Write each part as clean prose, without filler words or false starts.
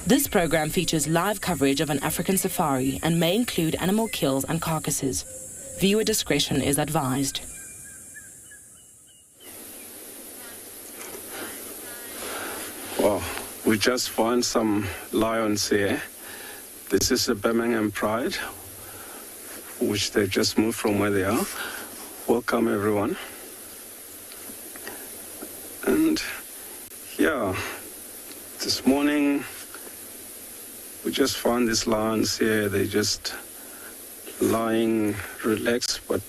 This program features live coverage of an African safari and may include animal kills and carcasses. Viewer discretion is advised. Wow, we just found some lions here. This is the Birmingham Pride, which they just moved from where they are. Welcome, everyone. And yeah, this morning we just found these lions here. They're just lying relaxed, but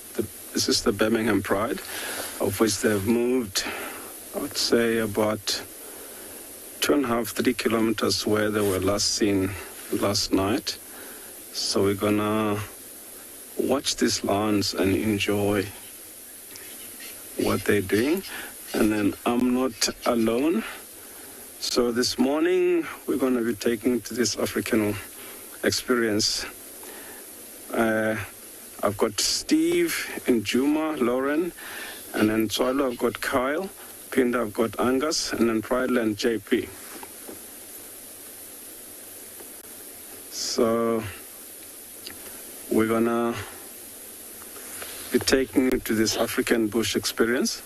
this is the Birmingham Pride, of which they've moved, I would say, about 2.5-3 kilometers where they were last seen last night. So we're gonna watch these lions and enjoy what they're doing. And then I'm not alone. So this morning we're going to be taking to this African experience. I've got Steve and Djuma, Lauren, and then Tswalu I've got Kyle, Phinda I've got ANGUS, and then Prrivate and JP. So we're going to be taking you to this African bush experience.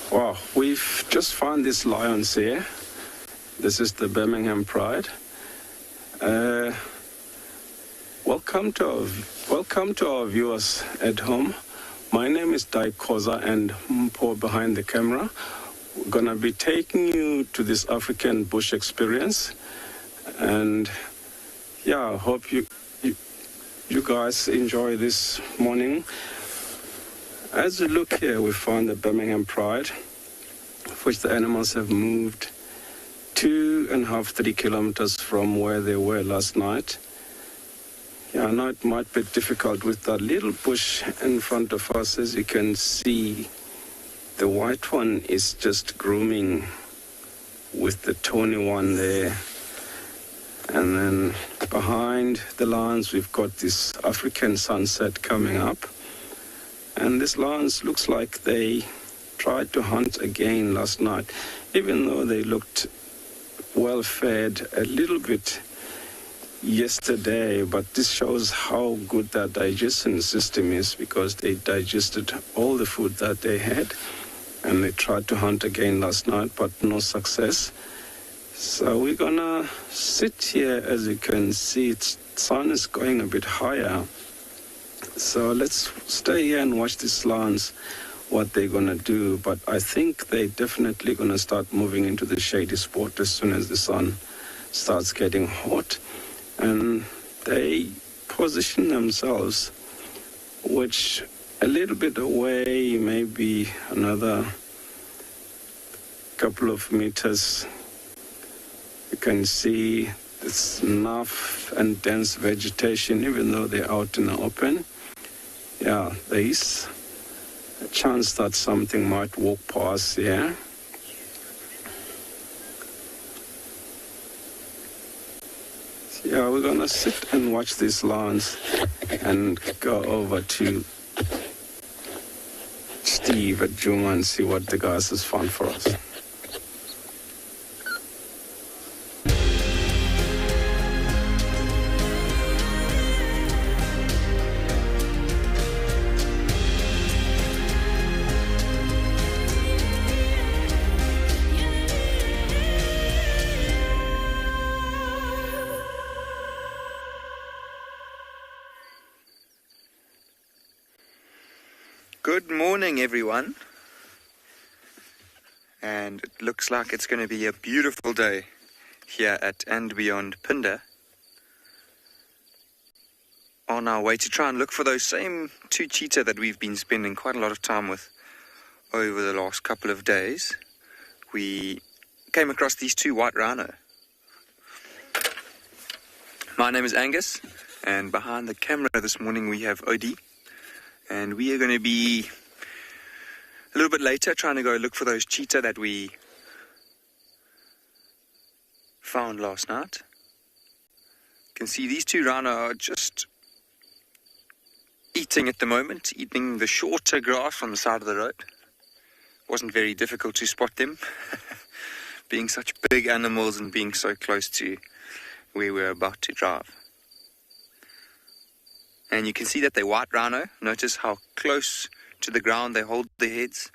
Wow, we've just found these lions here. This is the Birmingham Pride. Welcome to our viewers at home. My name is Dai Koza and Mpo behind the camera. We're gonna be taking you to this African bush experience, and yeah, I hope you guys enjoy this morning. As you look here, we found the Birmingham Pride, of which the animals have moved 2.5-3 kilometers from where they were last night. Yeah, I know it might be difficult with that little bush in front of us. As you can see, the white one is just grooming with the tawny one there. And then behind the lions, we've got this African sunset coming up. And this lions looks like they tried to hunt again last night, even though they looked well fed a little bit yesterday. But this shows how good their digestion system is, because they digested all the food that they had, and they tried to hunt again last night, but no success. So we're gonna sit here. As you can see, the sun is going a bit higher. So let's stay here and watch these lions, what they're gonna do. But I think they're definitely gonna start moving into the shady spot as soon as the sun starts getting hot. And they position themselves, which a little bit away, maybe another couple of meters. You can see this enough and dense vegetation, even though they're out in the open. Yeah, there is a chance that something might walk past here. Yeah, we're gonna sit and watch these lions and go over to Steve at Djuma and see what the guys has found for us. Good morning, everyone. And it looks like it's going to be a beautiful day here at andBeyond Phinda. On our way to try and look for those same two cheetah that we've been spending quite a lot of time with over the last couple of days, we came across these two white rhino. My name is Angus, and behind the camera this morning we have Odie, and we are going to be a little bit later trying to go look for those cheetah that we found last night. You can see these two rhino are just eating at the moment, eating the shorter grass on the side of the road. Wasn't very difficult to spot them, being such big animals and being so close to where we're about to drive. And you can see that they're white rhino. Notice how close to the ground they hold their heads.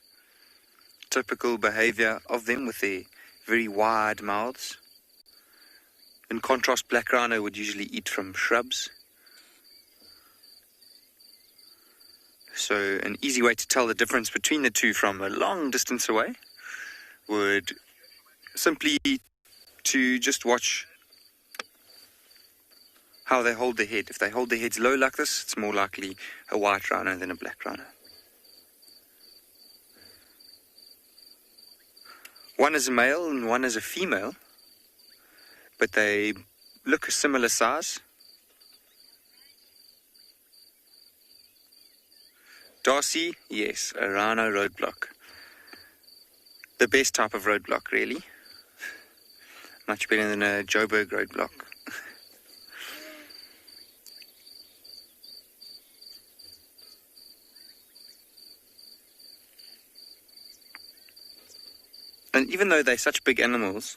Typical behavior of them with their very wide mouths. In contrast, black rhino would usually eat from shrubs. So an easy way to tell the difference between the two from a long distance away would simply to just watch how they hold their head. If they hold their heads low like this, it's more likely a white rhino than a black rhino. One is a male and one is a female, but they look a similar size. Darcy, yes, a rhino roadblock. The best type of roadblock, really. Much better than a Joburg roadblock. And even though they're such big animals,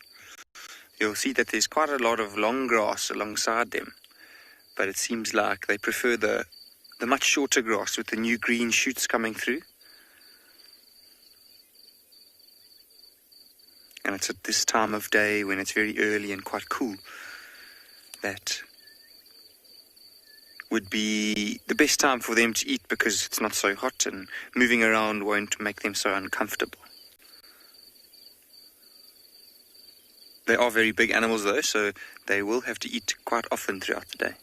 you'll see that there's quite a lot of long grass alongside them. But it seems like they prefer the much shorter grass with the new green shoots coming through. And it's at this time of day when it's very early and quite cool that would be the best time for them to eat, because it's not so hot and moving around won't make them so uncomfortable. They are very big animals though, so they will have to eat quite often throughout the day.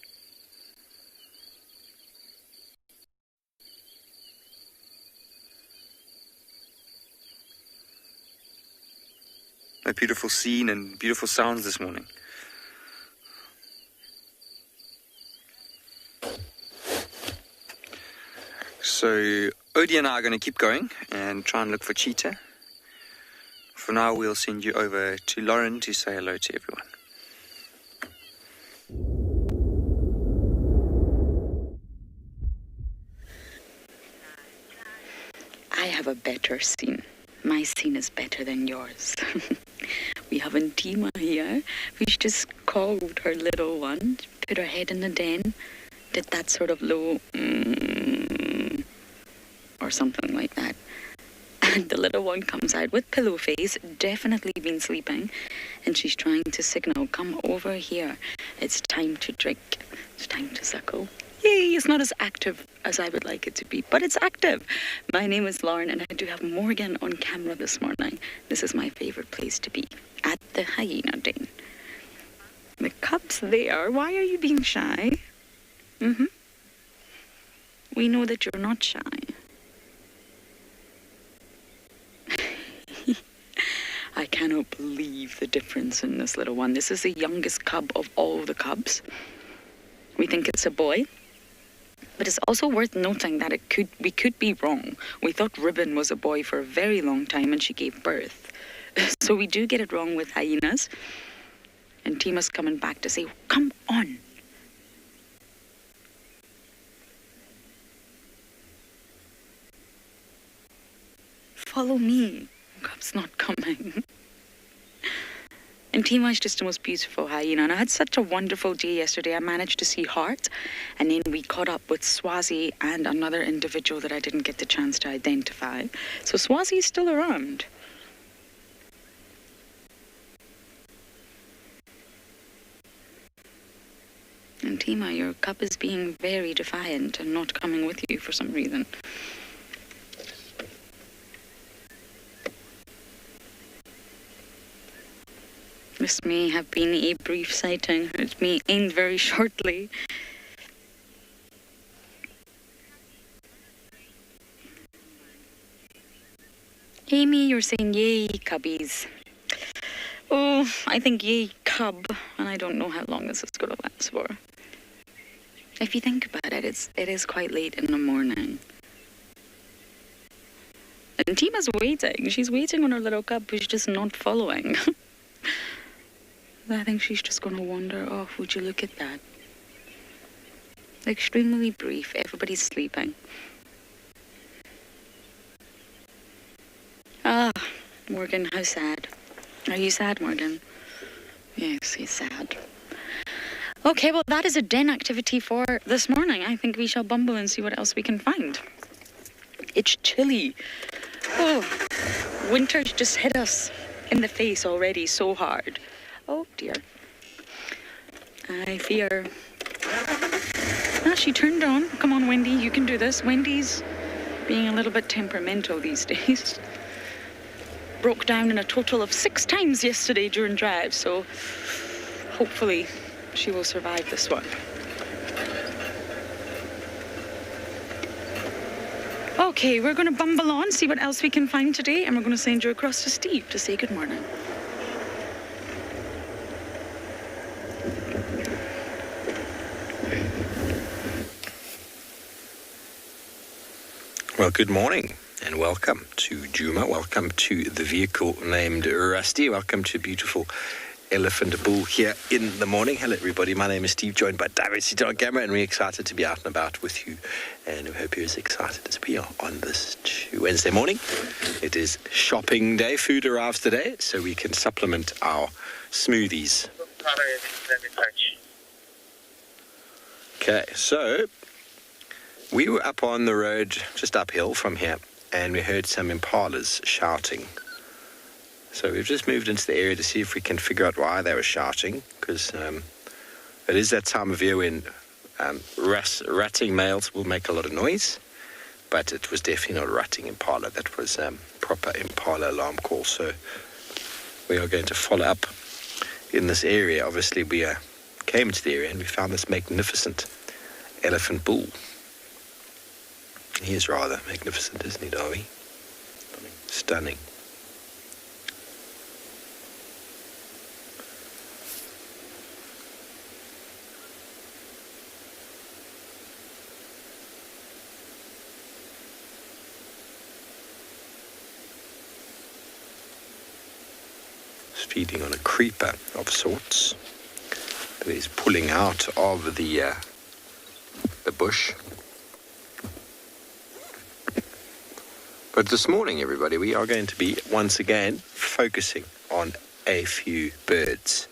A beautiful scene and beautiful sounds this morning. So Odie and I are going to keep going and try and look for cheetah. For now, we'll send you over to Lauren to say hello to everyone. I have a better scene. My scene is better than yours. We have Djuma here, which just called her little one, put her head in the den, did that sort of low or something like that. And the little one comes out with pillow face, definitely been sleeping, and she's trying to signal, come over here. It's time to drink. It's time to suckle. Yay, it's not as active as I would like it to be, but it's active. My name is Lauren, and I do have Morgan on camera this morning. This is my favorite place to be, at the hyena den. The cubs there. Why are you being shy? We know that you're not shy. I cannot believe the difference in this little one. This is the youngest cub of all the cubs. We think it's a boy. But it's also worth noting that we could be wrong. We thought Ribbon was a boy for a very long time and she gave birth. So we do get it wrong with hyenas. And Tima's coming back to say, come on. Follow me. Cub's not coming. And Tima is just the most beautiful hyena. And I had such a wonderful day yesterday. I managed to see Heart. And then we caught up with Swazi and another individual that I didn't get the chance to identify. So Swazi is still around. And Tima, your cub is being very defiant and not coming with you for some reason. This may have been a brief sighting. It may end very shortly. Amy, you're saying yay, cubbies. Oh, I think yay, cub, and I don't know how long this is going to last for. If you think about it, it is quite late in the morning. And Tima's waiting. She's waiting on her little cub who's just not following. I think she's just going to wander off. Would you look at that? Extremely brief. Everybody's sleeping. Ah, Morgan, how sad. Are you sad, Morgan? Yes, he's sad. Okay, well, that is a den activity for this morning. I think we shall bumble and see what else we can find. It's chilly. Oh, winter's just hit us in the face already so hard. Oh, dear. I fear. Ah, she turned on. Come on, Wendy, you can do this. Wendy's being a little bit temperamental these days. Broke down in a total of 6 times yesterday during drive, so hopefully she will survive this one. Okay, we're going to bumble on, see what else we can find today, and we're going to send you across to Steve to say good morning. Well, good morning and welcome to Djuma. Welcome to the vehicle named Rusty. Welcome to beautiful Elephant Bull here in the morning. Hello, everybody. My name is Steve, joined by David Sita on camera, and we're excited to be out and about with you. And we hope you're as excited as we are on this Wednesday morning. It is shopping day. Food arrives today, so we can supplement our smoothies. Okay, so we were up on the road, just uphill from here, and we heard some impalas shouting. So we've just moved into the area to see if we can figure out why they were shouting, because it is that time of year when ratting males will make a lot of noise, but it was definitely not a ratting impala. That was proper impala alarm call. So we are going to follow up in this area. Obviously, we came into the area and we found this magnificent elephant bull. He is rather magnificent, isn't he, Darby? Stunning. Feeding on a creeper of sorts that is pulling out of the bush. But this morning, everybody, we are going to be once again focusing on a few birds.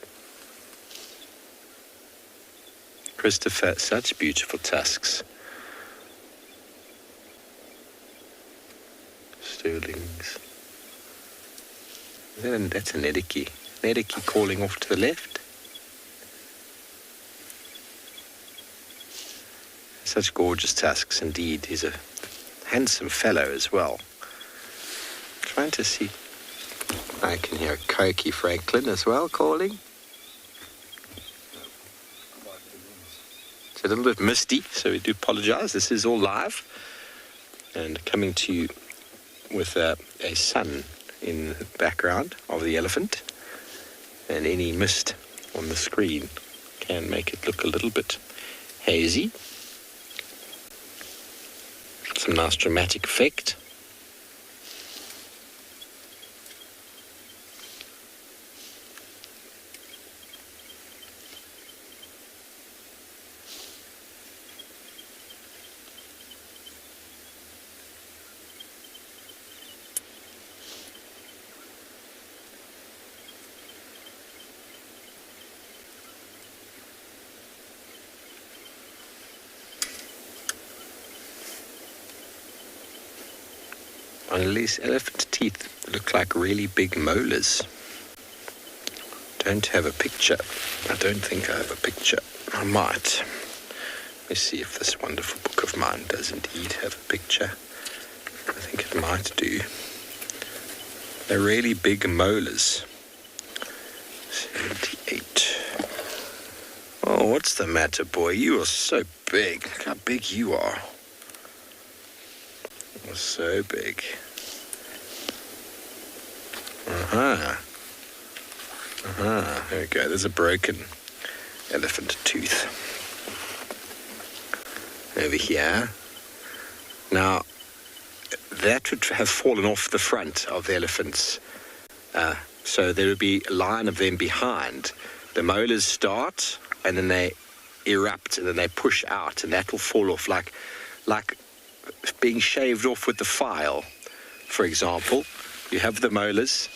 Christopher, such beautiful tusks. Sterlings. That's a Nediki. Nediki calling off to the left. Such gorgeous tusks indeed. He's a handsome fellow as well. Trying to see. I can hear Koki Franklin as well calling. It's a little bit misty, so we do apologize. This is all live. And coming to you with a sun in the background of the elephant, and any mist on the screen can make it look a little bit hazy. Some nice dramatic effect. These elephant teeth look like really big molars. Don't have a picture. I don't think I have a picture. I might. Let me see if this wonderful book of mine does indeed have a picture. I think it might do. They're really big molars. 78. Oh, what's the matter, boy? You are so big. Look how big you are. You're so big. There we go. There's a broken elephant tooth over here. Now, that would have fallen off the front of the elephants. So there would be a line of them behind. The molars start, and then they erupt, and then they push out, and that will fall off like being shaved off with the file, for example. You have the molars,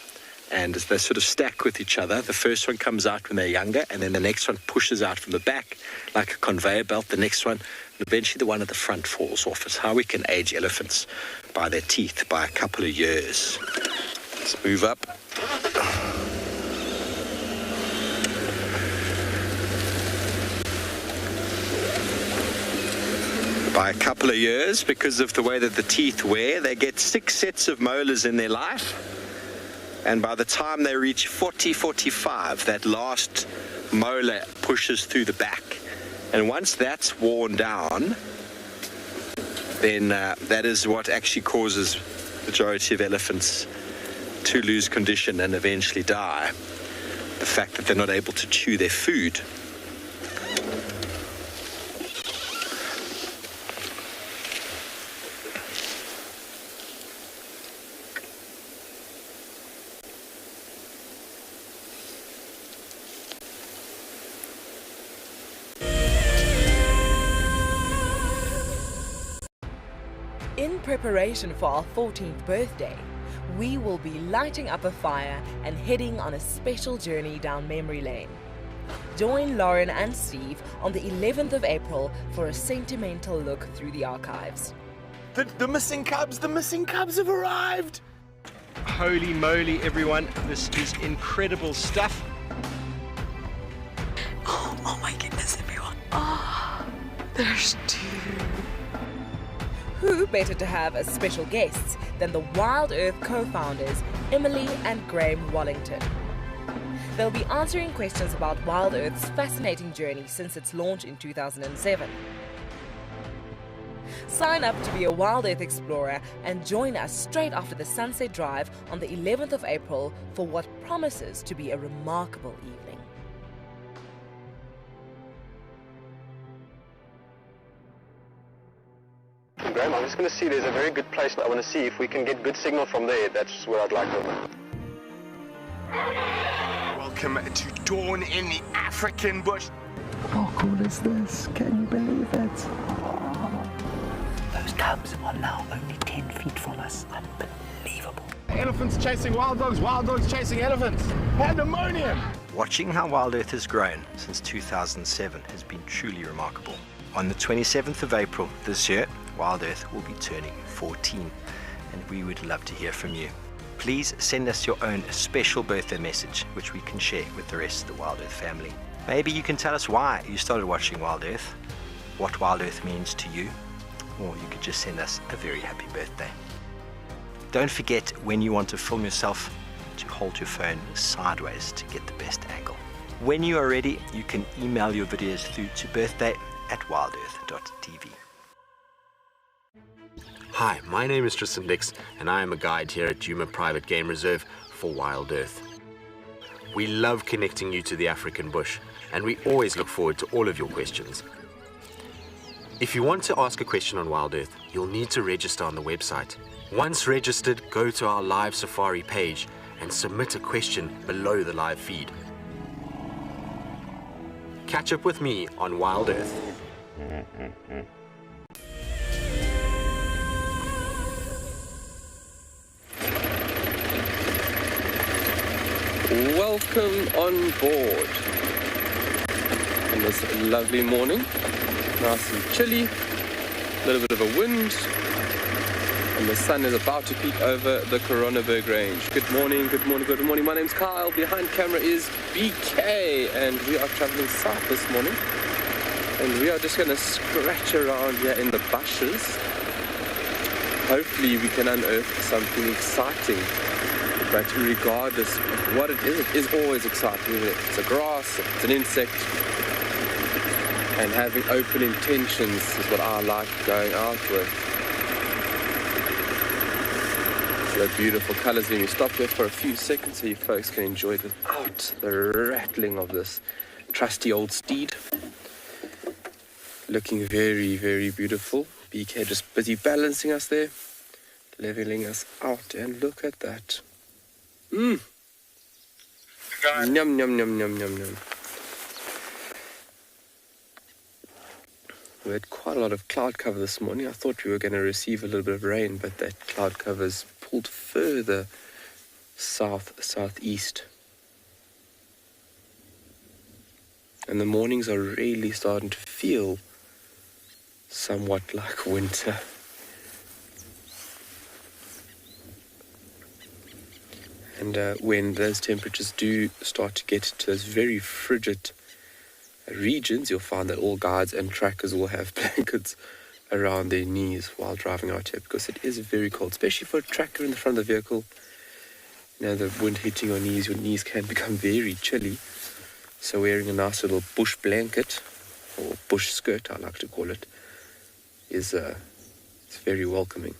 and they sort of stack with each other. The first one comes out when they're younger, and then the next one pushes out from the back like a conveyor belt. The next one, and eventually the one at the front falls off. It's how we can age elephants, by their teeth, by a couple of years. Let's move up. By a couple of years, because of the way that the teeth wear, they get 6 sets of molars in their life. And by the time they reach 40, 45, that last molar pushes through the back. And once that's worn down, then that is what actually causes the majority of elephants to lose condition and eventually die. The fact that they're not able to chew their food. In preparation for our 14th birthday, we will be lighting up a fire and heading on a special journey down memory lane. Join Lauren and Steve on the 11th of April for a sentimental look through the archives. The missing cubs have arrived! Holy moly, everyone, this is incredible stuff. Oh my goodness, everyone. Oh, there's 2. Who better to have as special guests than the WildEarth co-founders Emily and Graham Wallington. They'll be answering questions about WildEarth's fascinating journey since its launch in 2007. Sign up to be a WildEarth explorer and join us straight after the Sunset Drive on the 11th of April for what promises to be a remarkable evening. Graham, I'm just going to see, there's a very good place I want to see if we can get good signal from there. That's where I'd like to go. Welcome to dawn in the African bush. How cool is this? Can you believe it? Those cubs are now only 10 feet from us. Unbelievable. Elephants chasing wild dogs chasing elephants. Pandemonium! Watching how WildEarth has grown since 2007 has been truly remarkable. On the 27th of April this year, WildEarth will be turning 14, and we would love to hear from you. Please send us your own special birthday message, which we can share with the rest of the WildEarth family. Maybe you can tell us why you started watching WildEarth, what WildEarth means to you, or you could just send us a very happy birthday. Don't forget, when you want to film yourself, to hold your phone sideways to get the best angle. When you are ready, you can email your videos through to birthday@wildearth.tv. Hi, my name is Tristan, and I am a guide here at Djuma Private Game Reserve for WildEarth. We love connecting you to the African bush, and we always look forward to all of your questions. If you want to ask a question on WildEarth, you'll need to register on the website. Once registered, go to our live safari page and submit a question below the live feed. Catch up with me on WildEarth. Welcome on board on this lovely morning. Nice and chilly, a little bit of a wind, and the sun is about to peek over the Coronaburg Range. Good morning, good morning, good morning. My name's Kyle, behind camera is BK, and we are traveling south this morning. And we are just going to scratch around here in the bushes. Hopefully we can unearth something exciting. But regardless of what it is always exciting, isn't it? It's a grass, it's an insect, and having open intentions is what I like going out with. The beautiful colours. Let me stop there for a few seconds so you folks can enjoy the rattling of this trusty old steed. Looking very, very beautiful. BK just busy balancing us there, leveling us out, and look at that. Yum, yum, yum, yum, yum, yum. We had quite a lot of cloud cover this morning. I thought we were going to receive a little bit of rain, but that cloud cover's pulled further southeast. And the mornings are really starting to feel somewhat like winter. And when those temperatures do start to get to those very frigid regions, you'll find that all guides and trackers will have blankets around their knees while driving out here, because it is very cold, especially for a tracker in the front of the vehicle. You know, the wind hitting your knees can become very chilly. So wearing a nice little bush blanket, or bush skirt I like to call it, is it's very welcoming.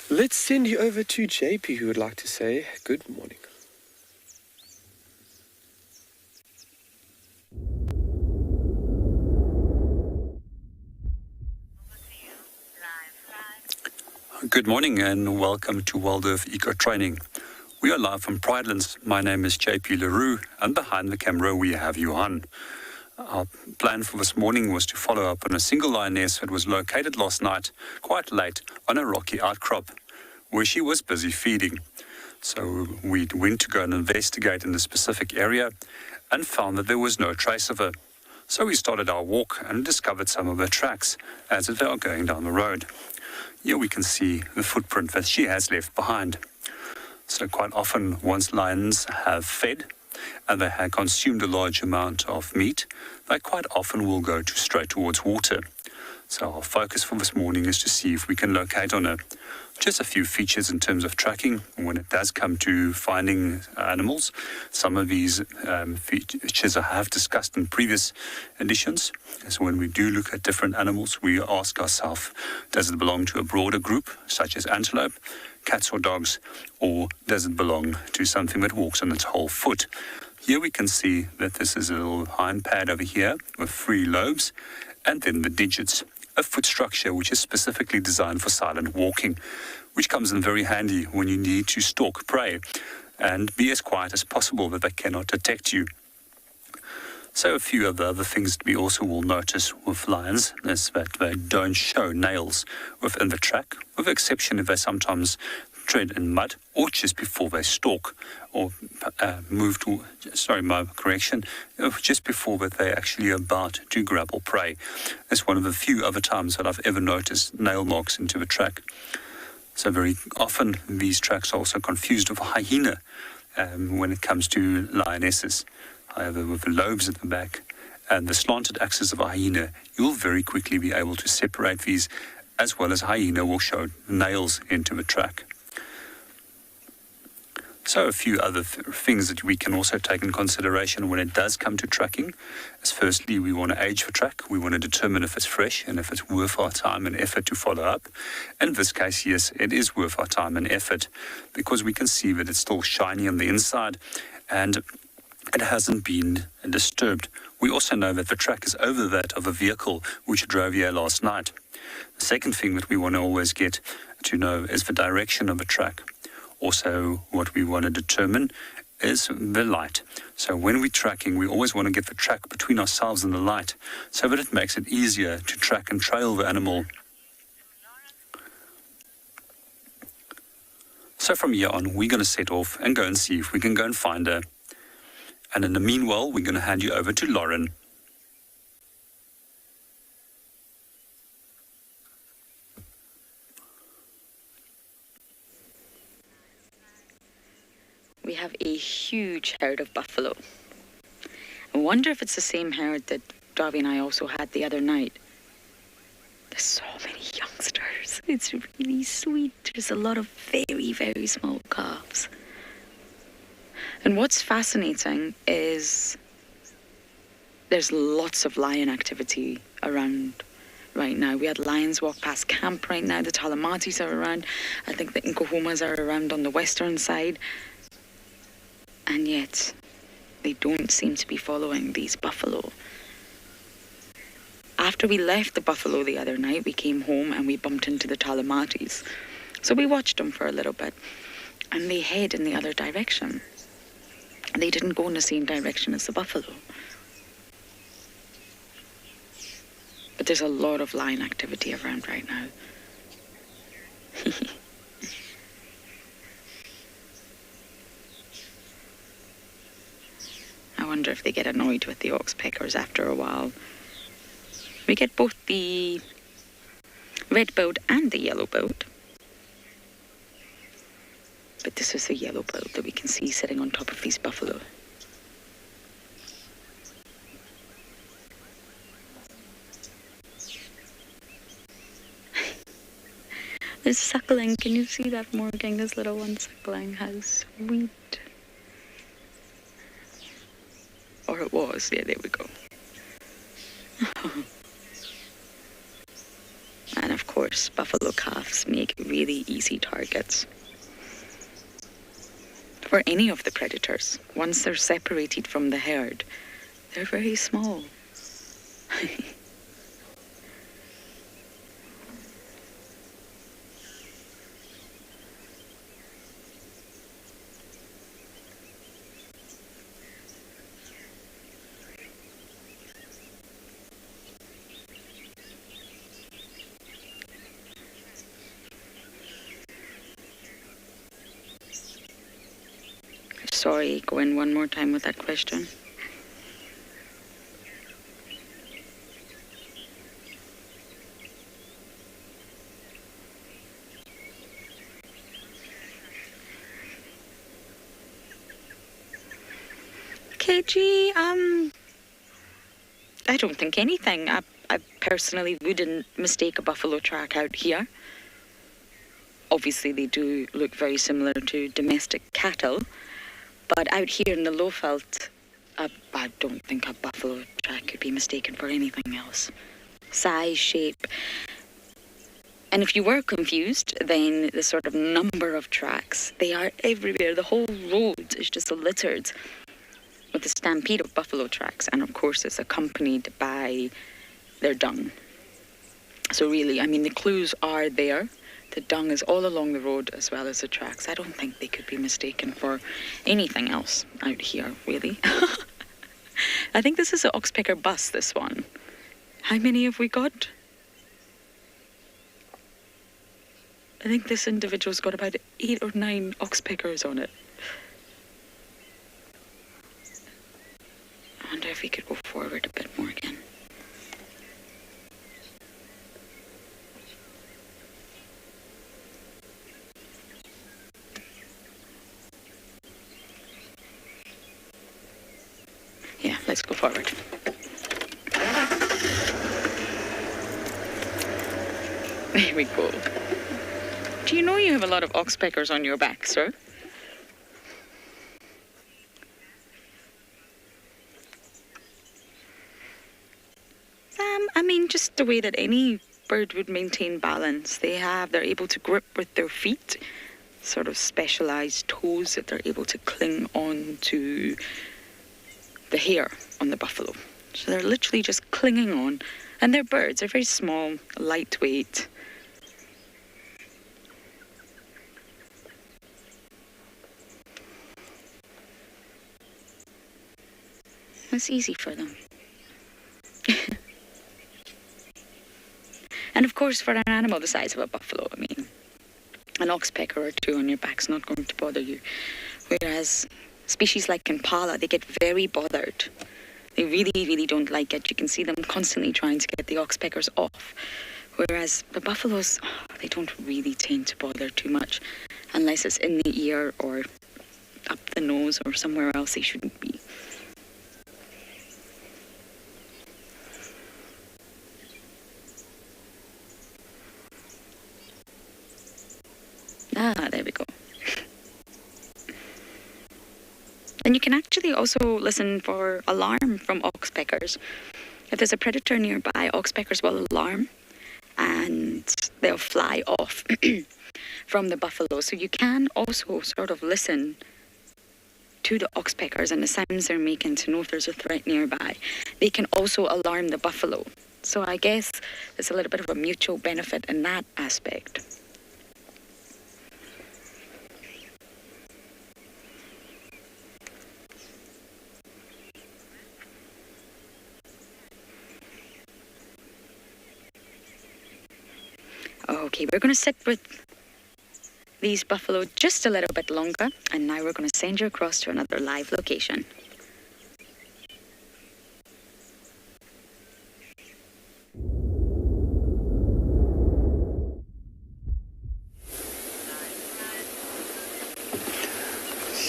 Let's send you over to JP, who would like to say good morning. Good morning and welcome to WildEarth Eco Training. We are live from Pridelands. My name is JP LaRue, and behind the camera we have Johan. Our plan for this morning was to follow up on a single lioness that was located last night, quite late, on a rocky outcrop, where she was busy feeding. So we went to go and investigate in the specific area and found that there was no trace of her. So we started our walk and discovered some of her tracks as they are going down the road. Here we can see the footprint that she has left behind. So quite often, once lions have fed and they have consumed a large amount of meat, they quite often will go straight towards water. So our focus for this morning is to see if we can locate on her. Just a few features in terms of tracking when it does come to finding animals. Some of these features I have discussed in previous editions. So when we do look at different animals, we ask ourselves, does it belong to a broader group, such as antelope, cats or dogs, or does it belong to something that walks on its whole foot? Here we can see that this is a little hind pad over here with 3 lobes, and then the digits. A foot structure which is specifically designed for silent walking, which comes in very handy when you need to stalk prey and be as quiet as possible that they cannot detect you. So a few of the other things that we also will notice with lions is that they don't show nails within the track, with the exception if they sometimes tread in mud or just before they stalk or just before that they're actually about to grapple prey. It's one of the few other times that I've ever noticed nail marks into the track. So very often these tracks are also confused with a hyena when it comes to lionesses. However, with the lobes at the back and the slanted axis of a hyena, you'll very quickly be able to separate these, as well as hyena will show nails into the track. So a few other things that we can also take in consideration when it does come to tracking is, firstly, we want to age the track. We want to determine if it's fresh and if it's worth our time and effort to follow up. In this case, yes, it is worth our time and effort because we can see that it's still shiny on the inside and it hasn't been disturbed. We also know that the track is over that of a vehicle which drove here last night. The second thing that we want to always get to know is the direction of the track. Also, what we want to determine is the light. So when we're tracking, we always want to get the track between ourselves and the light so that it makes it easier to track and trail the animal. So from here on, we're going to set off and go and see if we can go and find her. And in the meanwhile, we're going to hand you over to Lauren. We have a huge herd of buffalo. I wonder if it's the same herd that Darby and I also had the other night. There's so many youngsters. It's really sweet. There's a lot of very, very small calves. And what's fascinating is there's lots of lion activity around right now. We had lions walk past camp right now. The Talamatis are around. I think the Nkohumas are around on the western side. And yet, they don't seem to be following these buffalo. After we left the buffalo the other night, we came home and we bumped into the Talamatis. So we watched them for a little bit. And they head in the other direction. They didn't go in the same direction as the buffalo. But there's a lot of lion activity around right now. I wonder if they get annoyed with the oxpeckers after a while. We get both the red-billed and the yellow-billed. But this is the yellow-billed that we can see sitting on top of these buffalo. It's suckling. Can you see that, Morgan? This little one suckling. How sweet. Or it was. Yeah, there we go. And of course, buffalo calves make really easy targets for any of the predators. Once they're separated from the herd, they're very small. Sorry, go in one more time with that question. KG, I don't think anything. I personally wouldn't mistake a buffalo track out here. Obviously, they do look very similar to domestic cattle. But out here in the low-veld, I don't think a buffalo track could be mistaken for anything else. Size, shape. And if you were confused, then the sort of number of tracks, they are everywhere. The whole road is just littered with a stampede of buffalo tracks. And of course, it's accompanied by their dung. So really, I mean, the clues are there. The dung is all along the road as well as the tracks. I don't think they could be mistaken for anything else out here, really. I think this is an oxpecker bus, this one. How many have we got? I think this individual's got about 8 or 9 oxpeckers on it. I wonder if we could go forward a bit more again. Yeah, let's go forward. There we go. Do you know you have a lot of oxpeckers on your back, sir? I mean, just the way that any bird would maintain balance. They're able to grip with their feet, sort of specialized toes that they're able to cling on to the hair on the buffalo. So they're literally just clinging on. And they're birds. They're very small, lightweight. It's easy for them. And of course, for an animal the size of a buffalo, I mean, an oxpecker or 2 on your back's not going to bother you. Whereas species like impala, they get very bothered. They really, really don't like it. You can see them constantly trying to get the oxpeckers off. Whereas the buffaloes, they don't really tend to bother too much unless it's in the ear or up the nose or somewhere else they shouldn't be. Ah, there we go. And you can actually also listen for alarm from oxpeckers. If there's a predator nearby, oxpeckers will alarm and they'll fly off from the buffalo. So you can also sort of listen to the oxpeckers and the sounds they're making to know if there's a threat nearby. They can also alarm the buffalo. So I guess there's a little bit of a mutual benefit in that aspect. Okay, we're going to sit with these buffalo just a little bit longer, and now we're going to send you across to another live location.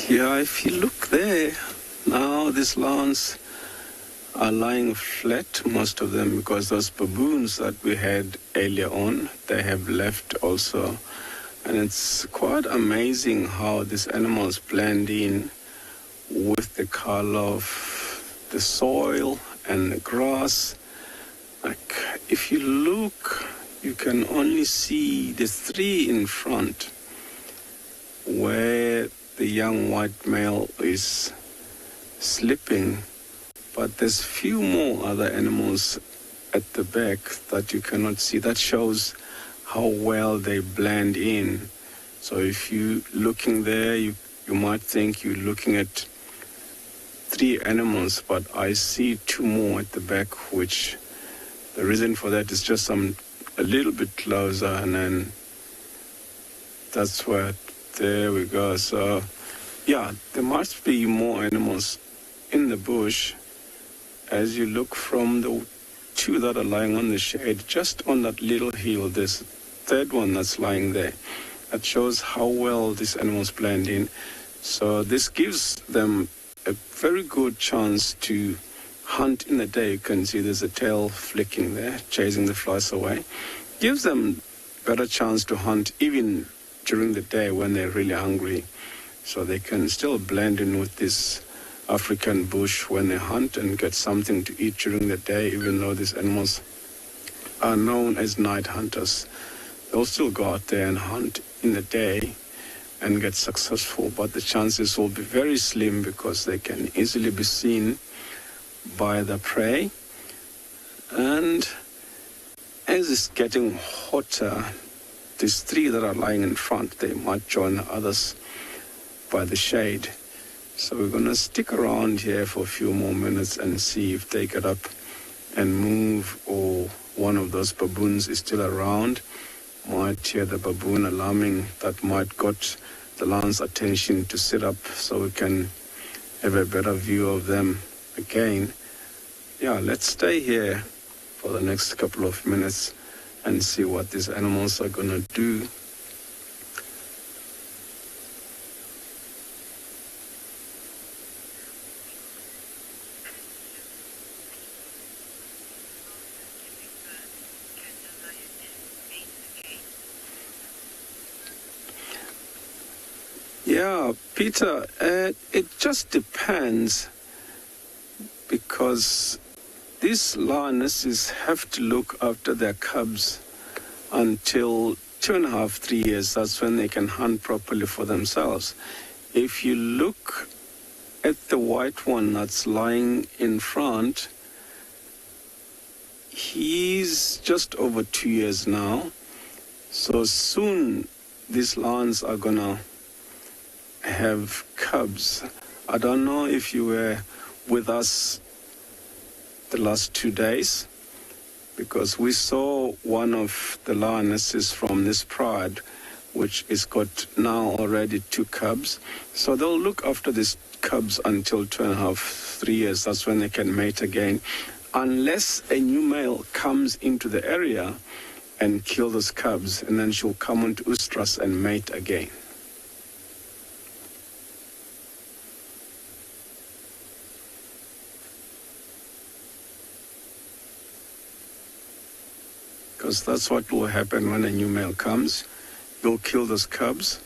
Yeah, if you look there, now these lawns are lying flat, most of them, because those baboons that we had earlier on, they have left also. And it's quite amazing how these animals blend in with the color of the soil and the grass. Like, if you look, you can only see the three in front where the young white male is sleeping, but there's few more other animals at the back that you cannot see. That shows how well they blend in. So if you looking there, you might think you're looking at three animals, but I see two more at the back, which the reason for that is just a little bit closer, and then that's where, there we go. So yeah, there must be more animals in the bush. As you look from the two that are lying on the shade, just on that little hill, there's a third one that's lying there. That shows how well these animals blend in. So this gives them a very good chance to hunt in the day. You can see there's a tail flicking there, chasing the flies away. Gives them better chance to hunt even during the day when they're really hungry. So they can still blend in with this African bush when they hunt and get something to eat during the day, even though these animals are known as night hunters. They'll still go out there and hunt in the day and get successful, but the chances will be very slim because they can easily be seen by the prey. And as it's getting hotter, these three that are lying in front, they might join the others by the shade. So we're going to stick around here for a few more minutes and see if they get up and move, or one of those baboons is still around. Might hear the baboon alarming. That might got the lion's attention to sit up so we can have a better view of them again. Yeah, let's stay here for the next couple of minutes and see what these animals are going to do. Yeah, Peter, it just depends, because these lionesses have to look after their cubs until 2.5, 3 years. That's when they can hunt properly for themselves. If you look at the white one that's lying in front, he's just over 2 years now. So soon these lions are gonna have cubs. I don't know if you were with us the last 2 days, because we saw one of the lionesses from this pride, which is got now already 2 cubs. So they'll look after these cubs until 2.5, 3 years. That's when they can mate again, unless a new male comes into the area and kill those cubs, and then she'll come onto oestrus and mate again. Because that's what will happen when a new male comes. You'll kill those cubs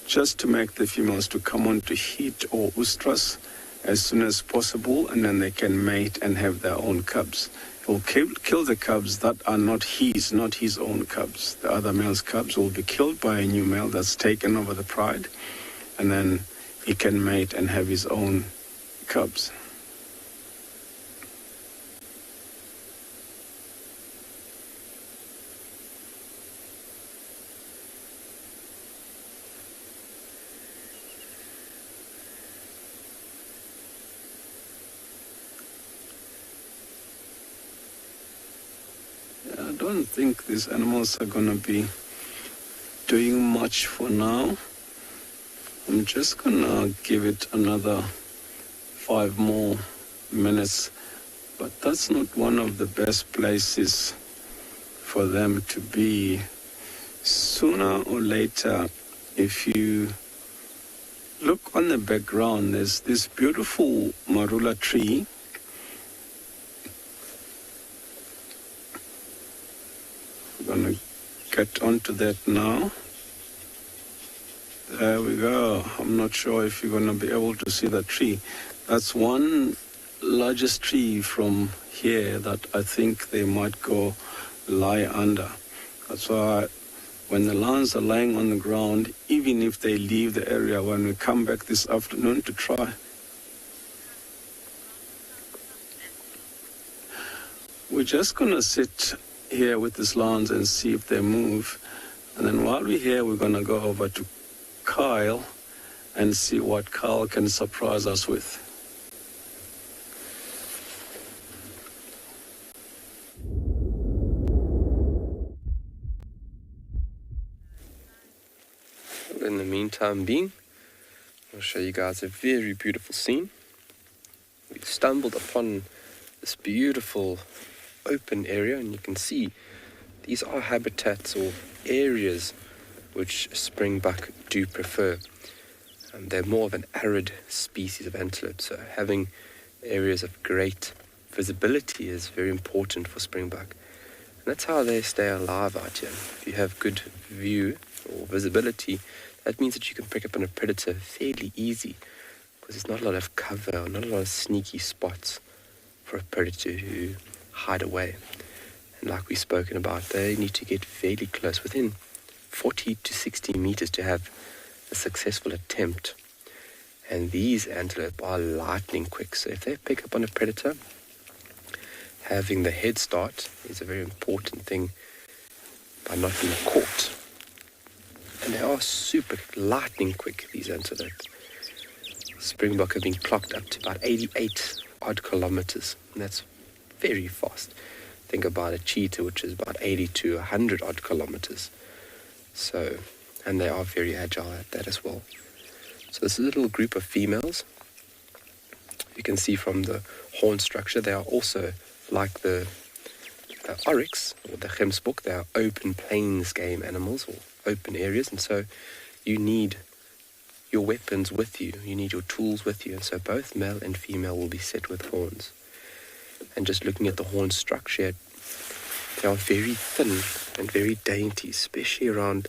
just to make the females to come on to heat or oestrus, as soon as possible, and then they can mate and have their own cubs. He'll kill the cubs that are not his own cubs. The other male's cubs will be killed by a new male that's taken over the pride, and then he can mate and have his own cubs. I don't think these animals are going to be doing much for now. I'm just going to give it another 5 more minutes, but that's not one of the best places for them to be. Sooner or later, if you look on the background, there's this beautiful marula tree. I'm going to get onto that now. There we go. I'm not sure if you're going to be able to see that tree. That's one largest tree from here that I think they might go lie under. That's why when the lions are lying on the ground, even if they leave the area, when we come back this afternoon to try, we're just going to sit here with these lions and see if they move. And then while we're here, we're going to go over to Kyle and see what Kyle can surprise us with. In the meantime I'll show you guys a very beautiful scene. We've stumbled upon this beautiful open area, and you can see these are habitats or areas which springbuck do prefer. They're more of an arid species of antelope, so having areas of great visibility is very important for springbuck. And that's how they stay alive out here. If you have good view or visibility, that means that you can pick up on a predator fairly easy, because there's not a lot of cover or not a lot of sneaky spots for a predator to hide away. And like we've spoken about, they need to get fairly close, within 40 to 60 meters, to have a successful attempt. And these antelope are lightning quick, so if they pick up on a predator, having the head start is a very important thing by not being caught. And they are super lightning quick, these antelope. Springbuck have been clocked up to about 88 odd kilometers, and that's very fast. Think about a cheetah, which is about 80 to 100 odd kilometers. So, and they are very agile at that as well. So this is a little group of females. You can see from the horn structure, they are also like the oryx or the gemsbok. They are open plains game animals, or open areas, and so you need your weapons with you. You need your tools with you, and so both male and female will be set with horns. And just looking at the horn structure, they are very thin and very dainty, especially around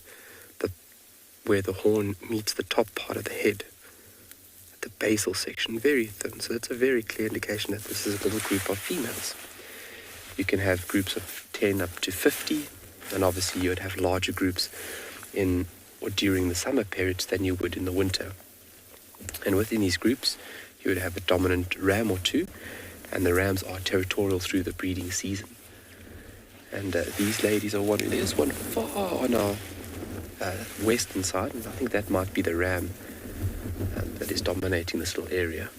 where the horn meets the top part of the head, at the basal section, very thin. So that's a very clear indication that this is a little group of females. You can have groups of 10 up to 50, and obviously you would have larger groups in or during the summer periods than you would in the winter. And within these groups, you would have a dominant ram or two, and the rams are territorial through the breeding season. And these ladies are there's one far on our western side, and I think that might be the ram that is dominating this little area.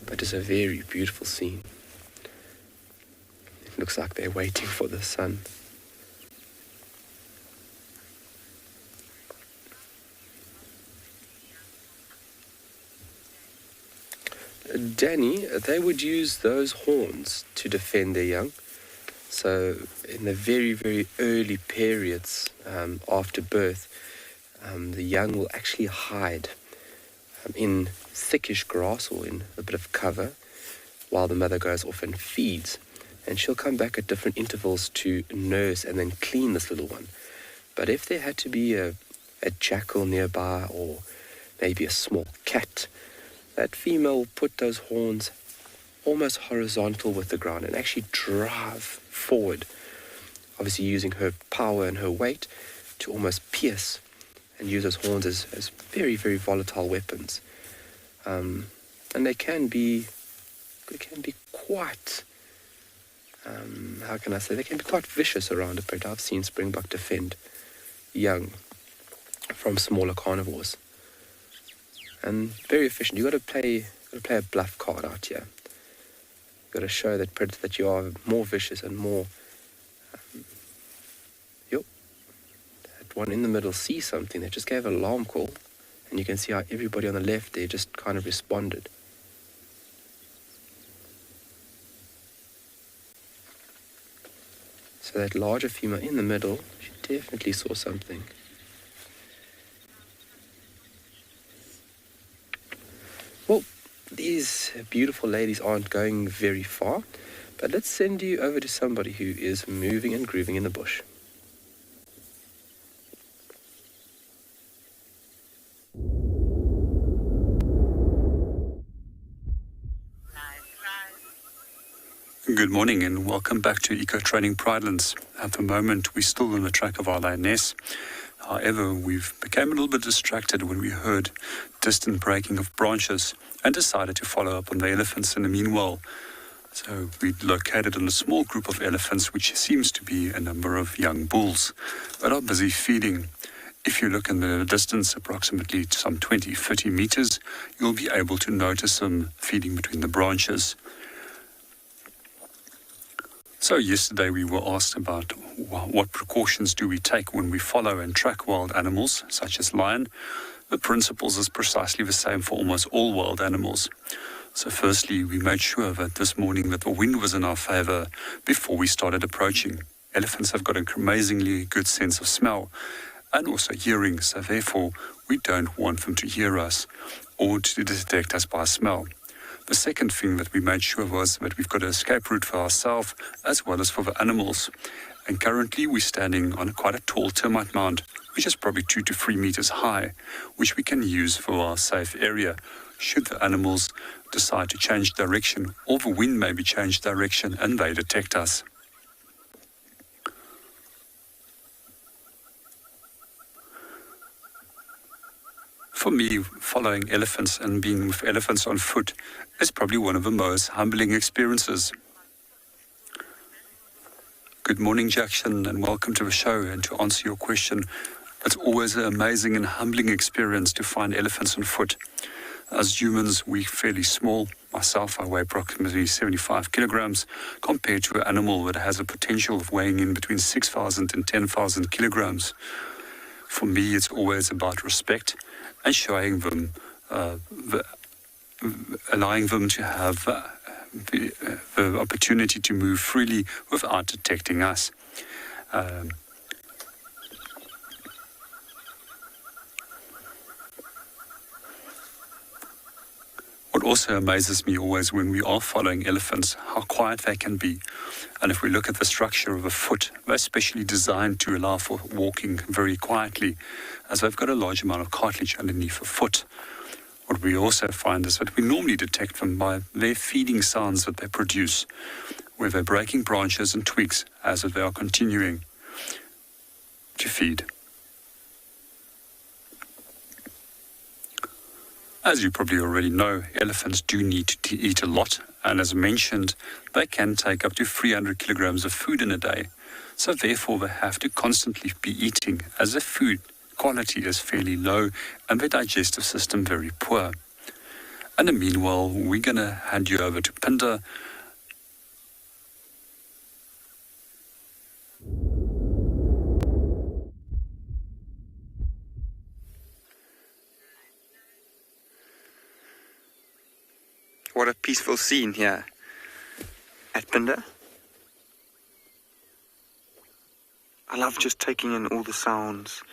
But it's a very beautiful scene. It looks like they're waiting for the sun. Danny, they would use those horns to defend their young. So in the very, very early periods after birth, the young will actually hide in thickish grass or in a bit of cover while the mother goes off and feeds. And she'll come back at different intervals to nurse and then clean this little one. But if there had to be a jackal nearby, or maybe a small cat, that female will put those horns almost horizontal with the ground and actually drive forward, obviously using her power and her weight to almost pierce and use those horns as very, very volatile weapons. And they can be quite, how can I say, they can be quite vicious around a predator. I've seen springbok defend young from smaller carnivores. And very efficient. You've got to play a bluff card out here. You've got to show that predator that you are more vicious and more... that one in the middle sees something. They just gave an alarm call. And you can see how everybody on the left there just kind of responded. So that larger female in the middle, she definitely saw something. Well, these beautiful ladies aren't going very far, but let's send you over to somebody who is moving and grooving in the bush. Good morning and welcome back to Eco Training Pridelands. At the moment, we're still on the track of our lioness. However, we've become a little bit distracted when we heard distant breaking of branches and decided to follow up on the elephants in the meanwhile. So we located on a small group of elephants, which seems to be a number of young bulls that are busy feeding. If you look in the distance, approximately some 20-30 meters, you'll be able to notice them feeding between the branches. So yesterday we were asked about what precautions do we take when we follow and track wild animals, such as lion. The principles is precisely the same for almost all wild animals. So firstly, we made sure that this morning that the wind was in our favor before we started approaching. Elephants have got an amazingly good sense of smell and also hearing, so therefore we don't want them to hear us or to detect us by smell. The second thing that we made sure was that we've got an escape route for ourselves as well as for the animals. And currently we're standing on quite a tall termite mound, which is probably 2 to 3 meters high, which we can use for our safe area should the animals decide to change direction or the wind maybe change direction and they detect us. For me, following elephants and being with elephants on foot is probably one of the most humbling experiences. Good morning, Jackson, and welcome to the show. And to answer your question, it's always an amazing and humbling experience to find elephants on foot. As humans, we're fairly small. Myself, I weigh approximately 75 kilograms compared to an animal that has a potential of weighing in between 6,000 and 10,000 kilograms. For me, it's always about respect and showing them, allowing them to have the opportunity to move freely without detecting us. What also amazes me always when we are following elephants, how quiet they can be. And if we look at the structure of a foot, they're specially designed to allow for walking very quietly, as they've got a large amount of cartilage underneath the foot. What we also find is that we normally detect them by their feeding sounds that they produce, where they're breaking branches and twigs as they are continuing to feed. As you probably already know, elephants do need to eat a lot, and as mentioned, they can take up to 300 kilograms of food in a day. So therefore, they have to constantly be eating, as their food quality is fairly low and their digestive system very poor. And meanwhile, we're going to hand you over to Phinda. What a peaceful scene here at Phinda. I love just taking in all the sounds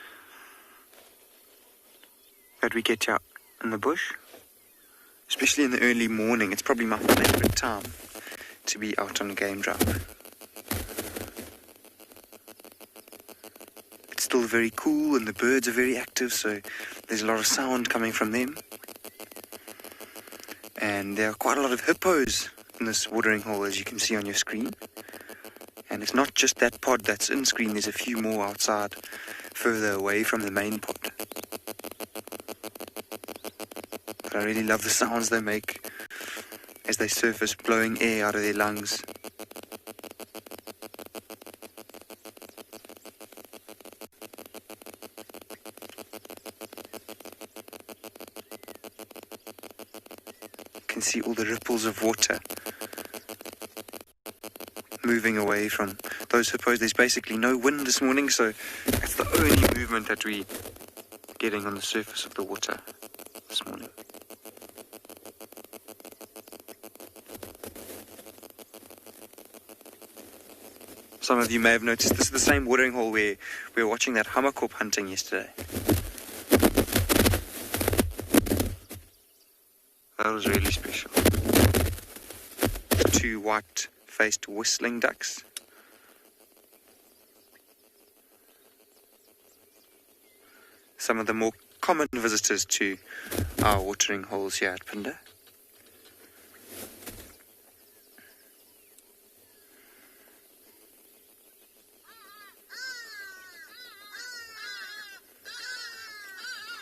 that we get out in the bush, especially in the early morning. It's probably my favorite time to be out on a game drive. It's still very cool and the birds are very active, so there's a lot of sound coming from them. And there are quite a lot of hippos in this watering hole, as you can see on your screen. And it's not just that pod that's in screen, there's a few more outside, further away from the main pod. But I really love the sounds they make as they surface, blowing air out of their lungs. You can see all the ripples of water moving away from those hippos. There's basically no wind this morning, so that's the only movement that we're getting on the surface of the water this morning. Some of you may have noticed this is the same watering hole where we were watching that hammerkorp hunting yesterday. That was really special. 2 white-faced whistling ducks. Some of the more common visitors to our watering holes here at Phinda.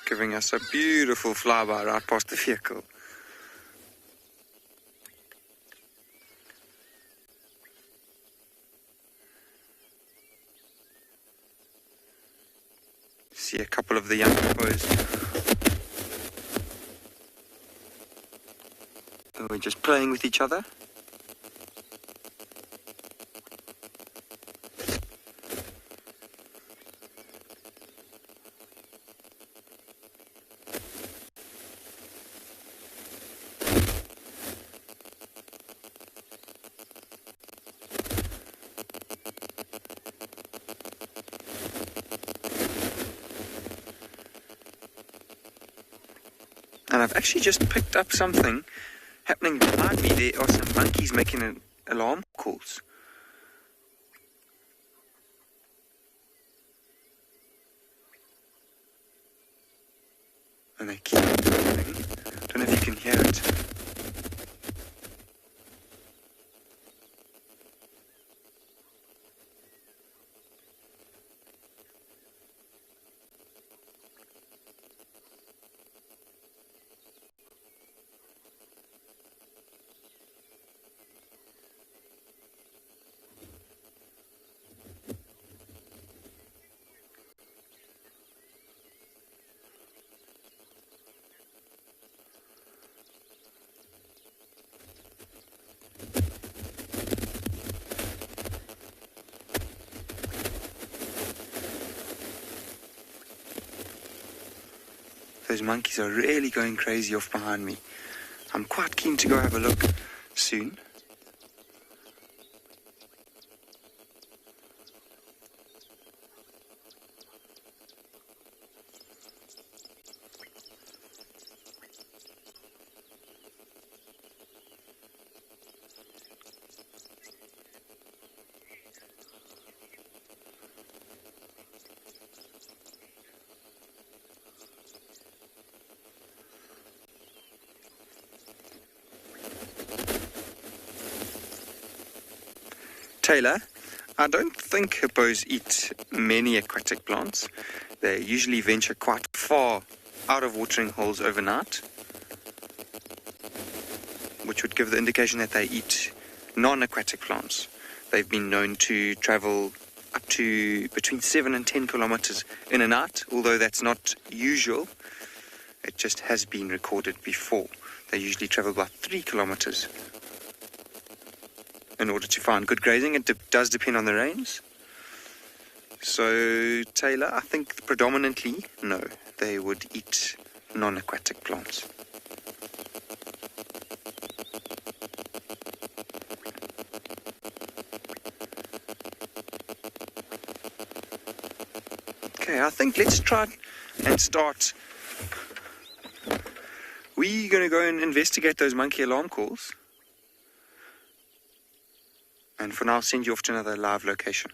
Giving us a beautiful flyby right past the vehicle. See a couple of the young hippos who are just playing with each other. And I've actually just picked up something happening behind me. There are some monkeys making alarm calls. And they keep going. Don't know if you can hear it. Those monkeys are really going crazy off behind me. I'm quite keen to go have a look soon. Taylor, I don't think hippos eat many aquatic plants. They usually venture quite far out of watering holes overnight, which would give the indication that they eat non-aquatic plants. They've been known to travel up to between 7 and 10 kilometers in a night, although that's not usual. It just has been recorded before. They usually travel about 3 kilometers in order to find good grazing. It does depend on the rains. So, Taylor, I think predominantly, no, they would eat non-aquatic plants. Okay, I think let's try and start. We're going to go and investigate those monkey alarm calls. And for now, I'll send you off to another live location.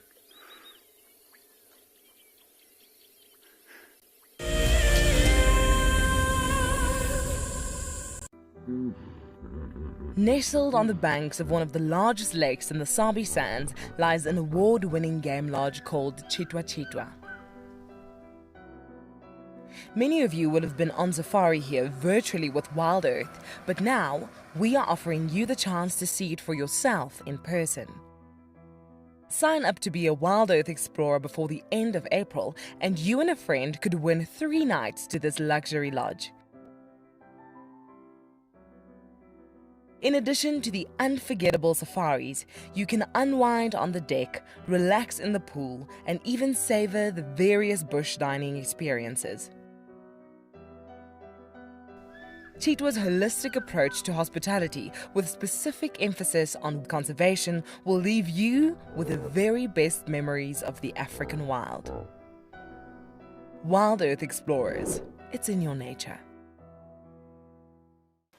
Nestled on the banks of one of the largest lakes in the Sabi sands lies an award-winning game lodge called Tswalu. Many of you will have been on safari here virtually with WildEarth, but now we are offering you the chance to see it for yourself in person. Sign up to be a WildEarth explorer before the end of April, and you and a friend could win 3 nights to this luxury lodge. In addition to the unforgettable safaris, you can unwind on the deck, relax in the pool, and even savor the various bush dining experiences. Tswalu's holistic approach to hospitality, with specific emphasis on conservation, will leave you with the very best memories of the African wild. WildEarth Explorers, it's in your nature.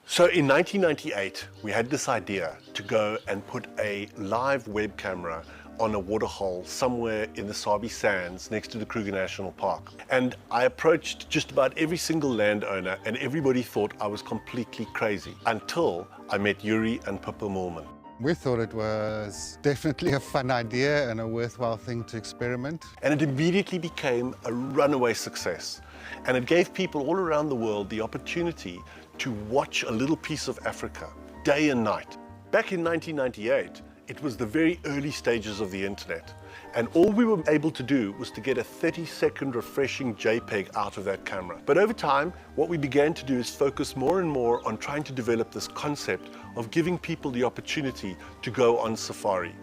So in 1998, we had this idea to go and put a live web camera on a waterhole somewhere in the Sabi sands next to the Kruger National Park. And I approached just about every single landowner, and everybody thought I was completely crazy until I met Yuri and Pippa Moorman. We thought it was definitely a fun idea and a worthwhile thing to experiment. And it immediately became a runaway success. And it gave people all around the world the opportunity to watch a little piece of Africa day and night. Back in 1998, it was the very early stages of the internet, and all we were able to do was to get a 30-second refreshing JPEG out of that camera. But over time, what we began to do is focus more and more on trying to develop this concept of giving people the opportunity to go on safari.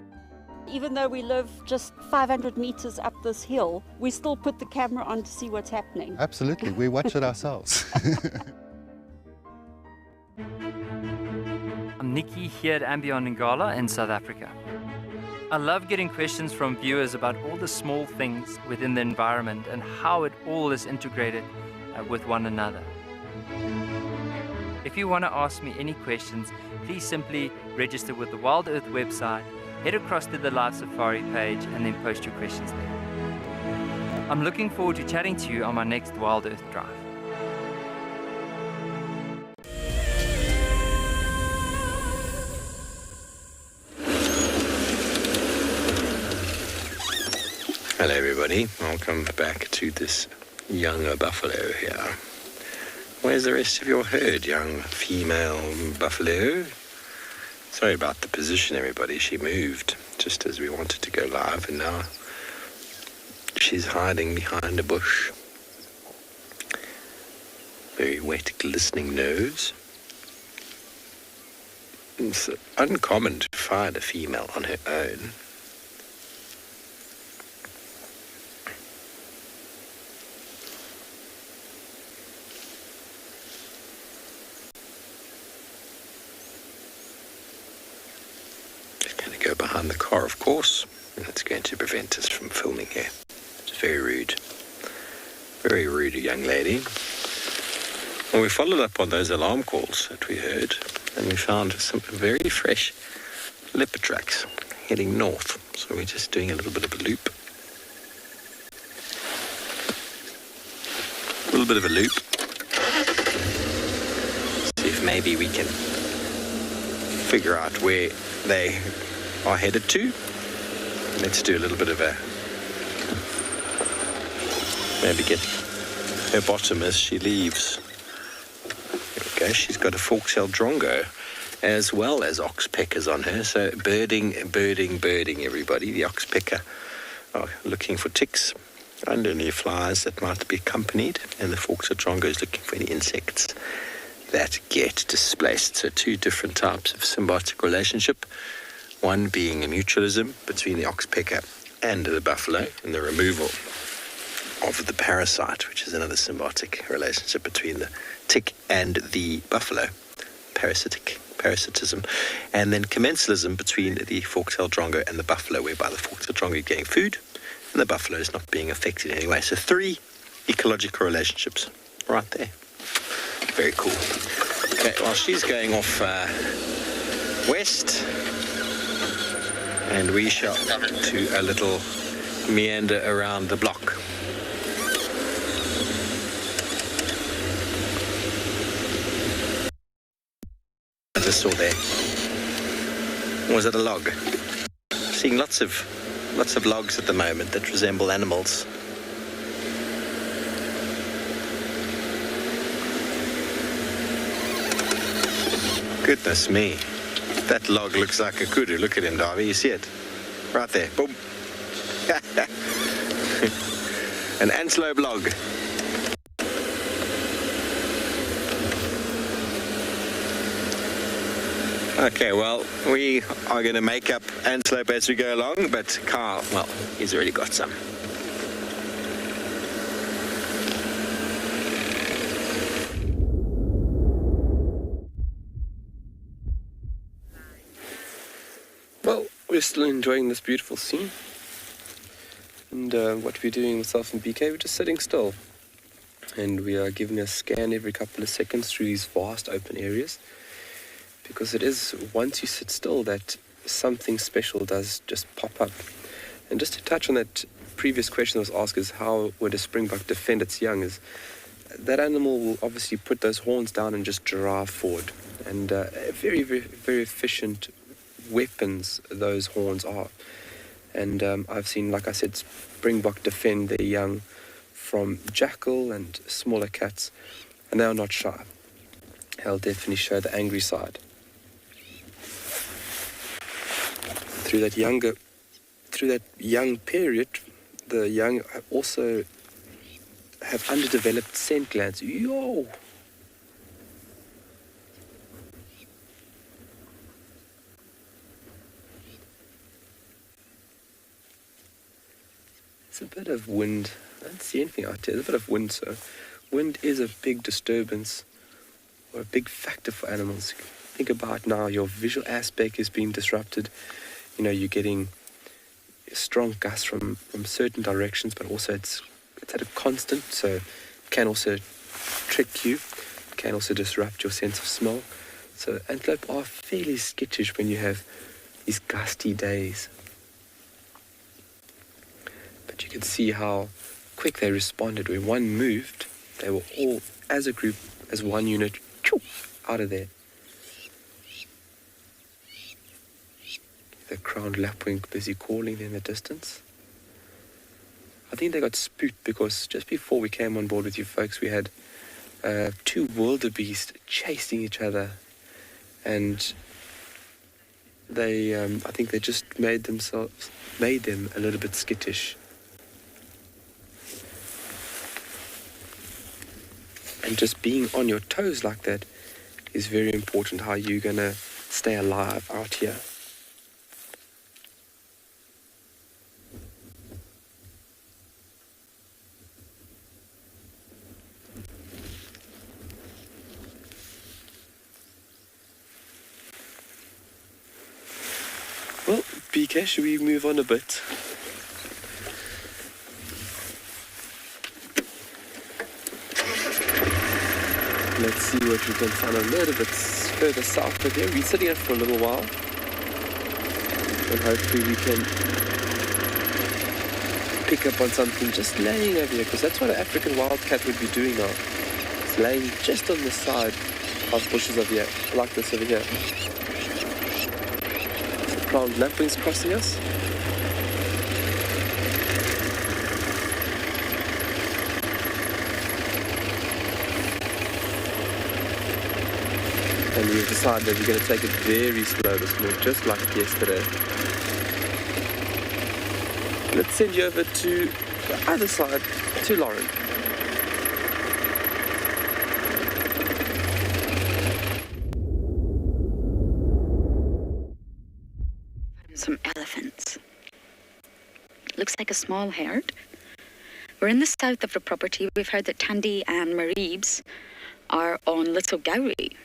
Even though we live just 500 meters up this hill, we still put the camera on to see what's happening. Absolutely, we watch it ourselves. I'm Nikki here at andBeyond in Ngala in South Africa. I love getting questions from viewers about all the small things within the environment and how it all is integrated with one another. If you want to ask me any questions, please simply register with the WildEarth website, head across to the Live Safari page, and then post your questions there. I'm looking forward to chatting to you on my next WildEarth drive. Hello everybody, welcome back to this younger buffalo here. Where's the rest of your herd, young female buffalo? Sorry about the position everybody, she moved just as we wanted to go live and now she's hiding behind a bush. Very wet, glistening nose. It's uncommon to find a female on her own. Go behind the car, of course, and that's going to prevent us from filming here. It's very rude. Very rude, young lady. Well, we followed up on those alarm calls that we heard, and we found some very fresh leopard tracks heading north. So we're just doing a little bit of a loop. A little bit of a loop. See if maybe we can figure out where they are headed to. Let's do a little bit of a maybe get her bottom as she leaves. There we go. She's got a fork-tailed drongo as well as oxpeckers on her. So birding, everybody. The oxpecker are looking for ticks and any flies that might be accompanied, and the fork-tailed drongo is looking for any insects that get displaced. So 2 different types of symbiotic relationship. One being a mutualism between the oxpecker and the buffalo, and the removal of the parasite, which is another symbiotic relationship between the tick and the buffalo, parasitism, and then commensalism between the fork-tailed drongo and the buffalo, whereby the fork-tailed drongo is getting food and the buffalo is not being affected in any way. So 3 ecological relationships right there. Very cool. Okay, well, she's going off west, and we shall do a little meander around the block. just saw there? Or was it a log? Seeing lots of logs at the moment that resemble animals. Goodness me. That log looks like a kudu. Look at him, Darby. You see it? Right there. Boom. An antelope log. Okay, well, we are going to make up antelope as we go along, but Carl, well, he's already got some. Well, we're still enjoying this beautiful scene. And what we're doing, myself and BK, we're just sitting still. And we are giving a scan every couple of seconds through these vast open areas. Because it is, once you sit still, that something special does just pop up. And just to touch on that previous question that was asked, is how would a springbok defend its young? Is that animal will obviously put those horns down and just giraffe forward. And very, very, very efficient weapons those horns are. And I've seen, like I said, springbok defend their young from jackal and smaller cats, and they are not shy. They'll definitely show the angry side. Through that young period, the young also have underdeveloped scent glands. Yo! It's a bit of wind. I don't see anything out there. There's a bit of wind, so wind is a big disturbance or a big factor for animals. Think about now, your visual aspect is being disrupted. You know, you're getting strong gusts from certain directions, but also it's at a constant, so it can also trick you, can also disrupt your sense of smell. So antelope are fairly skittish when you have these gusty days. But you can see how quick they responded. When one moved, they were all, as a group, as one unit, out of there. The crowned lapwing busy calling in the distance. I think they got spooked because just before we came on board with you folks, we had two wildebeest chasing each other, and they, I think they just made them a little bit skittish. And just being on your toes like that is very important, how you're going to stay alive out here. Well, BK, should we move on a bit? Let's see what we can find a little bit further south of here. We're sitting here for a little while, and hopefully we can pick up on something just laying over here, because that's what an African wildcat would be doing now. It's laying just on the side of bushes over here, like this over here. Crowned lapwings crossing us. And we've decided that we're going to take it very slow this morning, just like yesterday. Let's send you over to the other side, to Lauren. Some elephants. Looks like a small herd. We're in the south of the property. We've heard that Tandy and Maribes are on Little Gowrie.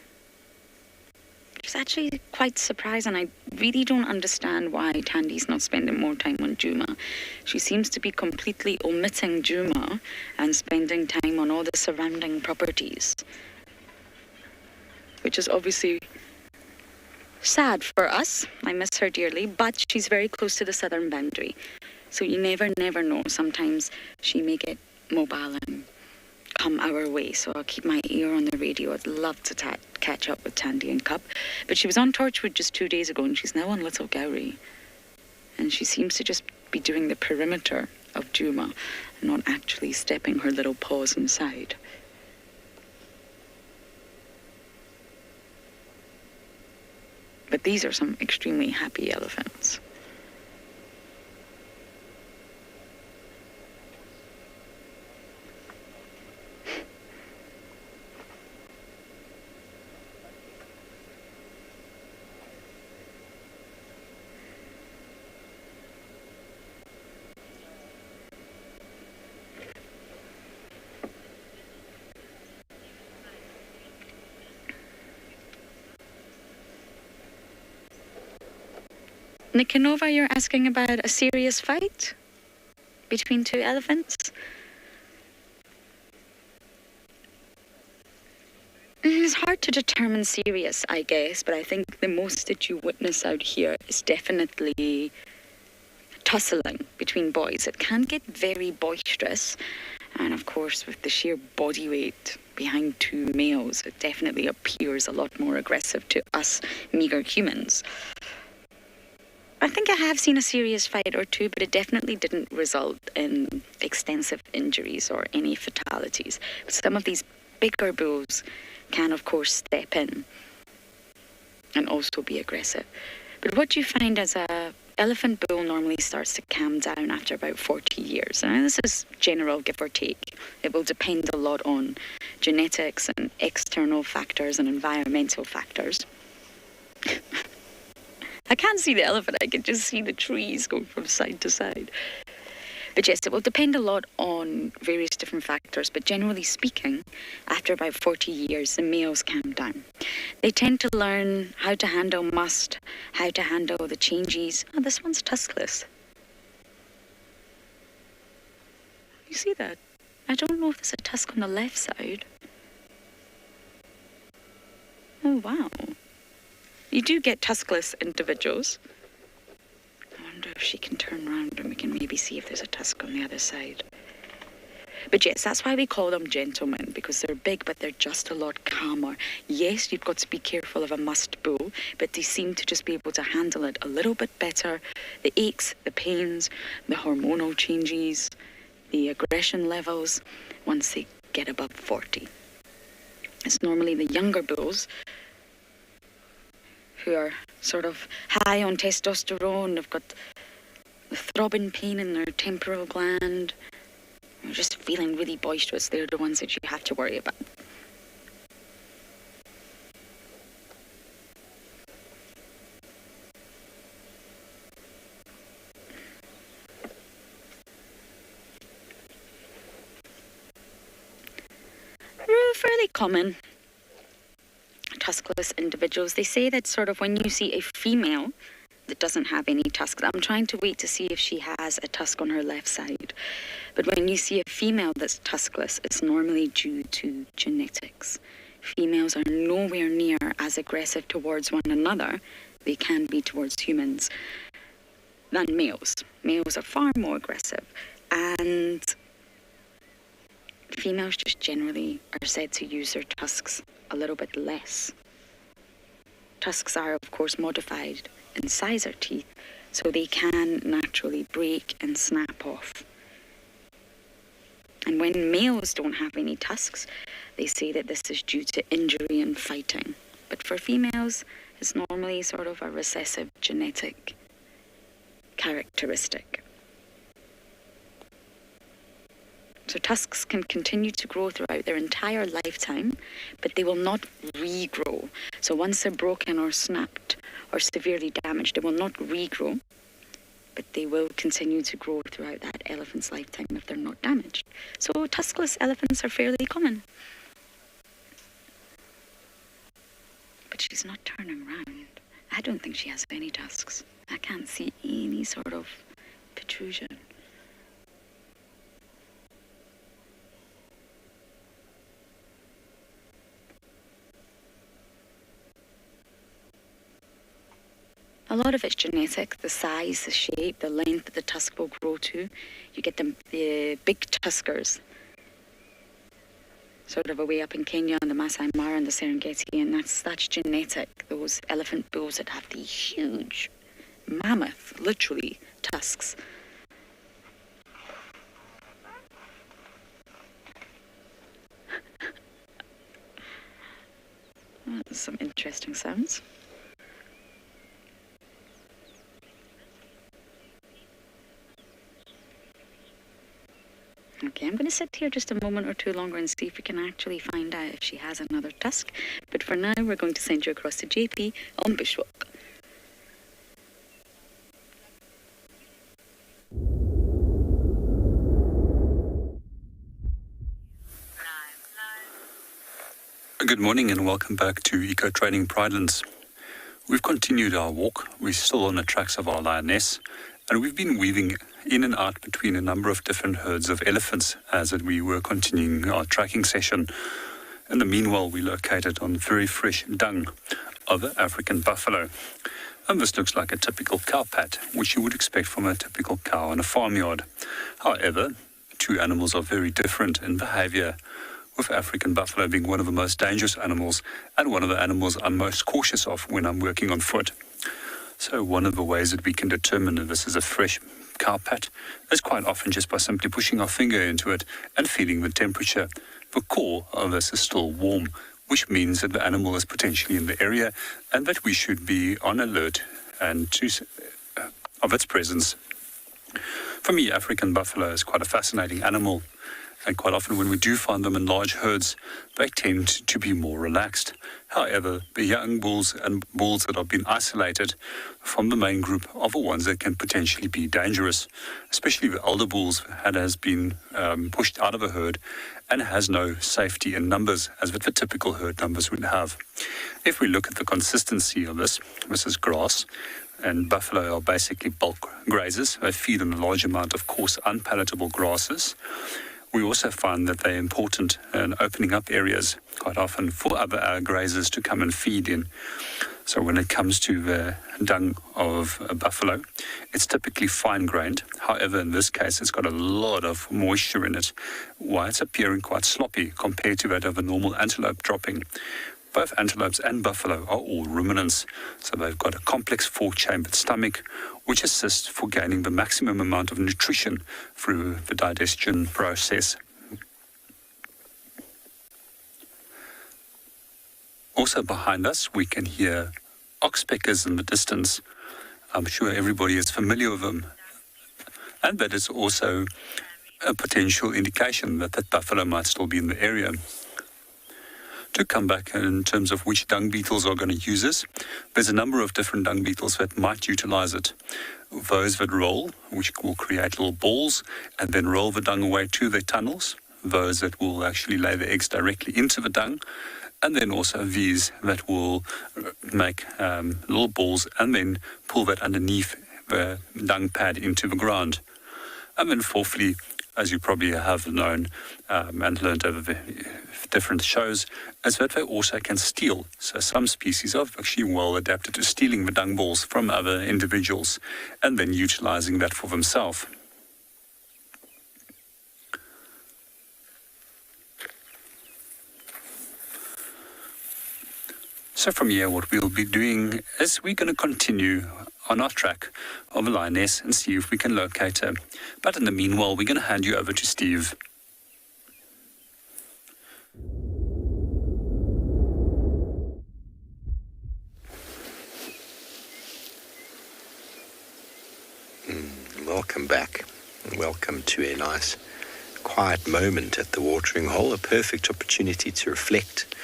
It's actually quite surprising. I really don't understand why Tandy's not spending more time on Djuma. She seems to be completely omitting Djuma and spending time on all the surrounding properties, which is obviously sad for us. I miss her dearly, but she's very close to the southern boundary. So you never know. Sometimes she may get mobile and come our way, so I'll keep my ear on the radio. I'd love to catch up with Tandy and Cup, but she was on Torchwood just 2 days ago and she's now on Little Gowrie, and she seems to just be doing the perimeter of Djuma and not actually stepping her little paws inside. But these are some extremely happy elephants. Nikanova, you're asking about a serious fight between two elephants? It's hard to determine serious, I guess, but I think the most that you witness out here is definitely tussling between boys. It can get very boisterous, and of course with the sheer body weight behind two males, it definitely appears a lot more aggressive to us meager humans. I think I have seen a serious fight or two, but it definitely didn't result in extensive injuries or any fatalities. But some of these bigger bulls can, of course, step in and also be aggressive. But what you find as a elephant bull normally starts to calm down after about 40 years. And this is general, give or take. It will depend a lot on genetics and external factors and environmental factors. I can't see the elephant, I can just see the trees going from side to side. But yes, it will depend a lot on various different factors, but generally speaking, after about 40 years, the males calm down. They tend to learn how to handle must, how to handle the changes. Oh, this one's tuskless. You see that? I don't know if there's a tusk on the left side. Oh, wow. You do get tuskless individuals. I wonder if she can turn around and we can maybe see if there's a tusk on the other side. But yes, that's why we call them gentlemen, because they're big, but they're just a lot calmer. Yes, you've got to be careful of a must bull, but they seem to just be able to handle it a little bit better. The aches, the pains, the hormonal changes, the aggression levels, once they get above 40. It's normally the younger bulls who are sort of high on testosterone. They've got the throbbing pain in their temporal gland. They're just feeling really boisterous. They're the ones that you have to worry about. They're fairly common. Tuskless individuals. They say that sort of when you see a female that doesn't have any tusks, I'm trying to wait to see if she has a tusk on her left side, but when you see a female that's tuskless, it's normally due to genetics. Females are nowhere near as aggressive towards one another, they can be towards humans, than males. Males are far more aggressive, and females just generally are said to use their tusks a little bit less. Tusks are, of course, modified incisor teeth, so they can naturally break and snap off. And when males don't have any tusks, they say that this is due to injury and fighting. But for females, it's normally sort of a recessive genetic characteristic. So tusks can continue to grow throughout their entire lifetime, but they will not regrow. So once they're broken or snapped or severely damaged, they will not regrow, but they will continue to grow throughout that elephant's lifetime if they're not damaged. So tuskless elephants are fairly common. But she's not turning around. I don't think she has any tusks. I can't see any sort of protrusion. A lot of it's genetic, the size, the shape, the length that the tusk will grow to. You get the big tuskers sort of away up in Kenya and the Masai Mara and the Serengeti, and that's genetic. Those elephant bulls that have these huge, mammoth, literally, tusks. Some interesting sounds. Okay, I'm going to sit here just a moment or two longer and see if we can actually find out if she has another tusk. But for now, we're going to send you across to JP on bushwalk. Good morning and welcome back to Eco Training Pridelands. We've continued our walk. We're still on the tracks of our lioness, and we've been weaving in and out between a number of different herds of elephants as we were continuing our tracking session. In the meanwhile, we located on very fresh dung of an African buffalo. And this looks like a typical cow pat, which you would expect from a typical cow in a farmyard. However, two animals are very different in behavior, with African buffalo being one of the most dangerous animals and one of the animals I'm most cautious of when I'm working on foot. So one of the ways that we can determine if this is a fresh cow pat is quite often just by simply pushing our finger into it and feeling the temperature. The core of this is still warm, which means that the animal is potentially in the area and that we should be on alert and of its presence. For me, African buffalo is quite a fascinating animal. And quite often when we do find them in large herds, they tend to be more relaxed. However, the young bulls and bulls that have been isolated from the main group are the ones that can potentially be dangerous, especially the elder bulls that has been pushed out of a herd and has no safety in numbers as with the typical herd numbers would have. If we look at the consistency of this is grass, and buffalo are basically bulk grazers. They feed on a large amount of coarse, unpalatable grasses. We also find that they're important in opening up areas quite often for other grazers to come and feed in. So when it comes to the dung of a buffalo, it's typically fine-grained. However, in this case, it's got a lot of moisture in it, why it's appearing quite sloppy compared to that of a normal antelope dropping. Both antelopes and buffalo are all ruminants, so they've got a complex four-chambered stomach, which assists for gaining the maximum amount of nutrition through the digestion process. Also behind us, we can hear oxpeckers in the distance. I'm sure everybody is familiar with them, and that is also a potential indication that that buffalo might still be in the area. To come back in terms of which dung beetles are going to use this, there's a number of different dung beetles that might utilize it. Those that roll, which will create little balls, and then roll the dung away to their tunnels. Those that will actually lay the eggs directly into the dung. And then also these that will make little balls and then pull that underneath the dung pad into the ground. And then fourthly, as you probably have known and learned over the different shows, is that they also can steal. So some species are actually well adapted to stealing the dung balls from other individuals and then utilizing that for themselves. So from here, what we'll be doing is we're going to continue on our track of a lioness and see if we can locate her. But in the meanwhile, we're going to hand you over to Steve. Welcome back. Welcome to a nice quiet moment at the watering hole, a perfect opportunity to reflect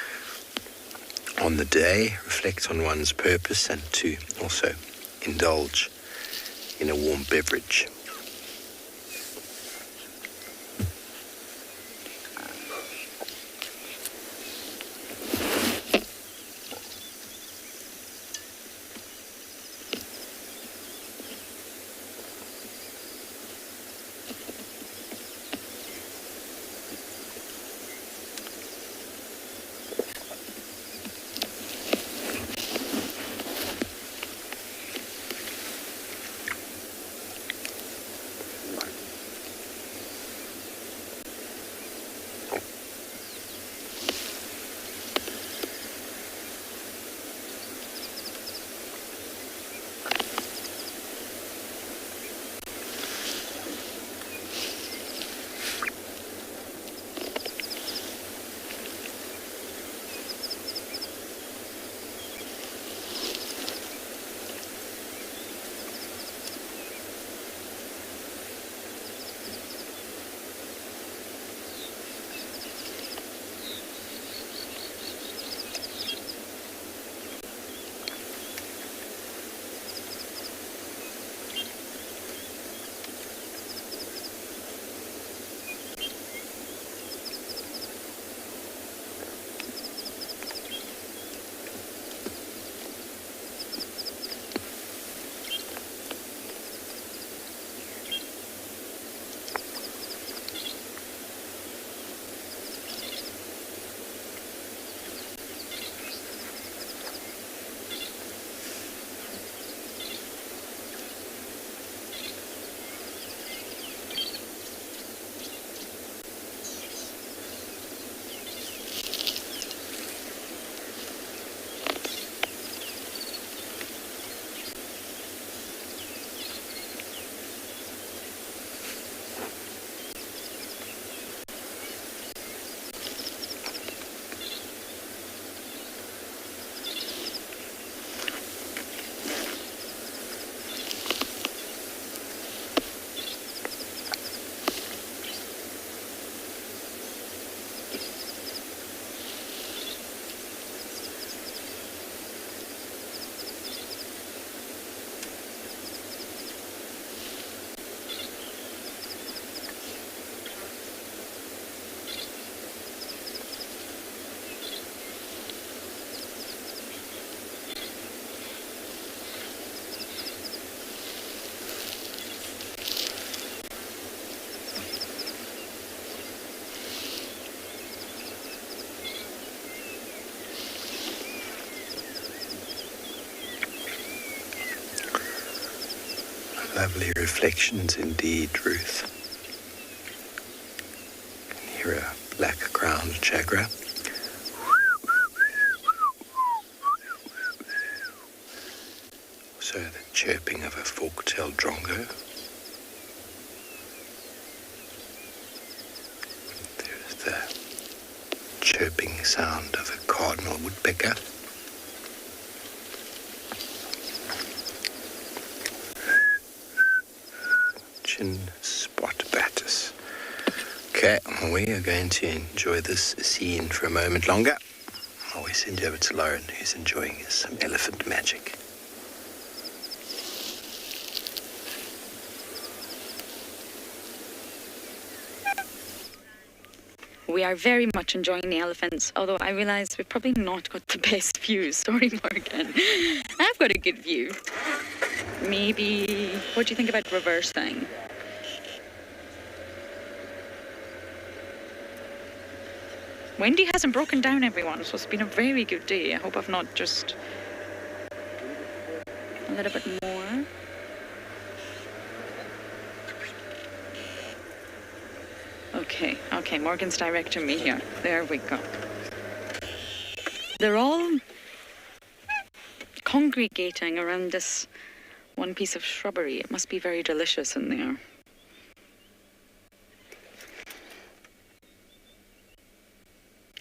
on the day, reflect on one's purpose, and to also indulge in a warm beverage. Lovely reflections indeed, Ruth. You can hear a black-crowned jaguar. Also the chirping of a fork-tailed drongo. There's the chirping sound of a cardinal woodpecker. Spot batus. Okay, we are going to enjoy this scene for a moment longer. I'll always send you over to Lauren, who's enjoying some elephant magic. We are very much enjoying the elephants, although I realise we've probably not got the best views. Sorry, Morgan. I've got a good view. Maybe, what do you think about reversing? Wendy hasn't broken down, everyone, so it's been a very good day. I hope I've not just a little bit more. Okay, Morgan's directing me here. There we go. They're all congregating around this one piece of shrubbery. It must be very delicious in there.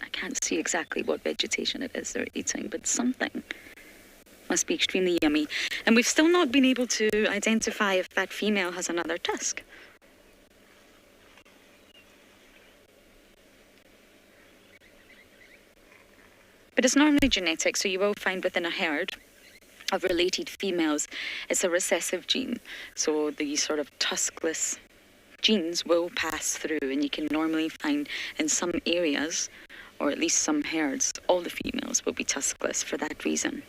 I can't see exactly what vegetation it is they're eating, but something must be extremely yummy. And we've still not been able to identify if that female has another tusk. But it's normally genetic, so you will find within a herd of related females, it's a recessive gene. So the sort of tuskless genes will pass through, and you can normally find in some areas, or at least some herds, all the females will be tuskless for that reason.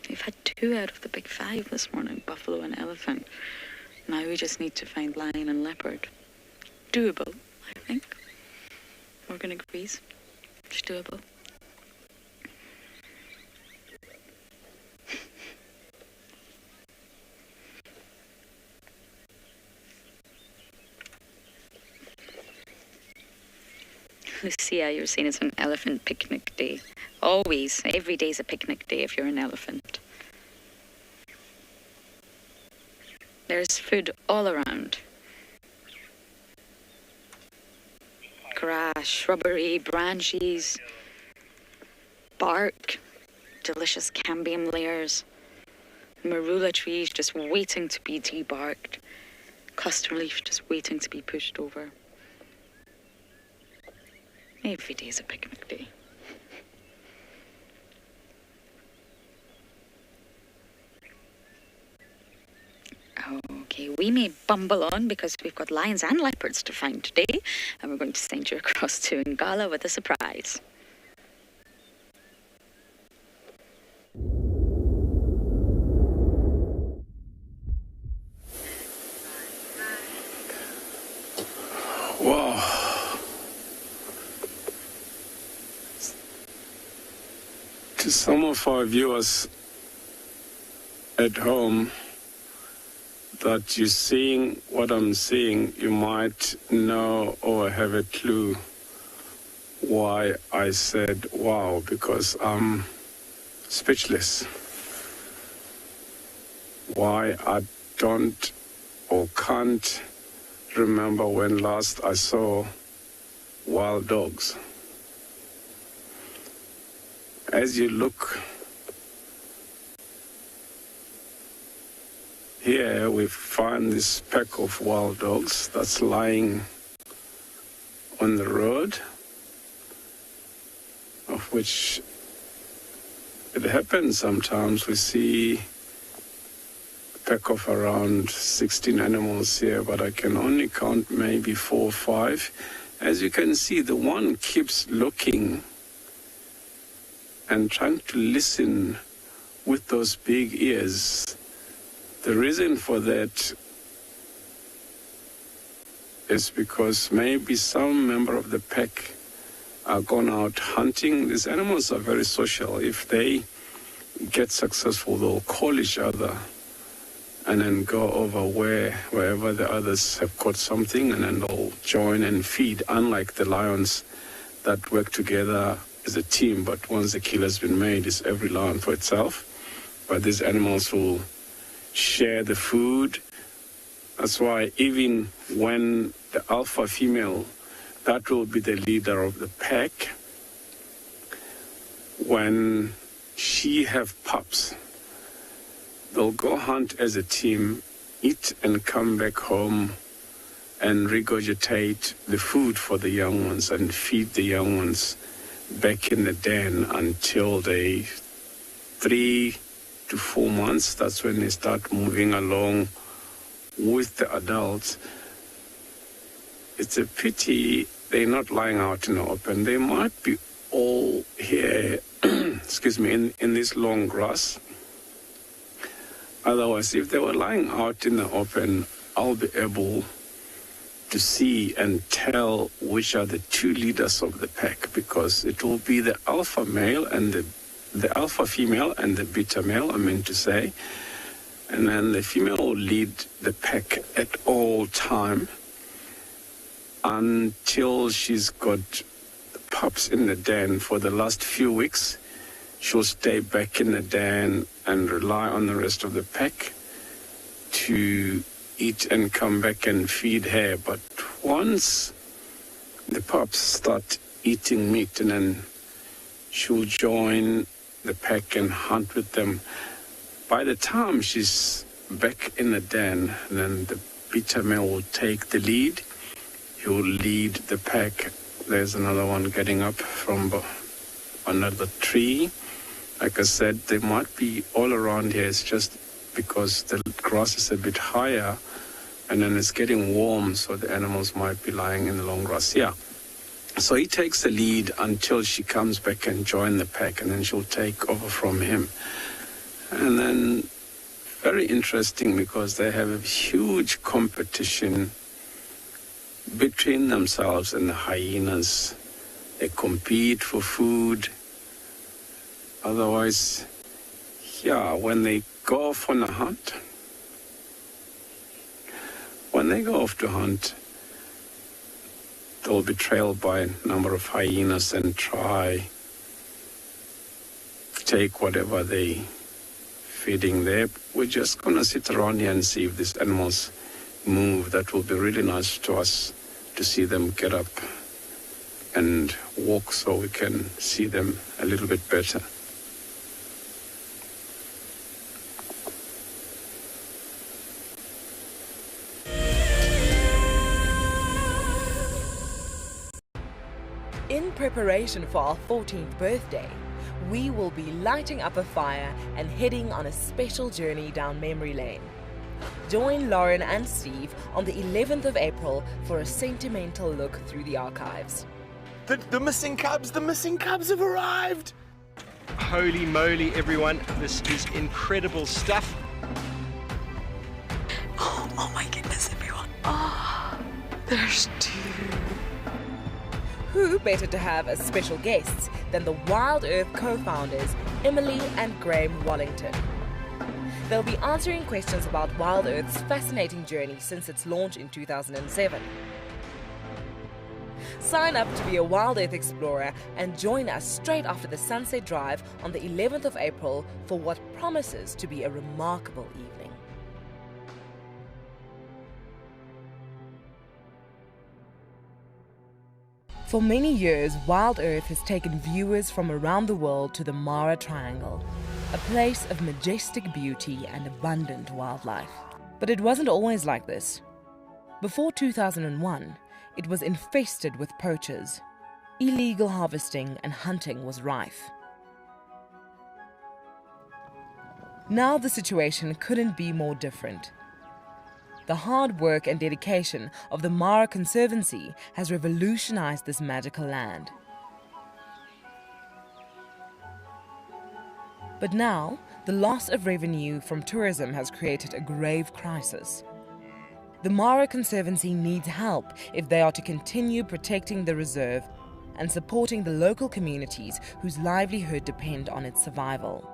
We've had 2 out of the big 5 this morning, buffalo and elephant. Now we just need to find lion and leopard. Doable, I think. Morgan agrees. It's doable. Lucia, you're saying it's an elephant picnic day. Always. Every day's a picnic day if you're an elephant. There's food all around. Grass, shrubbery, branches, bark, delicious cambium layers, marula trees just waiting to be debarked, cluster leaf just waiting to be pushed over. Every day's a picnic day. Okay, we may bumble on because we've got lions and leopards to find today, and we're going to send you across to Ngala with a surprise. Wow. To some of our viewers at home, that you're seeing what I'm seeing, you might know or have a clue why I said wow, because I'm speechless. Why I don't or can't remember when last I saw wild dogs. As you look here, we find this pack of wild dogs that's lying on the road, of which it happens sometimes we see a pack of around 16 animals here, but I can only count maybe 4 or 5. As you can see, the one keeps looking and trying to listen with those big ears. The reason for that is because maybe some member of the pack are gone out hunting. These animals are very social. If they get successful, they'll call each other and then go over wherever the others have caught something, and then they'll join and feed, unlike the lions that work together as a team, but once the kill has been made, it's every lion for itself. But these animals will share the food. That's why even when the alpha female, that will be the leader of the pack, when she have pups, they'll go hunt as a team, eat and come back home and regurgitate the food for the young ones and feed the young ones back in the den until they 3 to 4 months. That's when they start moving along with the adults. It's a pity they're not lying out in the open. They might be all here, excuse me, in this long grass. Otherwise, if they were lying out in the open, I'll be able to see and tell which are the 2 leaders of the pack, because it will be the alpha male and the alpha female and the beta male, I mean to say. And then the female will lead the pack at all time until she's got the pups in the den. For the last few weeks, she'll stay back in the den and rely on the rest of the pack to eat and come back and feed her. But once the pups start eating meat, and then she'll join the pack and hunt with them. By the time she's back in the den, then the beta male will take the lead. He will lead the pack. There's another one getting up from under the tree. Like I said, they might be all around here. It's just because the grass is a bit higher and then it's getting warm, so the animals might be lying in the long grass. Yeah. So he takes the lead until she comes back and join the pack, and then she'll take over from him. And then, very interesting, because they have a huge competition between themselves and the hyenas. They compete for food. Otherwise, yeah, when they go off on a hunt, they'll be trailed by a number of hyenas and try to take whatever they feeding there. We're just gonna sit around here and see if these animals move. That will be really nice to us to see them get up and walk, so we can see them a little bit better. In preparation for our 14th birthday, we will be lighting up a fire and heading on a special journey down memory lane. Join Lauren and Steve on the 11th of April for a sentimental look through the archives. The missing cubs have arrived! Holy moly, everyone, this is incredible stuff. Oh my goodness, everyone. Oh, there's 2. Who better to have as special guests than the WildEarth co-founders Emily and Graham Wallington? They'll be answering questions about WildEarth's fascinating journey since its launch in 2007. Sign up to be a WildEarth explorer and join us straight after the sunset drive on the 11th of April for what promises to be a remarkable evening. For many years, WildEarth has taken viewers from around the world to the Mara Triangle, a place of majestic beauty and abundant wildlife. But it wasn't always like this. Before 2001, it was infested with poachers. Illegal harvesting and hunting was rife. Now the situation couldn't be more different. The hard work and dedication of the Mara Conservancy has revolutionized this magical land. But now, the loss of revenue from tourism has created a grave crisis. The Mara Conservancy needs help if they are to continue protecting the reserve and supporting the local communities whose livelihood depend on its survival.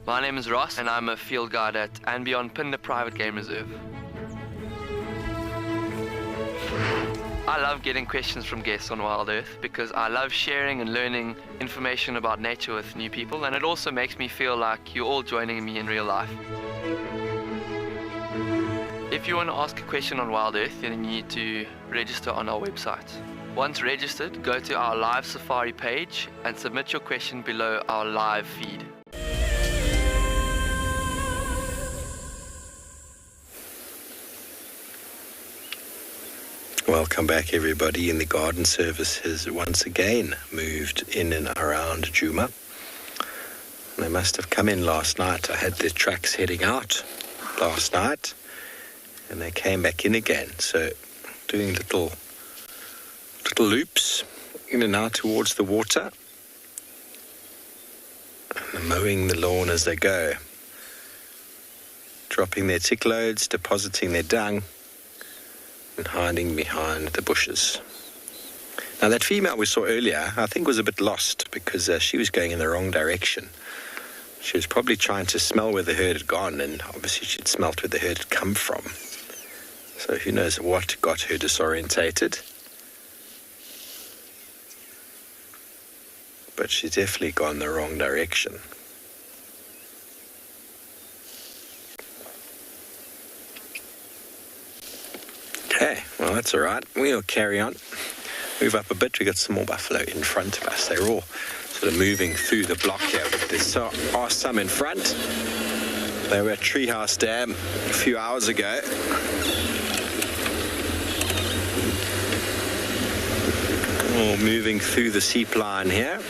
My name is Ross and I'm a field guide at andBeyond Phinda Private Game Reserve. I love getting questions from guests on WildEarth because I love sharing and learning information about nature with new people, and it also makes me feel like you're all joining me in real life. If you want to ask a question on WildEarth, then you need to register on our website. Once registered, go to our live safari page and submit your question below our live feed. Welcome back, everybody. And the garden service has once again moved in and around Djuma. They must have come in last night. I had their trucks heading out last night and they came back in again. So doing little loops in and out towards the water and mowing the lawn as they go, dropping their tick loads, depositing their dung and hiding behind the bushes. Now that female we saw earlier, I think was a bit lost because she was going in the wrong direction. She was probably trying to smell where the herd had gone, and obviously she'd smelt where the herd had come from. So who knows what got her disorientated. But she's definitely gone the wrong direction. Okay, well that's all right. We'll carry on. Move up a bit. We got some more buffalo in front of us. They're all sort of moving through the block here. There are some in front. They were at Treehouse Dam a few hours ago. All moving through the seep line here.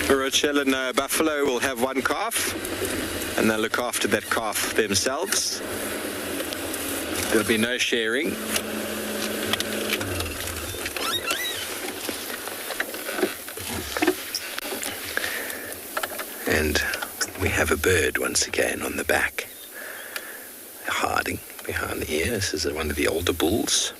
Rochelle and Buffalo will have one calf, and they'll look after that calf themselves. There'll be no sharing. And we have a bird once again on the back, hiding behind the ear. This is one of the older bulls.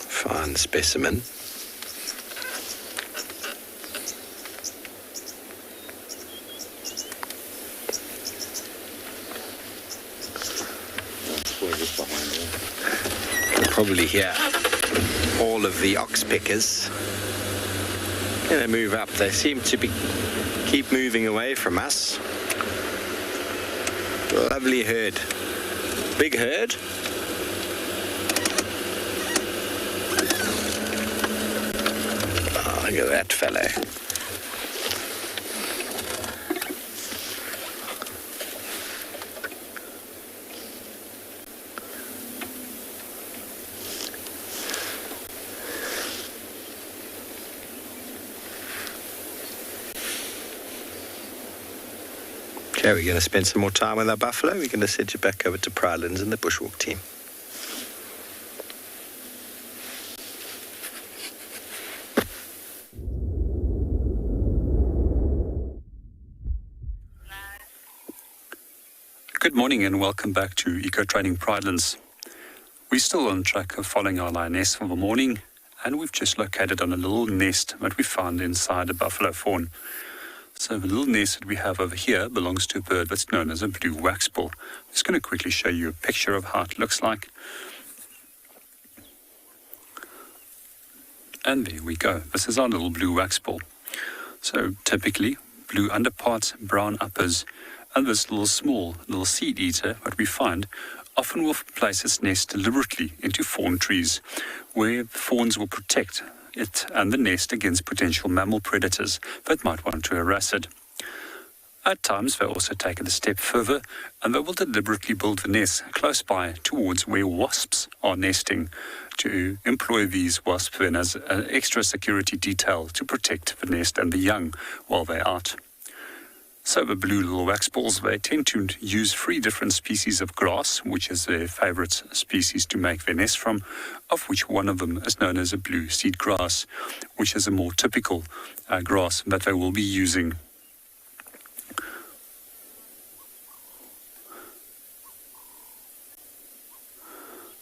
Fine specimen. You'll probably hear all of the ox pickers. And they move up. They seem to keep moving away from us. Lovely herd. Big herd. Oh, look at that fellow. Okay, we're going to spend some more time with our buffalo. We're going to send you back over to Prrivate and the Bushwalk team. Good morning and welcome back to Eco Training Prrivate. We're still on track of following our lioness for the morning, and we've just located on a little nest that we found inside a buffalo fawn. So the little nest that we have over here belongs to a bird that's known as a blue waxbill. I'm just going to quickly show you a picture of how it looks like. And there we go. This is our little blue waxbill. So typically, blue underparts, brown uppers, and this little seed eater that we find often will place its nest deliberately into fawn trees, where the fawns will protect it and the nest against potential mammal predators that might want to harass it. At times, they also take it a step further, and they will deliberately build the nest close by towards where wasps are nesting, to employ these wasps then as an extra security detail to protect the nest and the young while they're out. So the blue little waxbills, they tend to use 3 different species of grass, which is their favorite species to make their nest from, of which one of them is known as a blue seed grass, which is a more typical grass that they will be using.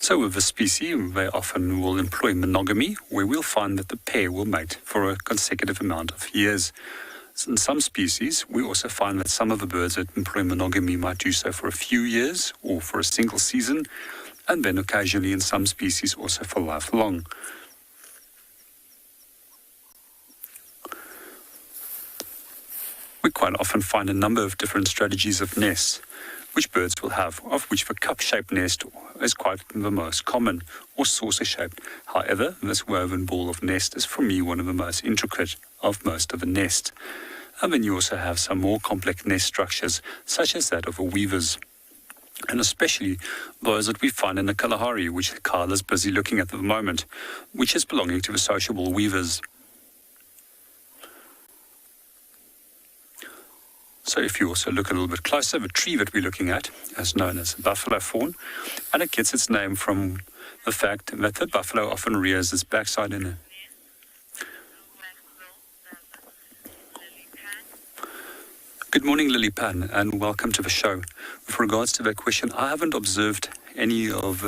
So with the species, they often will employ monogamy, where we'll find that the pair will mate for a consecutive amount of years. In some species, we also find that some of the birds that employ monogamy might do so for a few years or for a single season, and then occasionally in some species also for lifelong. We quite often find a number of different strategies of nests, which birds will have, of which the cup-shaped nest is quite the most common, or saucer-shaped. However, this woven ball of nest is for me one of the most intricate of most of the nest. And then you also have some more complex nest structures, such as that of the weavers, and especially those that we find in the Kalahari, which Carl is busy looking at the moment, which is belonging to the sociable weavers. So if you also look a little bit closer, the tree that we're looking at is known as buffalo fawn, and it gets its name from the fact that the buffalo often rears its backside in a Good morning, Lily Pan, and welcome to the show. With regards to that question, I haven't observed any of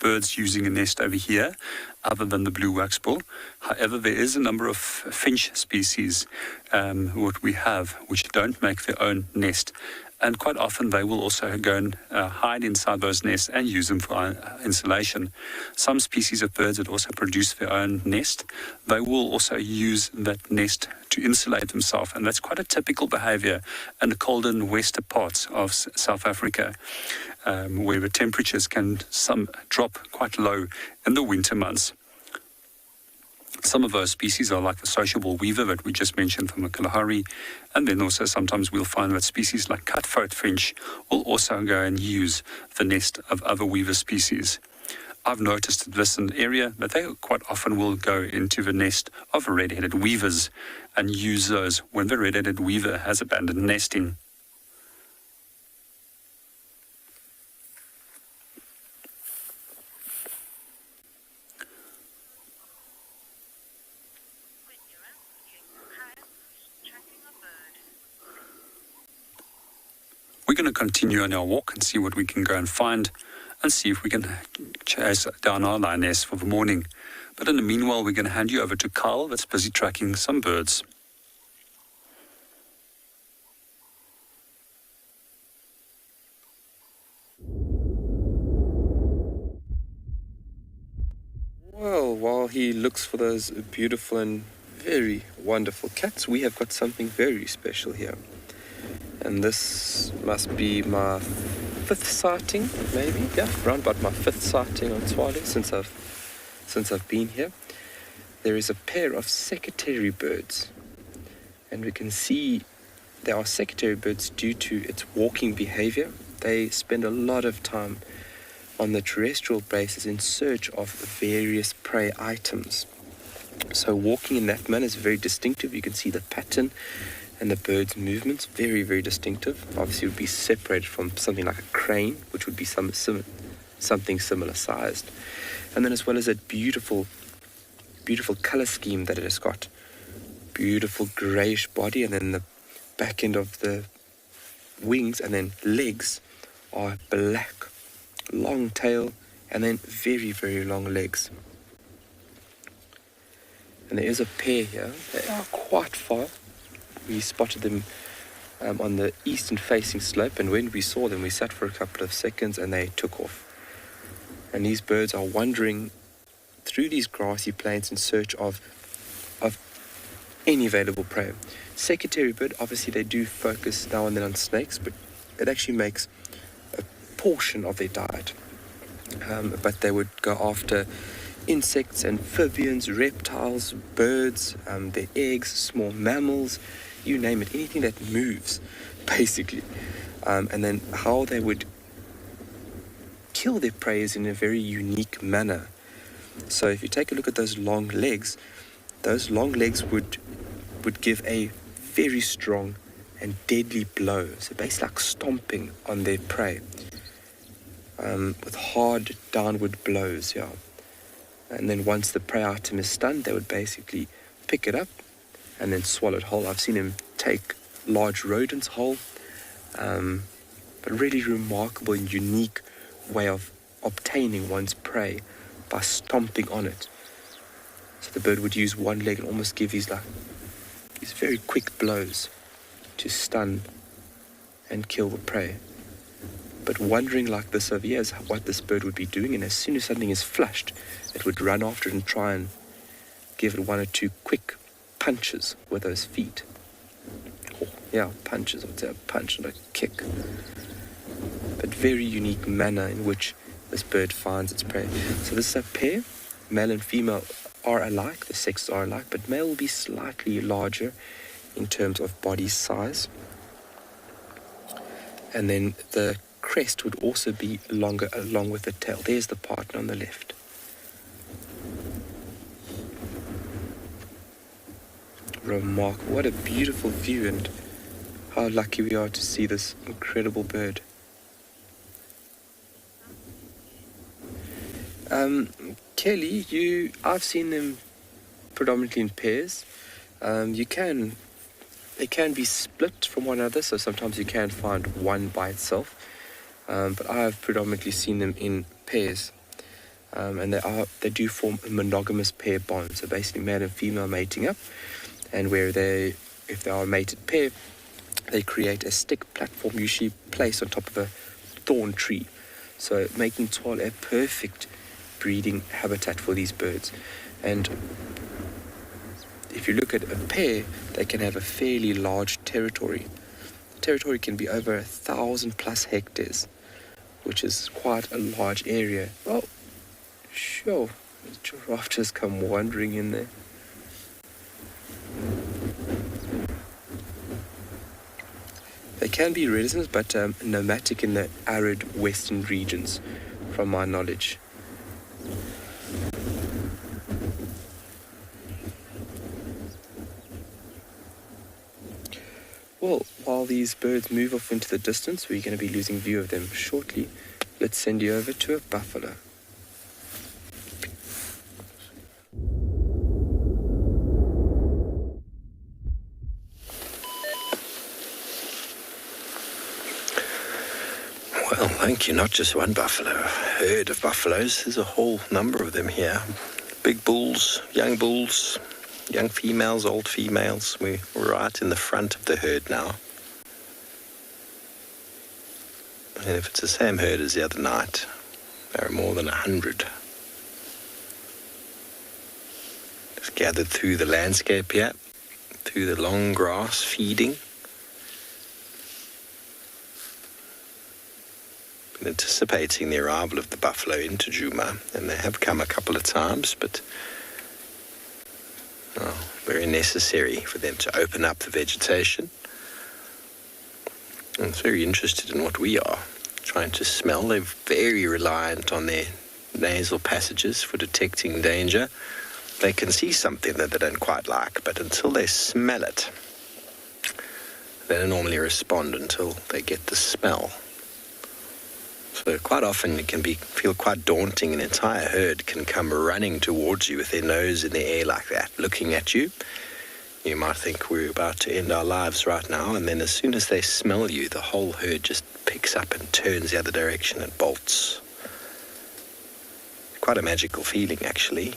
birds using a nest over here, other than the blue waxbill. However, there is a number of finch species, what we have, which don't make their own nest. And quite often they will also go and hide inside those nests and use them for insulation. Some species of birds that also produce their own nest, they will also use that nest to insulate themselves. And that's quite a typical behavior in the colder and western parts of South Africa, where the temperatures can drop quite low in the winter months. Some of those species are like the sociable weaver that we just mentioned from the Kalahari, and then also sometimes we'll find that species like cut-throat finch will also go and use the nest of other weaver species. I've noticed this in the area that they quite often will go into the nest of red-headed weavers and use those when the red-headed weaver has abandoned nesting. We're going to continue on our walk and see what we can go and find and see if we can chase down our lioness for the morning. But in the meanwhile, we're going to hand you over to Carl that's busy tracking some birds. Well, while he looks for those beautiful and very wonderful cats, we have got something very special here. And this must be my 5th sighting, maybe. Yeah, around about my 5th sighting on Tswalu since I've been here. There is a pair of secretary birds, and we can see they are secretary birds due to its walking behavior. They spend a lot of time on the terrestrial basis in search of various prey items. So walking in that manner is very distinctive. You can see the pattern And the bird's movements, very, very distinctive. Obviously, it would be separated from something like a crane, which would be something similar sized. And then as well as that beautiful, beautiful color scheme that it has got. Beautiful greyish body, and then the back end of the wings and then legs are black. Long tail, and then very, very long legs. And there is a pair here. They are quite far. We spotted them on the eastern facing slope, and when we saw them, we sat for a couple of seconds and they took off. And these birds are wandering through these grassy plains in search of any available prey. Secretary bird, obviously they do focus now and then on snakes, but it actually makes a portion of their diet. But they would go after insects, amphibians, reptiles, birds, their eggs, small mammals, you name it, anything that moves, basically. And then how they would kill their prey is in a very unique manner. So if you take a look at those long legs would give a very strong and deadly blow. So basically like stomping on their prey. With hard downward blows, yeah. And then once the prey item is stunned, they would basically pick it up and then swallow it whole. I've seen him take large rodents whole. But really remarkable and unique way of obtaining one's prey by stomping on it. So the bird would use one leg and almost give these very quick blows to stun and kill the prey. But wondering like this over years what this bird would be doing, and as soon as something is flushed, it would run after it and try and give it one or two quick punches with those feet. Oh, yeah, punches, I would say a punch and a kick. But very unique manner in which this bird finds its prey. So this is a pair. Male and female are alike, the sexes are alike, but male will be slightly larger in terms of body size. And then the crest would also be longer along with the tail. There's the partner on the left. Remarkable. What a beautiful view, and how lucky we are to see this incredible bird. Kelly, I've seen them predominantly in pairs. They can be split from one another, so sometimes you can find one by itself. But I have predominantly seen them in pairs. And they do form a monogamous pair bond, so basically male and female mating up, and if they are a mated pair, they create a stick platform usually placed on top of a thorn tree, so making Tswalu a perfect breeding habitat for these birds. And if you look at a pair, they can have a fairly large territory. The territory can be over 1,000+ hectares, which is quite a large area. Oh, sure, the giraffe just come wandering in there. They can be residents, but nomadic in the arid western regions, from my knowledge. Well, while these birds move off into the distance, we're going to be losing view of them shortly. Let's send you over to a buffalo. Well, thank you. Not just one buffalo, a herd of buffaloes. There's a whole number of them here. Big bulls, young females, old females. We're right in the front of the herd now. And if it's the same herd as the other night, there are more than 100. Just gathered through the landscape here, through the long grass, feeding. Been anticipating the arrival of the buffalo into Djuma, and they have come a couple of times, but very necessary for them to open up the vegetation. And it's very interested in what we are trying to smell. They're very reliant on their nasal passages for detecting danger. They can see something that they don't quite like, but until they smell it, They don't normally respond until they get the smell. So quite often it can feel quite daunting. An entire herd can come running towards you with their nose in the air like that, looking at you. You might think we're about to end our lives right now, and then as soon as they smell you, the whole herd just picks up and turns the other direction and bolts. Quite a magical feeling, actually.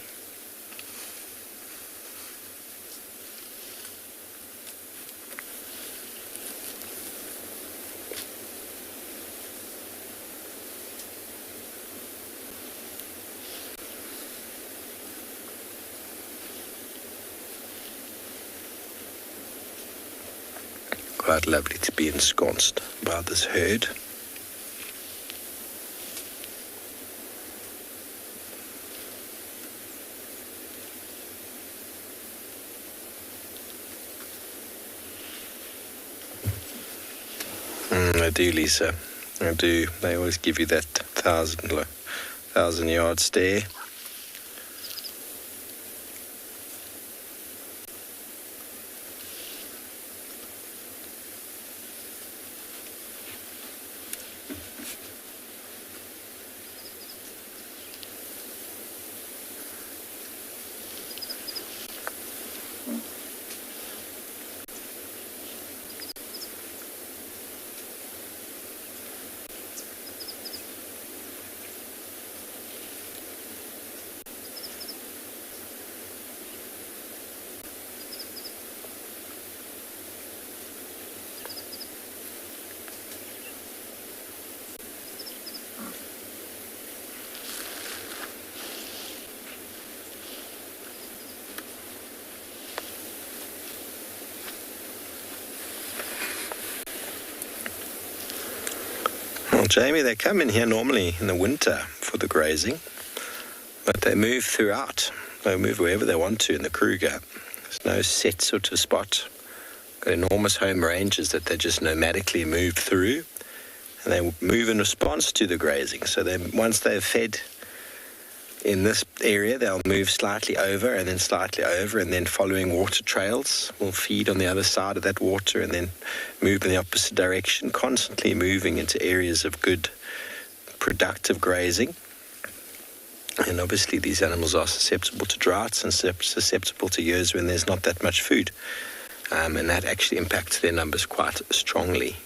Quite lovely to be ensconced by this herd. I do, Lisa. I do. They always give you that 1,000-yard stare. Well, Jamie, they come in here normally in the winter for the grazing, but they move throughout. They move wherever they want to in the Kruger. There's no set sort of spot. Got enormous home ranges that they just nomadically move through, and they move in response to the grazing. So once they've fed in this area, they'll move slightly over and then slightly over, and then following water trails will feed on the other side of that water and then move in the opposite direction, constantly moving into areas of good, productive grazing. And obviously these animals are susceptible to droughts and susceptible to years when there's not that much food. And that actually impacts their numbers quite strongly.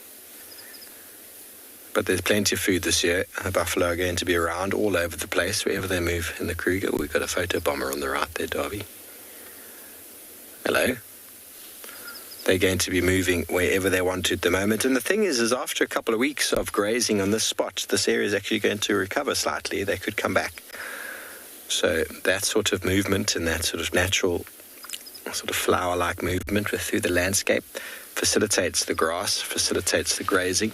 But there's plenty of food this year. Buffalo are going to be around all over the place, wherever they move in the Kruger. We've got a photo bomber on the right there, Darby. Hello. They're going to be moving wherever they want to at the moment. And the thing is after a couple of weeks of grazing on this spot, this area is actually going to recover slightly. They could come back. So that sort of movement and that sort of natural sort of flower-like movement through the landscape facilitates the grass, facilitates the grazing,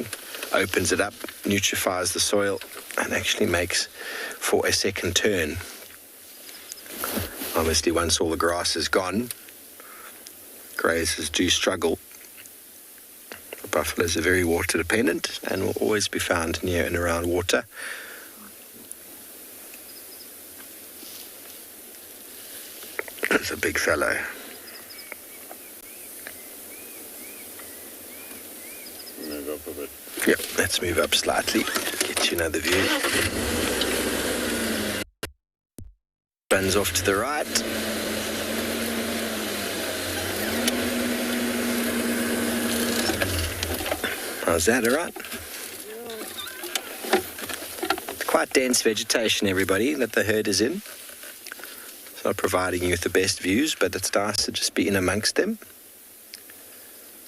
opens it up, nutrifies the soil, and actually makes for a second turn. Obviously, once all the grass is gone, grazers do struggle. The buffaloes are very water dependent and will always be found near and around water. There's a big fellow. Move up a bit. Yep, let's move up slightly, get you another view. Runs off to the right. How's that, all right? Quite dense vegetation, everybody, that the herd is in. It's not providing you with the best views, but it's nice to just be in amongst them.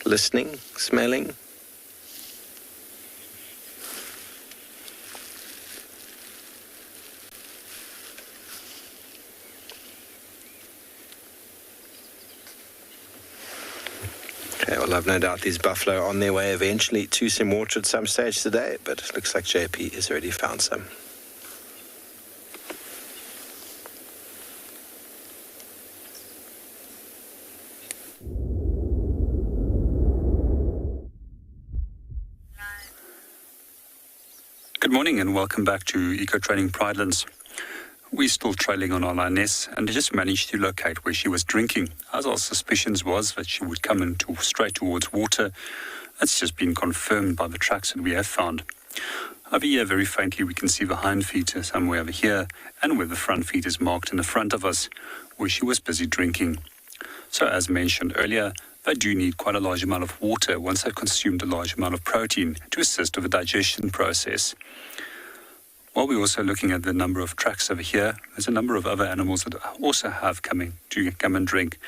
Listening, smelling. Okay, well, I've no doubt these buffalo are on their way eventually to some water at some stage today, but it looks like JP has already found some. Good morning and welcome back to Eco Training Pridelands. We're still trailing on our lioness and just managed to locate where she was drinking, as our suspicions was that she would come straight towards water. That's just been confirmed by the tracks that we have found. Over here, very faintly, we can see the hind feet somewhere over here, and where the front feet is marked in the front of us, where she was busy drinking. So as mentioned earlier, they do need quite a large amount of water once they've consumed a large amount of protein to assist with the digestion process. While we're also looking at the number of tracks over here, there's a number of other animals that also have come and drink.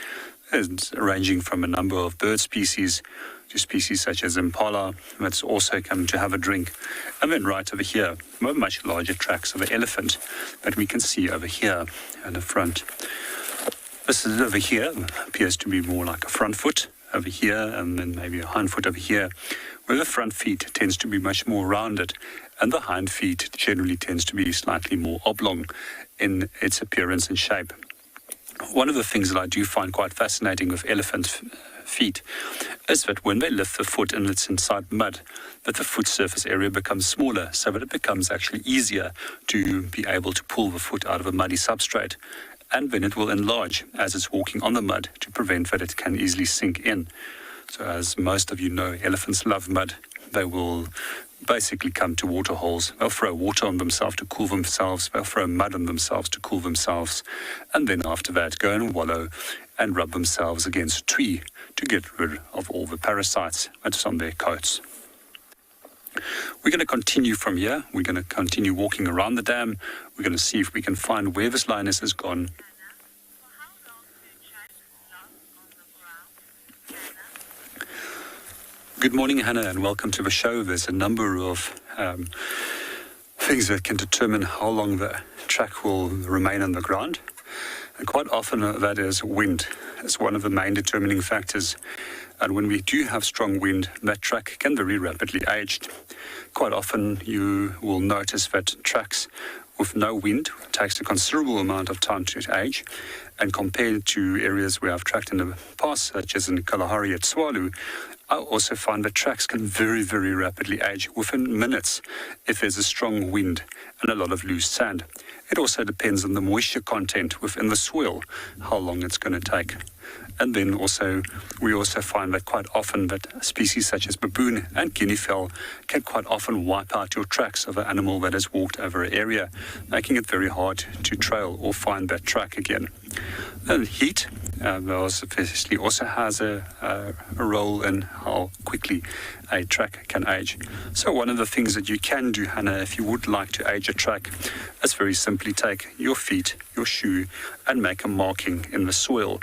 It's ranging from a number of bird species to species such as impala that's also come to have a drink. And then right over here, much larger tracks of an elephant that we can see over here in the front. This is over here appears to be more like a front foot over here, and then maybe a hind foot over here, where the front feet tends to be much more rounded, and the hind feet generally tends to be slightly more oblong in its appearance and shape. One of the things that I do find quite fascinating with elephant feet is that when they lift the foot and it's inside mud, that the foot surface area becomes smaller, so that it becomes actually easier to be able to pull the foot out of a muddy substrate. And then it will enlarge as it's walking on the mud to prevent that it can easily sink in. So as most of you know, elephants love mud. They will basically come to water holes. They'll throw water on themselves to cool themselves. They'll throw mud on themselves to cool themselves. And then after that, go and wallow and rub themselves against a tree to get rid of all the parasites that's on their coats. We're going to continue from here. We're going to continue walking around the dam. We're going to see if we can find where this lioness has gone. Good morning, Hannah, and welcome to the show. There's a number of things that can determine how long the track will remain on the ground. And quite often that is wind. It's one of the main determining factors. And when we do have strong wind, that track can very rapidly age. Quite often you will notice that tracks with no wind takes a considerable amount of time to age. And compared to areas where I've tracked in the past, such as in Kalahari at Tswalu, I also find that tracks can very, very rapidly age within minutes if there's a strong wind and a lot of loose sand. It also depends on the moisture content within the soil, how long it's going to take. And then also, we also find that quite often that species such as baboon and guinea fowl can quite often wipe out your tracks of an animal that has walked over an area, making it very hard to trail or find that track again. And heat obviously also has a role in how quickly a track can age. So one of the things that you can do, Hannah, if you would like to age a track, is very simply take your feet, your shoe, and make a marking in the soil.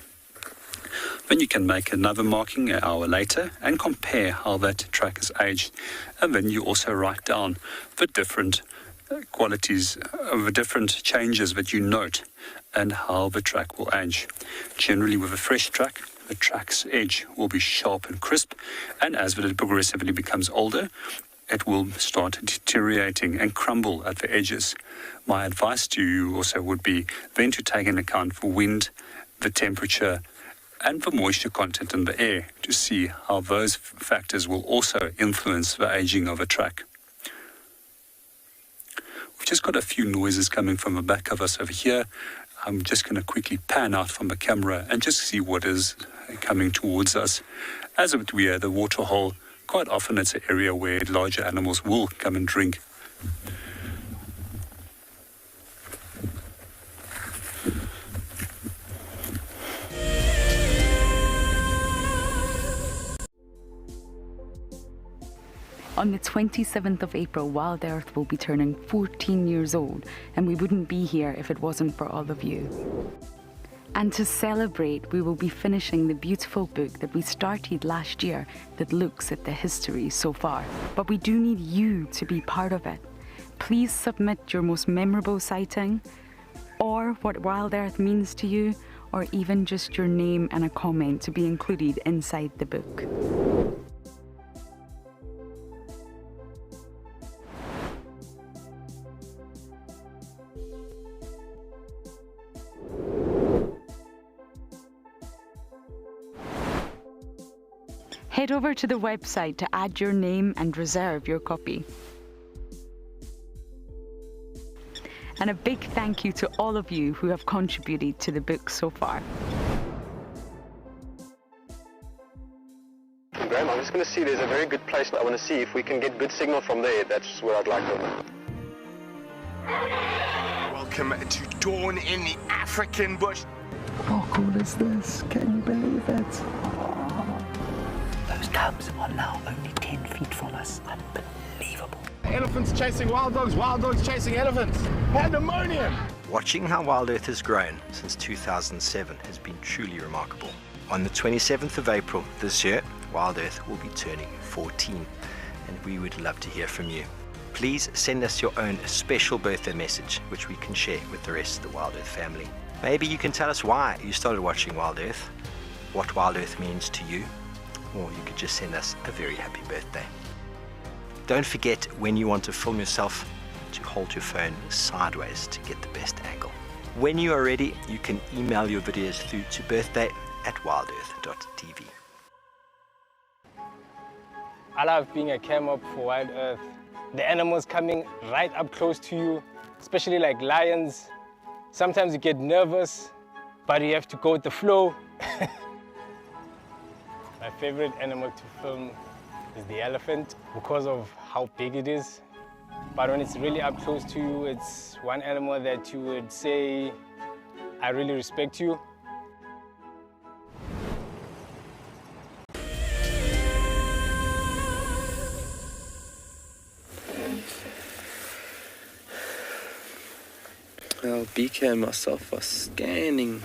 Then you can make another marking an hour later and compare how that track is aged. And then you also write down the different qualities of the different changes that you note and how the track will age. Generally with a fresh track, the track's edge will be sharp and crisp, and as it progressively becomes older, it will start deteriorating and crumble at the edges. My advice to you also would be then to take into account for wind, the temperature, and the moisture content in the air to see how those factors will also influence the aging of a track. We've just got a few noises coming from the back of us over here. I'm just going to quickly pan out from the camera and just see what is coming towards us. As we are at the water hole, quite often it's an area where larger animals will come and drink. On the 27th of April, WildEarth will be turning 14 years old, and we wouldn't be here if it wasn't for all of you. And to celebrate, we will be finishing the beautiful book that we started last year that looks at the history so far. But we do need you to be part of it. Please submit your most memorable sighting, or what WildEarth means to you, or even just your name and a comment to be included inside the book. Head over to the website to add your name and reserve your copy. And a big thank you to all of you who have contributed to the book so far. Graham, I'm just going to see there's a very good place that I want to see if we can get good signal from there. That's where I'd like to. Welcome to dawn in the African bush. How cool is this? Can you believe it? Those cubs are now only 10 feet from us. Unbelievable. Elephants chasing wild dogs chasing elephants. Pandemonium! Watching how WildEarth has grown since 2007 has been truly remarkable. On the 27th of April this year, WildEarth will be turning 14, and we would love to hear from you. Please send us your own special birthday message, which we can share with the rest of the WildEarth family. Maybe you can tell us why you started watching WildEarth, what WildEarth means to you, or you could just send us a very happy birthday. Don't forget, when you want to film yourself, to hold your phone sideways to get the best angle. When you are ready, you can email your videos through to birthday@wildearth.tv. I love being a cam op for WildEarth. The animals coming right up close to you, especially like lions. Sometimes you get nervous, but you have to go with the flow. My favorite animal to film is the elephant because of how big it is. But when it's really up close to you, it's one animal that you would say, I really respect you. Well, BK and myself are scanning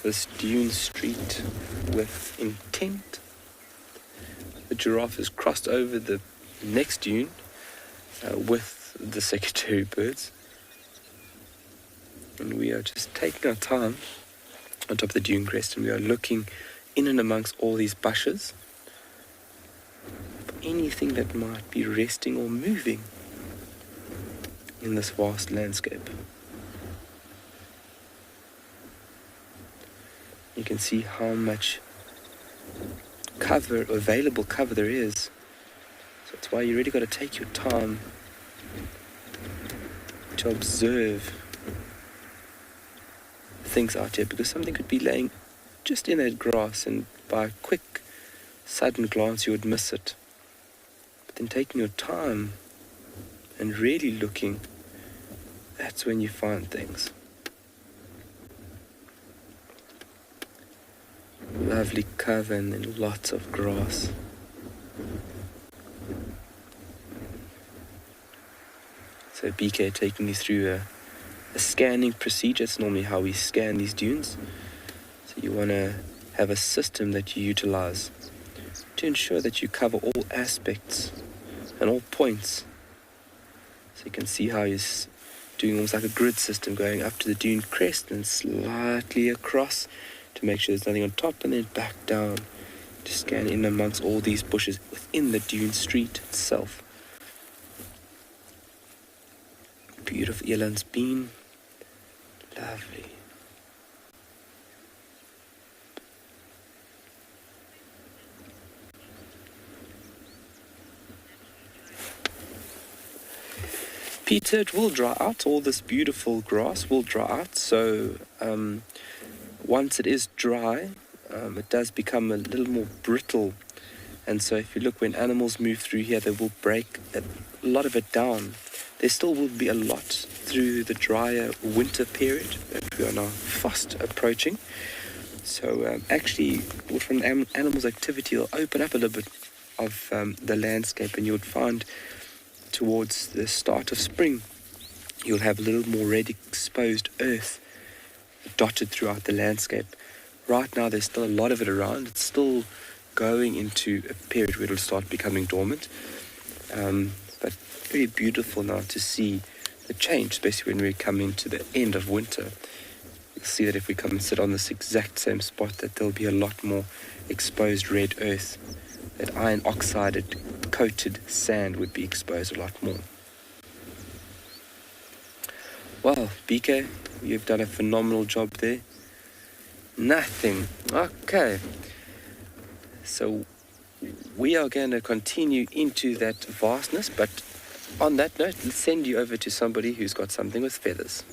this dune street with intent. The giraffe has crossed over the next dune with the secretary birds. And we are just taking our time on top of the dune crest, and we are looking in and amongst all these bushes for anything that might be resting or moving in this vast landscape. You can see how much cover, available cover there is. So that's why you really got to take your time to observe things out here, because something could be laying just in that grass, and by a quick, sudden glance you would miss it. But then taking your time and really looking, that's when you find things. Lovely cover and then lots of grass. So BK taking you through a scanning procedure. It's normally how we scan these dunes. So you want to have a system that you utilize to ensure that you cover all aspects and all points. So you can see how he's doing almost like a grid system, going up to the dune crest and slightly across to make sure there's nothing on top, and then back down to scan in amongst all these bushes within the dune street itself. Beautiful eland's bean. Lovely. Peter, it will dry out. All this beautiful grass will dry out. So once it is dry, it does become a little more brittle. And so if you look, when animals move through here, they will break a lot of it down. There still will be a lot through the drier winter period that we are now fast approaching. So actually, from animals' activity, it'll open up a little bit of the landscape, and you would find towards the start of spring, you'll have a little more red exposed earth dotted throughout the landscape. Right now, there's still a lot of it around. It's still going into a period where it'll start becoming dormant. But very beautiful now to see the change, especially when we come into the end of winter. You'll see that if we come and sit on this exact same spot, that there'll be a lot more exposed red earth. That iron oxided coated sand would be exposed a lot more. Well, BK, you've done a phenomenal job there. Nothing. Okay. So we are going to continue into that vastness, but On that note, let's send you over to somebody who's got something with feathers.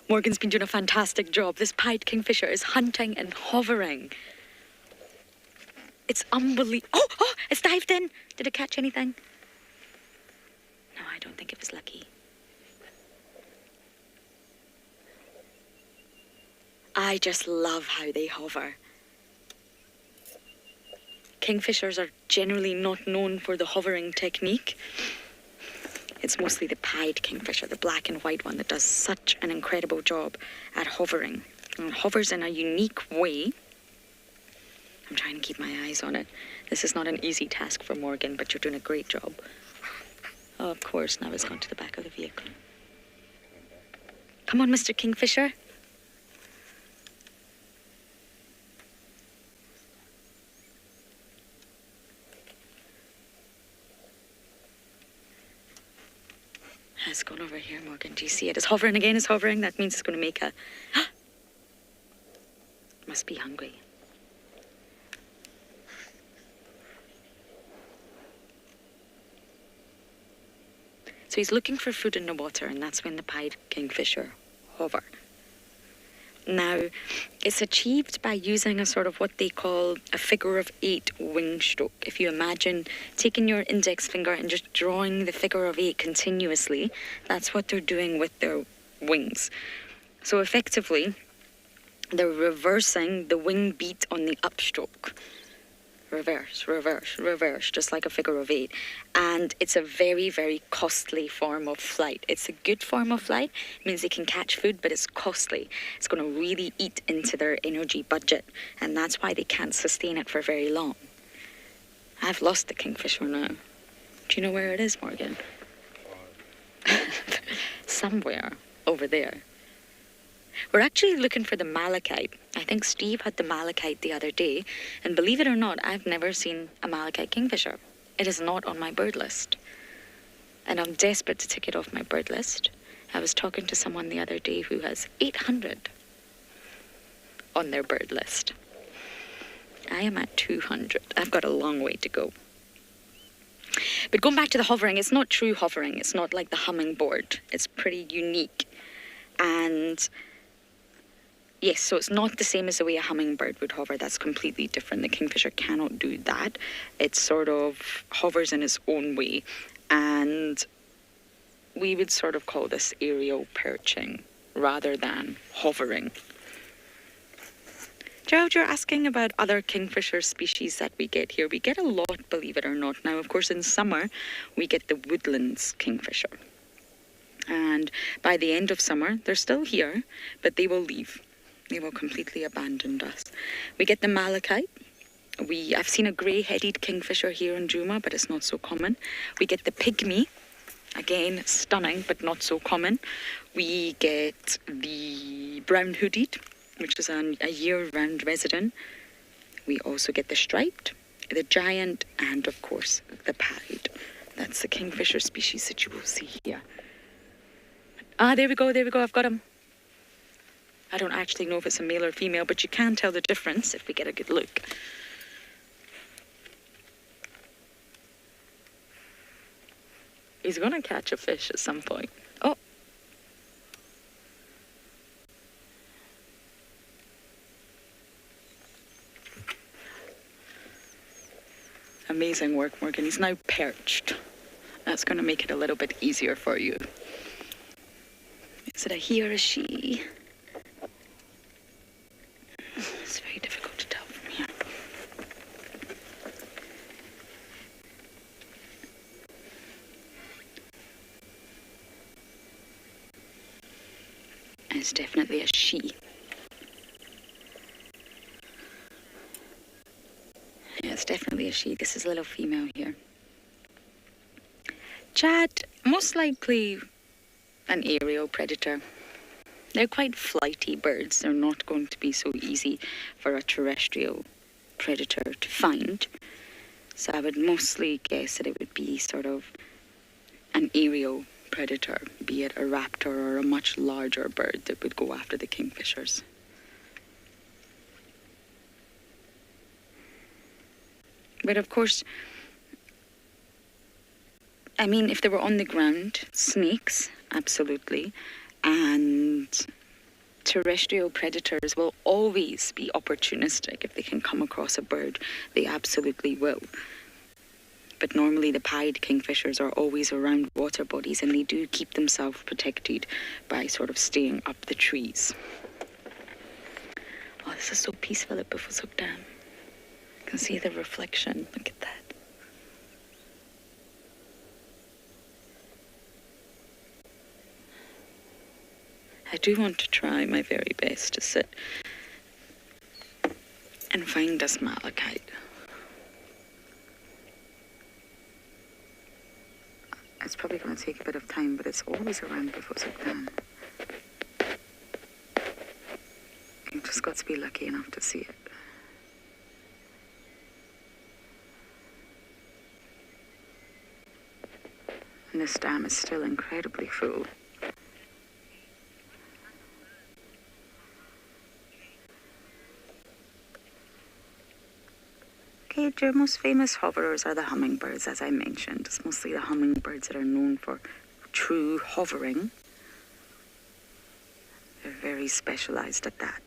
Morgan's been doing a fantastic job. This pied kingfisher is hunting and hovering. It's unbelievable. Oh, it's dived in. Did it catch anything? No, I don't think it was lucky. I just love how they hover. Kingfishers are generally not known for the hovering technique. It's mostly the pied kingfisher, the black and white one, that does such an incredible job at hovering. And it hovers in a unique way. I'm trying to keep my eyes on it. This is not an easy task for Morgan, but you're doing a great job. Oh, of course, now it's gone to the back of the vehicle. Come on, Mr. Kingfisher. It's gone over here, Morgan. Do you see it? It's hovering again. It's hovering. That means it's going to make a... Must be hungry. So he's looking for food in the water, and that's when the pied kingfisher hover. Now, it's achieved by using a sort of what they call a figure of 8 wing stroke. If you imagine taking your index finger and just drawing the figure of 8 continuously, that's what they're doing with their wings. So effectively, they're reversing the wing beat on the upstroke. Reverse, reverse, reverse, just like a figure of 8. And it's a very, very costly form of flight. It's a good form of flight. It means they can catch food, but it's costly. It's going to really eat into their energy budget. And that's why they can't sustain it for very long. I've lost the kingfisher now. Do you know where it is, Morgan? Somewhere over there. We're actually looking for the malachite. I think Steve had the malachite the other day, and believe it or not, I've never seen a malachite kingfisher. It is not on my bird list. And I'm desperate to tick it off my bird list. I was talking to someone the other day who has 800 on their bird list. I am at 200. I've got a long way to go. But going back to the hovering, it's not true hovering. It's not like the hummingbird. It's pretty unique. And yes, so it's not the same as the way a hummingbird would hover. That's completely different. The kingfisher cannot do that. It sort of hovers in its own way. And we would sort of call this aerial perching rather than hovering. Gerald, you're asking about other kingfisher species that we get here. We get a lot, believe it or not. Now, of course, in summer, we get the woodlands kingfisher. And by the end of summer, they're still here, but they will leave. They will completely abandon us. We get the malachite. I've seen a grey-headed kingfisher here in Djuma, but it's not so common. We get the pygmy. Again, stunning, but not so common. We get the brown-hooded, which is a year-round resident. We also get the striped, the giant, and of course, the pied. That's the kingfisher species that you will see here. Ah, there we go, I've got him. I don't actually know if it's a male or female, but you can tell the difference if we get a good look. He's gonna catch a fish at some point. Oh. Amazing work, Morgan. He's now perched. That's going to make it a little bit easier for you. Is it a he or a she? It's very difficult to tell from here. It's definitely a she. Yeah, it's definitely a she. This is a little female here. Chad, most likely an aerial predator. They're quite flighty birds. They're not going to be so easy for a terrestrial predator to find. So I would mostly guess that it would be sort of an aerial predator, be it a raptor or a much larger bird that would go after the kingfishers. But of course, I mean, if they were on the ground, snakes, absolutely, and terrestrial predators will always be opportunistic. If they can come across a bird, they absolutely will. But normally the pied kingfishers are always around water bodies, and they do keep themselves protected by sort of staying up the trees. Oh, this is so peaceful at Buffelshoek Dam. You can see the reflection. Look at that. I do want to try my very best to sit and find this malachite. It's probably going to take a bit of time, but it's always around Buffelshoek Dam. You've just got to be lucky enough to see it. And this dam is still incredibly full. Okay, your most famous hoverers are the hummingbirds, as I mentioned. It's mostly the hummingbirds that are known for true hovering. They're very specialized at that.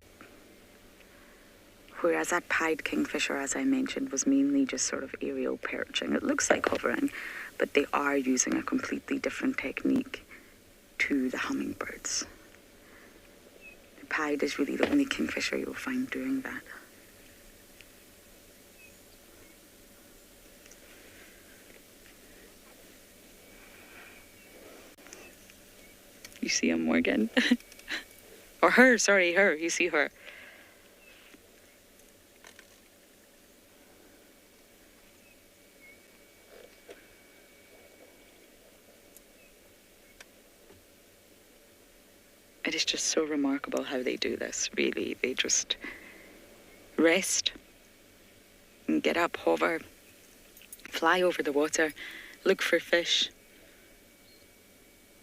Whereas that pied kingfisher, as I mentioned, was mainly just sort of aerial perching. It looks like hovering, but they are using a completely different technique to the hummingbirds. The pied is really the only kingfisher you'll find doing that. You see him, Morgan? Or her, sorry, her. You see her. It is just so remarkable how they do this, really. They just rest and get up, hover, fly over the water, look for fish,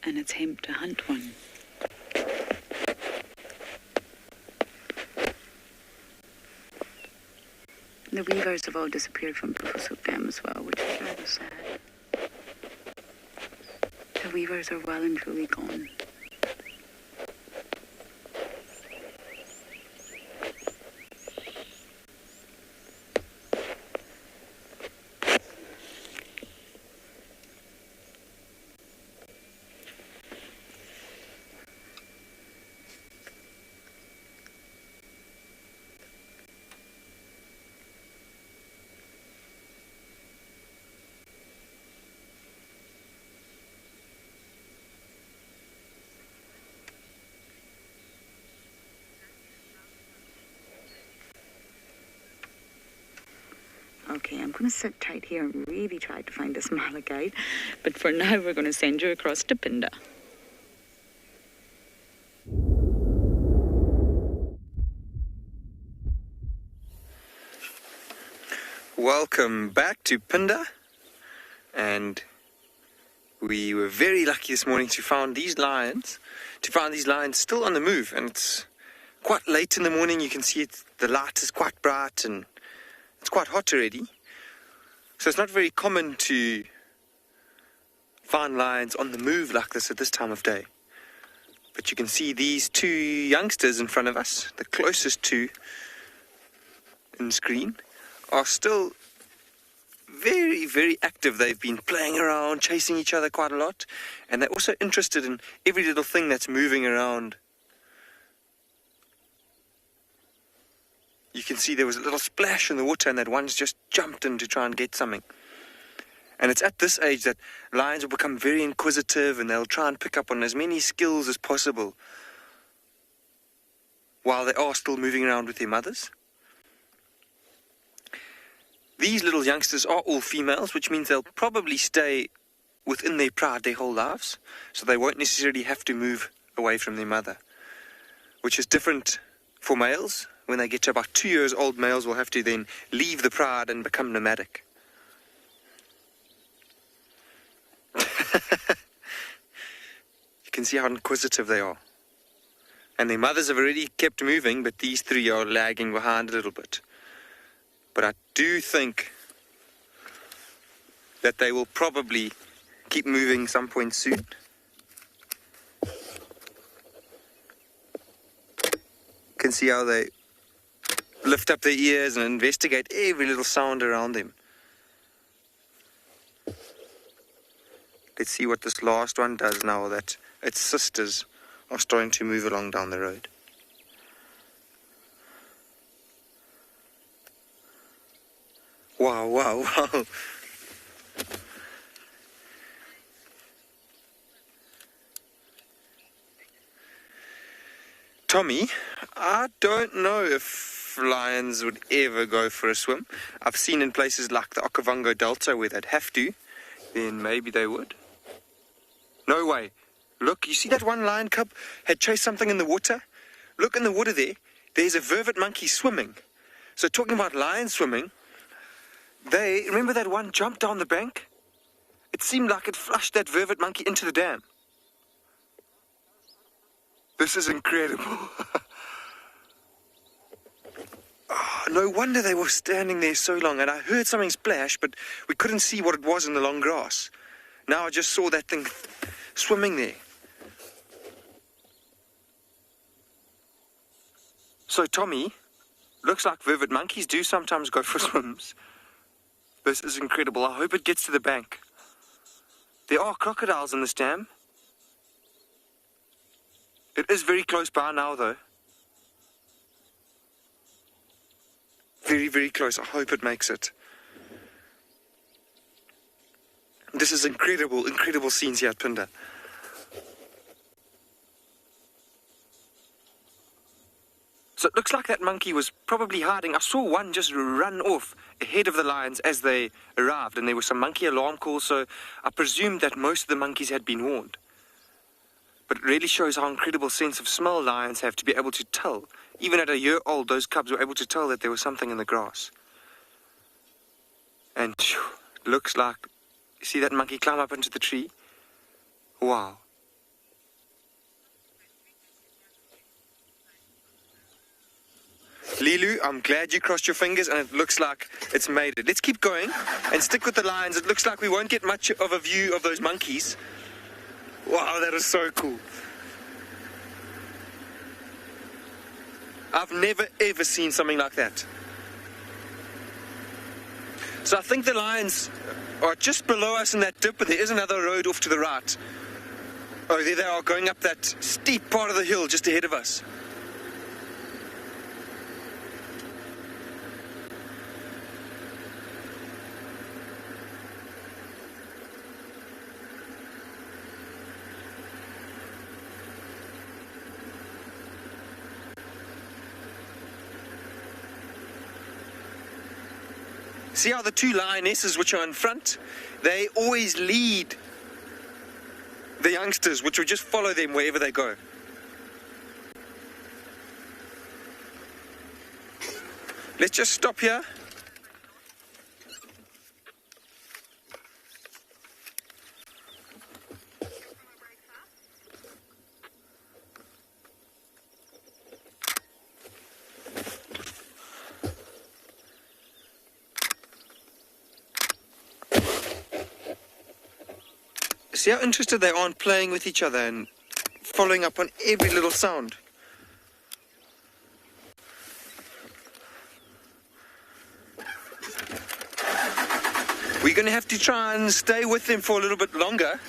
and attempt to hunt one. The weavers have all disappeared from Buffelshoek Dam as well, which is rather sad. The weavers are well and truly gone. Okay, I'm going to sit tight here and really try to find this malachite. But for now, we're going to send you across to Phinda. Welcome back to Phinda. And we were very lucky this morning to find these lions still on the move. And it's quite late in the morning. You can see it, the light is quite bright and it's quite hot already. So it's not very common to find lions on the move like this at this time of day. But you can see these two youngsters in front of us, the closest two in screen, are still very, very active. They've been playing around, chasing each other quite a lot. And they're also interested in every little thing that's moving around. You can see there was a little splash in the water and that one's just jumped in to try and get something. And it's at this age that lions will become very inquisitive and they'll try and pick up on as many skills as possible while they are still moving around with their mothers. These little youngsters are all females, which means they'll probably stay within their pride their whole lives, so they won't necessarily have to move away from their mother, which is different for males. When they get to about 2 years old, males will have to then leave the pride and become nomadic. You can see how inquisitive they are. And their mothers have already kept moving, but these three are lagging behind a little bit. But I do think that they will probably keep moving some point soon. You can see how they lift up their ears and investigate every little sound around them. Let's see what this last one does now that its sisters are starting to move along down the road. Wow, wow, wow. Tommy, I don't know if lions would ever go for a swim. I've seen in places like the Okavango Delta where they'd have to, then maybe they would. No way. Look, you see that one lion cub had chased something in the water? Look in the water there. There's a vervet monkey swimming. So talking about lions swimming, remember that one jumped down the bank? It seemed like it flushed that vervet monkey into the dam. This is incredible. Oh, no wonder they were standing there so long. And I heard something splash, but we couldn't see what it was in the long grass. Now I just saw that thing swimming there. So, Tommy, looks like vervet monkeys do sometimes go for swims. This is incredible. I hope it gets to the bank. There are crocodiles in this dam. It is very close by now, though. Very, very close. I hope it makes it. This is incredible, incredible scenes here at Phinda. So it looks like that monkey was probably hiding. I saw one just run off ahead of the lions as they arrived, and there was some monkey alarm calls, so I presumed that most of the monkeys had been warned. But it really shows how incredible sense of smell lions have to be able to tell. Even at a year old, those cubs were able to tell that there was something in the grass. And it looks like, you see that monkey climb up into the tree? Wow. Lilu, I'm glad you crossed your fingers and it looks like it's made it. Let's keep going and stick with the lions. It looks like we won't get much of a view of those monkeys. Wow, that is so cool. I've never ever seen something like that. So I think the lions are just below us in that dip, and there is another road off to the right. Oh, there they are, going up that steep part of the hill just ahead of us. See how the two lionesses which are in front, they always lead the youngsters, which will just follow them wherever they go. Let's just stop here. See how interested they are in playing with each other and following up on every little sound. We're going to have to try and stay with them for a little bit longer.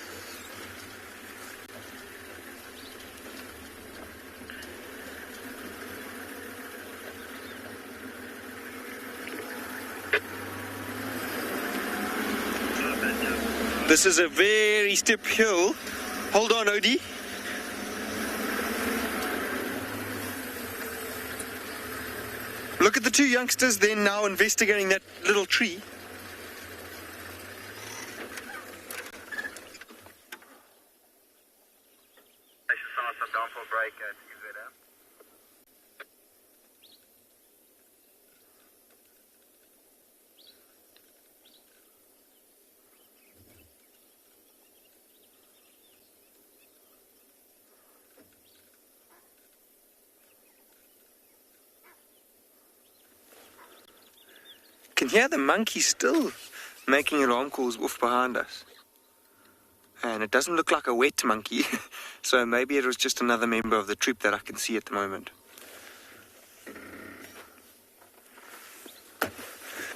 This is a very steep hill. Hold on, Odie. Look at the two youngsters then now investigating that little tree. can hear the monkey still making alarm calls off behind us. And it doesn't look like a wet monkey, so maybe it was just another member of the troop that I can see at the moment.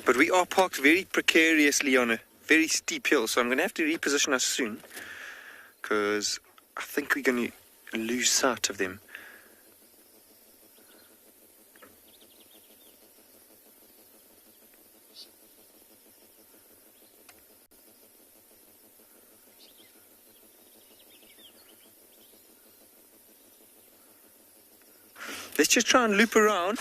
But we are parked very precariously on a very steep hill, so I'm going to have to reposition us soon, because I think we're going to lose sight of them. Let's just try and loop around.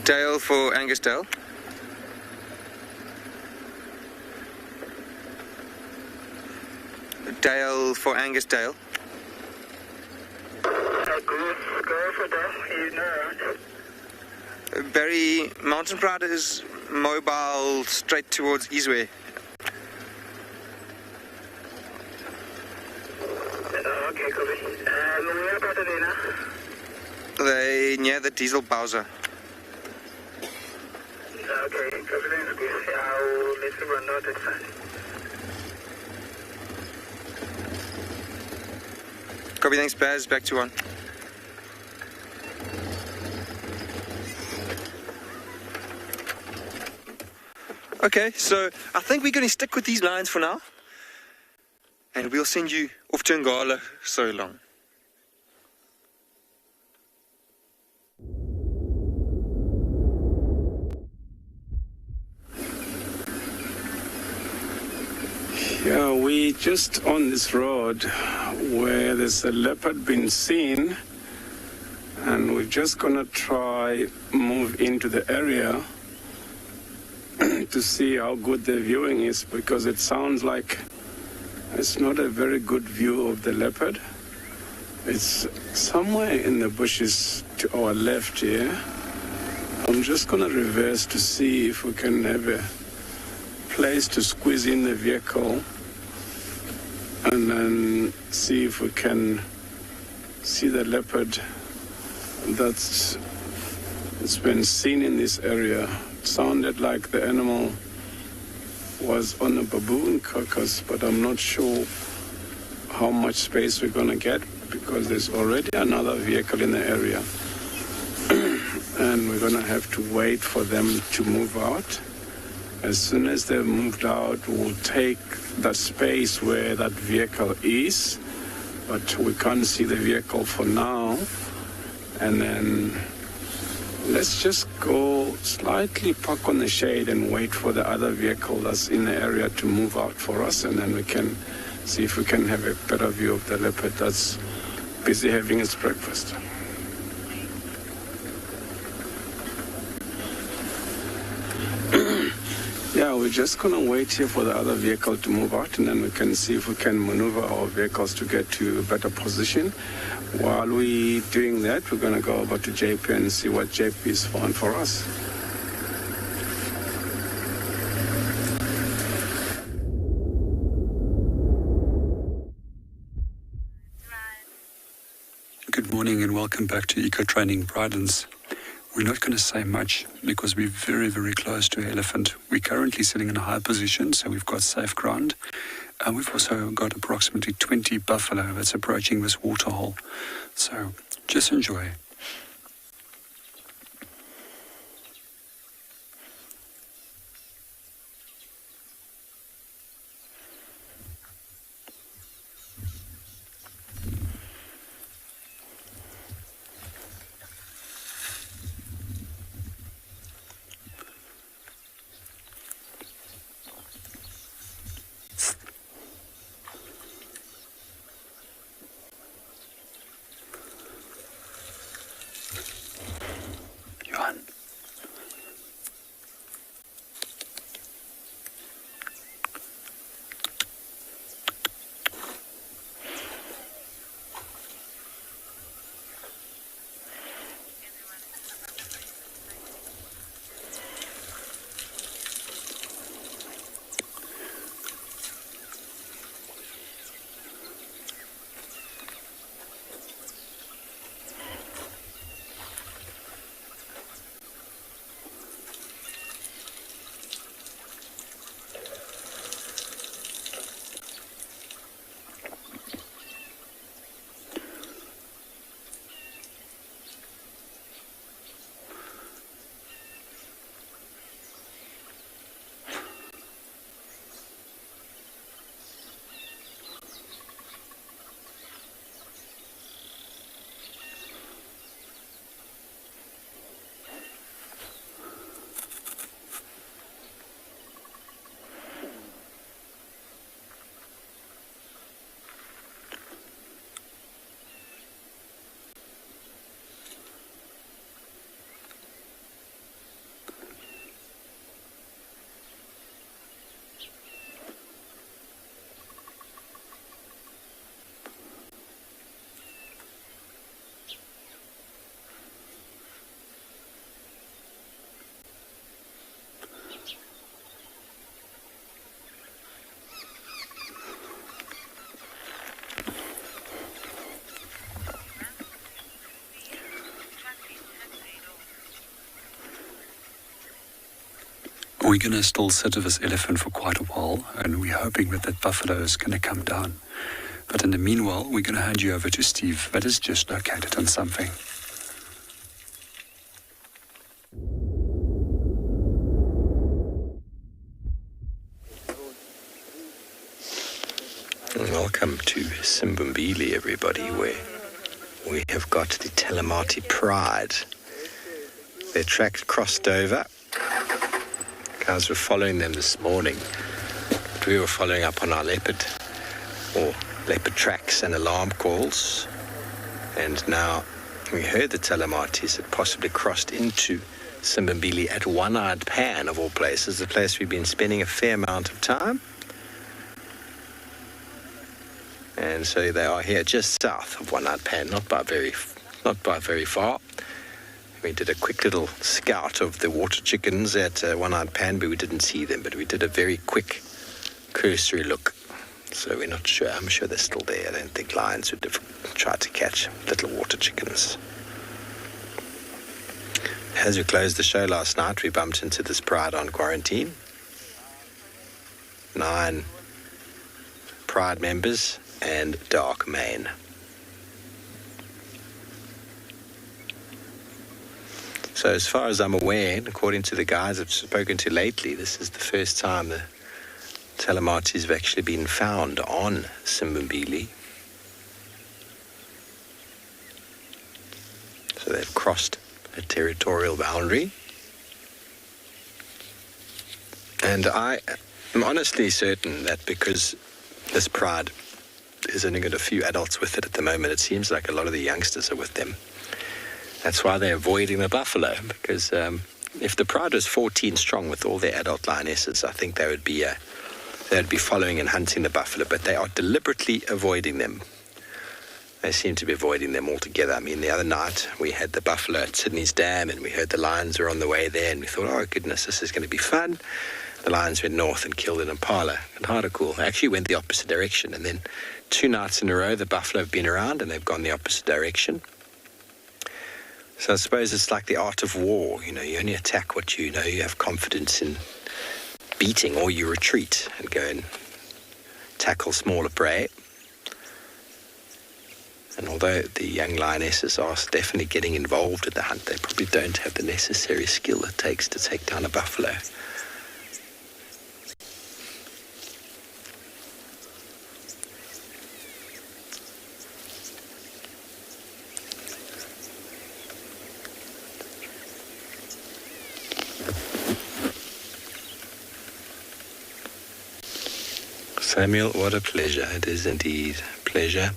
Dale for Angus Dale. Dale for Angus Dale. Go for Dale, you know. Barry, Mountain Pride is mobile straight towards Izwe. Okay, copy. Where about it now? They near the diesel Bowser. Okay, copy. I'll let you run out at fast. Copy, thanks, Baz. Back to 1. Okay, so I think we're going to stick with these lines for now. And we'll send you off to Ngala so long. Yeah, we just on this road where there's a leopard been seen, and we're just gonna try move into the area to see how good the viewing is, because it sounds like it's not a very good view of the leopard. It's somewhere in the bushes to our left here. I'm just gonna reverse to see if we can have a place to squeeze in the vehicle and then see if we can see the leopard that's been seen in this area. It sounded like the animal was on a baboon carcass, but I'm not sure how much space we're going to get, because there's already another vehicle in the area. And we're going to have to wait for them to move out. As soon as they've moved out, we'll take that space where that vehicle is, but we can't see the vehicle for now. And then let's just go slightly park on the shade and wait for the other vehicle that's in the area to move out for us, and then we can see if we can have a better view of the leopard that's busy having its breakfast. Yeah, we're just going to wait here for the other vehicle to move out, and then we can see if we can maneuver our vehicles to get to a better position. While we're doing that, we're going to go over to JP and see what JP's found for us. Good morning and welcome back to Eco Training Bridens. We're not going to say much because we're very, very close to elephant. We're currently sitting in a high position, so we've got safe ground. And we've also got approximately 20 buffalo that's approaching this waterhole. So just enjoy. We're going to still sit with this elephant for quite a while, and we're hoping that buffalo is going to come down. But in the meanwhile, we're going to hand you over to Steve, that is just located on something. Welcome to Simbambili, everybody, where we have got the Telemati Pride. Their track crossed over. Guys were following them this morning. But we were following up on our leopard tracks and alarm calls. And now we heard the Telematis had possibly crossed into Simbambili at One-Eyed Pan, of all places, the place we've been spending a fair amount of time. And so they are here just south of One-Eyed Pan, not by very far. We did a quick little scout of the water chickens at One-Eyed Pan, but we didn't see them. But we did a very quick cursory look. So we're not sure. I'm sure they're still there. I don't think lions would have tried to catch little water chickens. As we closed the show last night, we bumped into this Pride on quarantine. 9 Pride members and dark mane. So as far as I'm aware, according to the guys I've spoken to lately, this is the first time the Telematis have actually been found on Simbambili. So they've crossed a territorial boundary. And I am honestly certain that because this Pride has only got a few adults with it at the moment, it seems like a lot of the youngsters are with them. That's why they're avoiding the buffalo, because if the Pride was 14 strong with all their adult lionesses, I think they would be following and hunting the buffalo, but they are deliberately avoiding them. They seem to be avoiding them altogether. I mean, the other night we had the buffalo at Sydney's Dam, and we heard the lions were on the way there, and we thought, oh goodness, this is going to be fun. The lions went north and killed an impala and Hardecool. They actually went the opposite direction, and then 2 nights in a row the buffalo have been around and they've gone the opposite direction. So I suppose it's like the art of war. You know, you only attack what you know you have confidence in beating, or you retreat and go and tackle smaller prey. And although the young lionesses are definitely getting involved in the hunt, they probably don't have the necessary skill it takes to take down a buffalo. Samuel, what a pleasure. It is indeed a pleasure.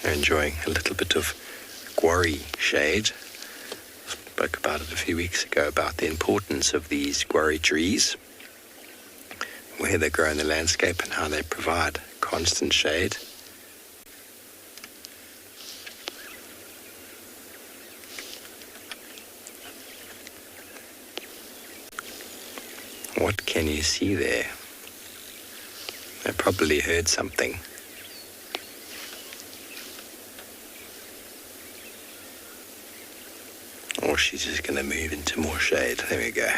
We're enjoying a little bit of guarri shade. Spoke about it a few weeks ago, about the importance of these guarri trees, where they grow in the landscape and how they provide constant shade. What can you see there? I probably heard something. Or she's just going to move into more shade. There we go.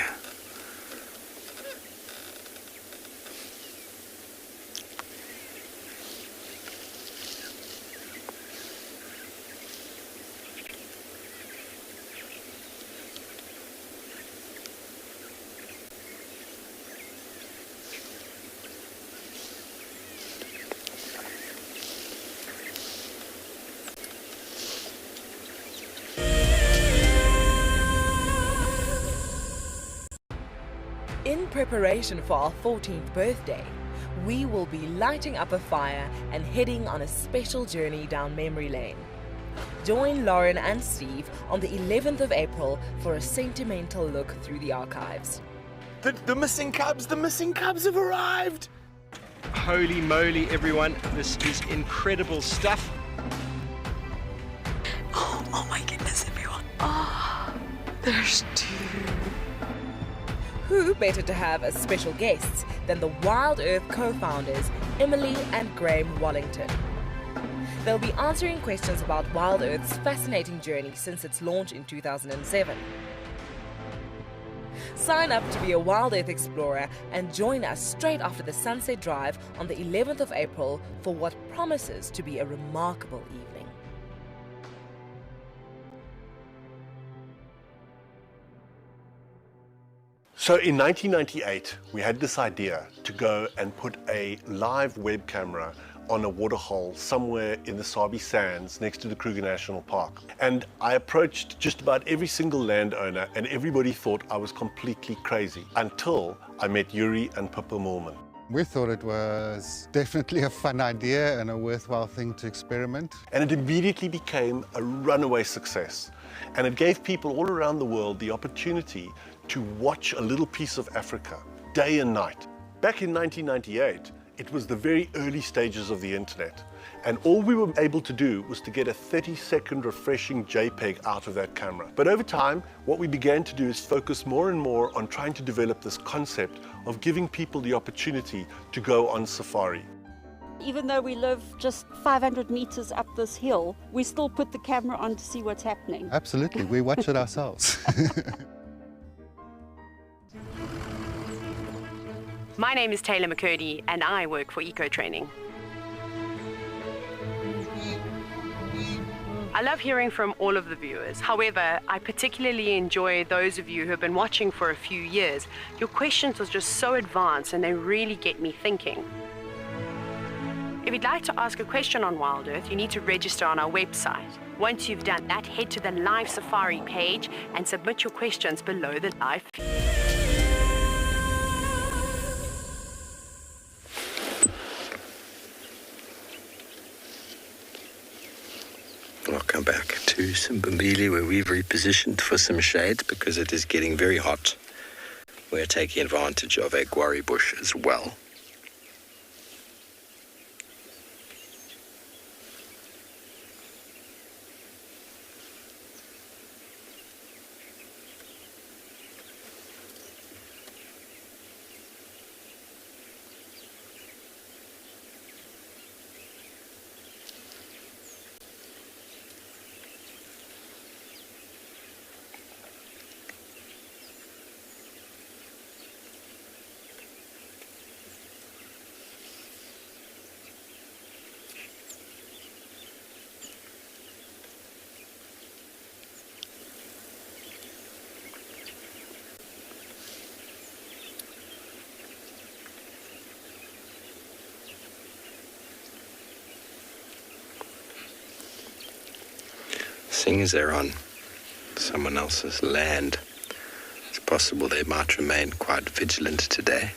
In preparation for our 14th birthday, we will be lighting up a fire and heading on a special journey down memory lane. Join Lauren and Steve on the 11th of April for a sentimental look through the archives. The missing cubs have arrived! Holy moly, everyone, this is incredible stuff. Oh my goodness, everyone. Oh, there's 2. Who better to have as special guests than the WildEarth co-founders Emily and Graham Wallington? They'll be answering questions about WildEarth's fascinating journey since its launch in 2007. Sign up to be a WildEarth explorer and join us straight after the sunset drive on the 11th of April for what promises to be a remarkable evening. So in 1998, we had this idea to go and put a live web camera on a waterhole somewhere in the Sabi sands next to the Kruger National Park. And I approached just about every single landowner and everybody thought I was completely crazy until I met Yuri and Pippa Moorman. We thought it was definitely a fun idea and a worthwhile thing to experiment. And it immediately became a runaway success. And it gave people all around the world the opportunity to watch a little piece of Africa day and night. Back in 1998, it was the very early stages of the internet. And all we were able to do was to get a 30-second refreshing JPEG out of that camera. But over time, what we began to do is focus more and more on trying to develop this concept of giving people the opportunity to go on safari. Even though we live just 500 meters up this hill, we still put the camera on to see what's happening. Absolutely, we watch it ourselves. My name is Taylor McCurdy and I work for Eco Training. I love hearing from all of the viewers. However, I particularly enjoy those of you who have been watching for a few years. Your questions are just so advanced and they really get me thinking. If you'd like to ask a question on WildEarth, you need to register on our website. Once you've done that, head to the live safari page and submit your questions below the live feed. Welcome back to Simbambili, where we've repositioned for some shade because it is getting very hot. We're taking advantage of a guarri bush as well. Seeing as they're on someone else's land, it's possible they might remain quite vigilant today.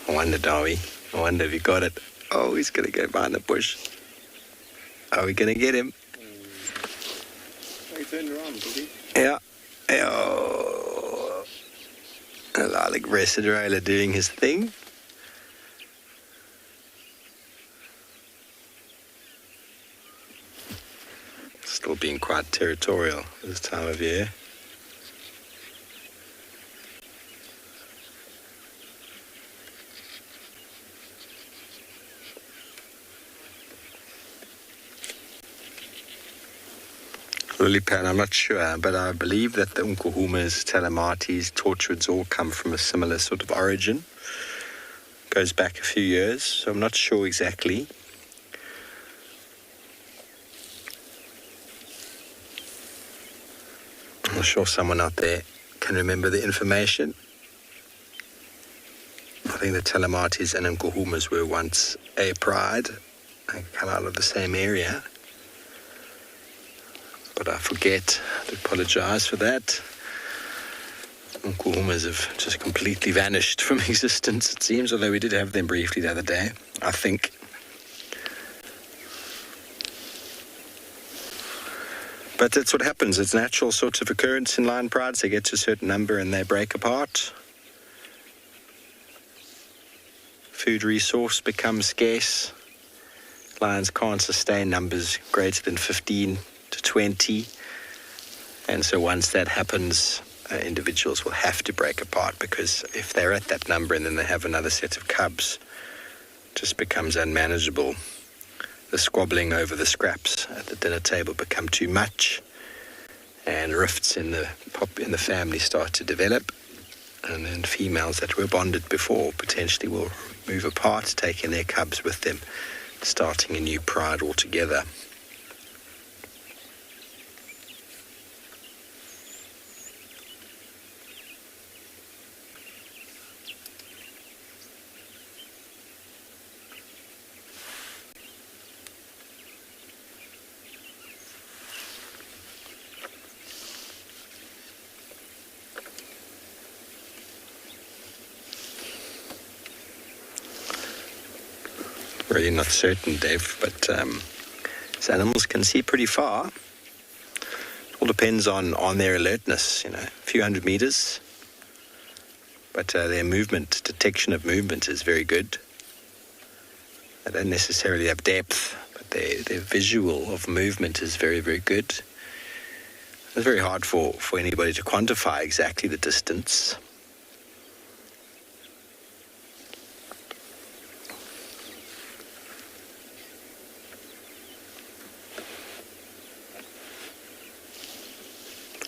I wonder, Darby. I wonder if he got it. Oh, he's going to go behind the bush. Are we going to get him? He turned around, did he? Yeah. Oh. Lilac Resideraler doing his thing. Still being quite territorial this time of year. Lilipan, I'm not sure, but I believe that the Unkuhumas, Telematis, Torchwoods all come from a similar sort of origin. Goes back a few years, so I'm not sure exactly. I'm sure someone out there can remember the information. I think the Telematis and Nkuhumas were once a pride. They come out of the same area. But I forget. I apologize for that. Nkuhumas have just completely vanished from existence, it seems, although we did have them briefly the other day, I think. But that's what happens. It's natural sort of occurrence in lion prides. They get to a certain number and they break apart. Food resource becomes scarce. Lions can't sustain numbers greater than 15 to 20. And so once that happens, individuals will have to break apart, because if they're at that number and then they have another set of cubs, it just becomes unmanageable. The squabbling over the scraps at the dinner table become too much, and rifts in the family start to develop, and then females that were bonded before potentially will move apart, taking their cubs with them, starting a new pride altogether. Really not certain, Dave, but these animals can see pretty far. It all depends on their alertness, a few hundred meters. But their movement, detection of movement is very good. They don't necessarily have depth, but their visual of movement is very, very good. It's very hard for anybody to quantify exactly the distance.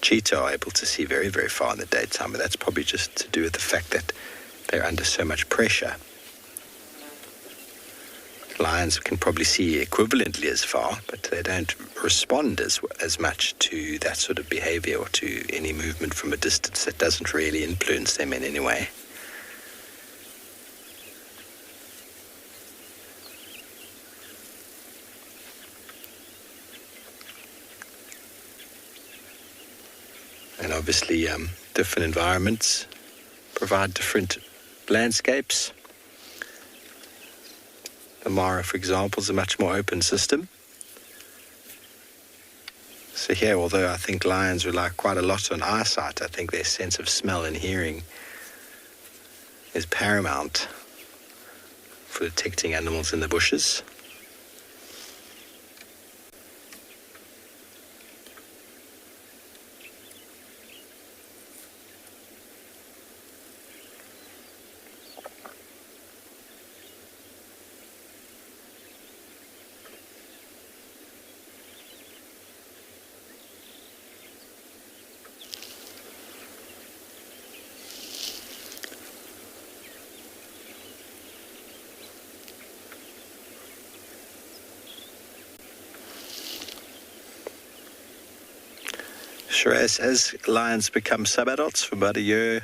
Cheetah are able to see very, very far in the daytime, but that's probably just to do with the fact that they're under so much pressure. Lions can probably see equivalently as far, but they don't respond as much to that sort of behavior or to any movement from a distance that doesn't really influence them in any way. And obviously, different environments provide different landscapes. The Mara, for example, is a much more open system. So here, although I think lions rely quite a lot on eyesight, I think their sense of smell and hearing is paramount for detecting animals in the bushes. Sure, as lions become sub-adults for about a year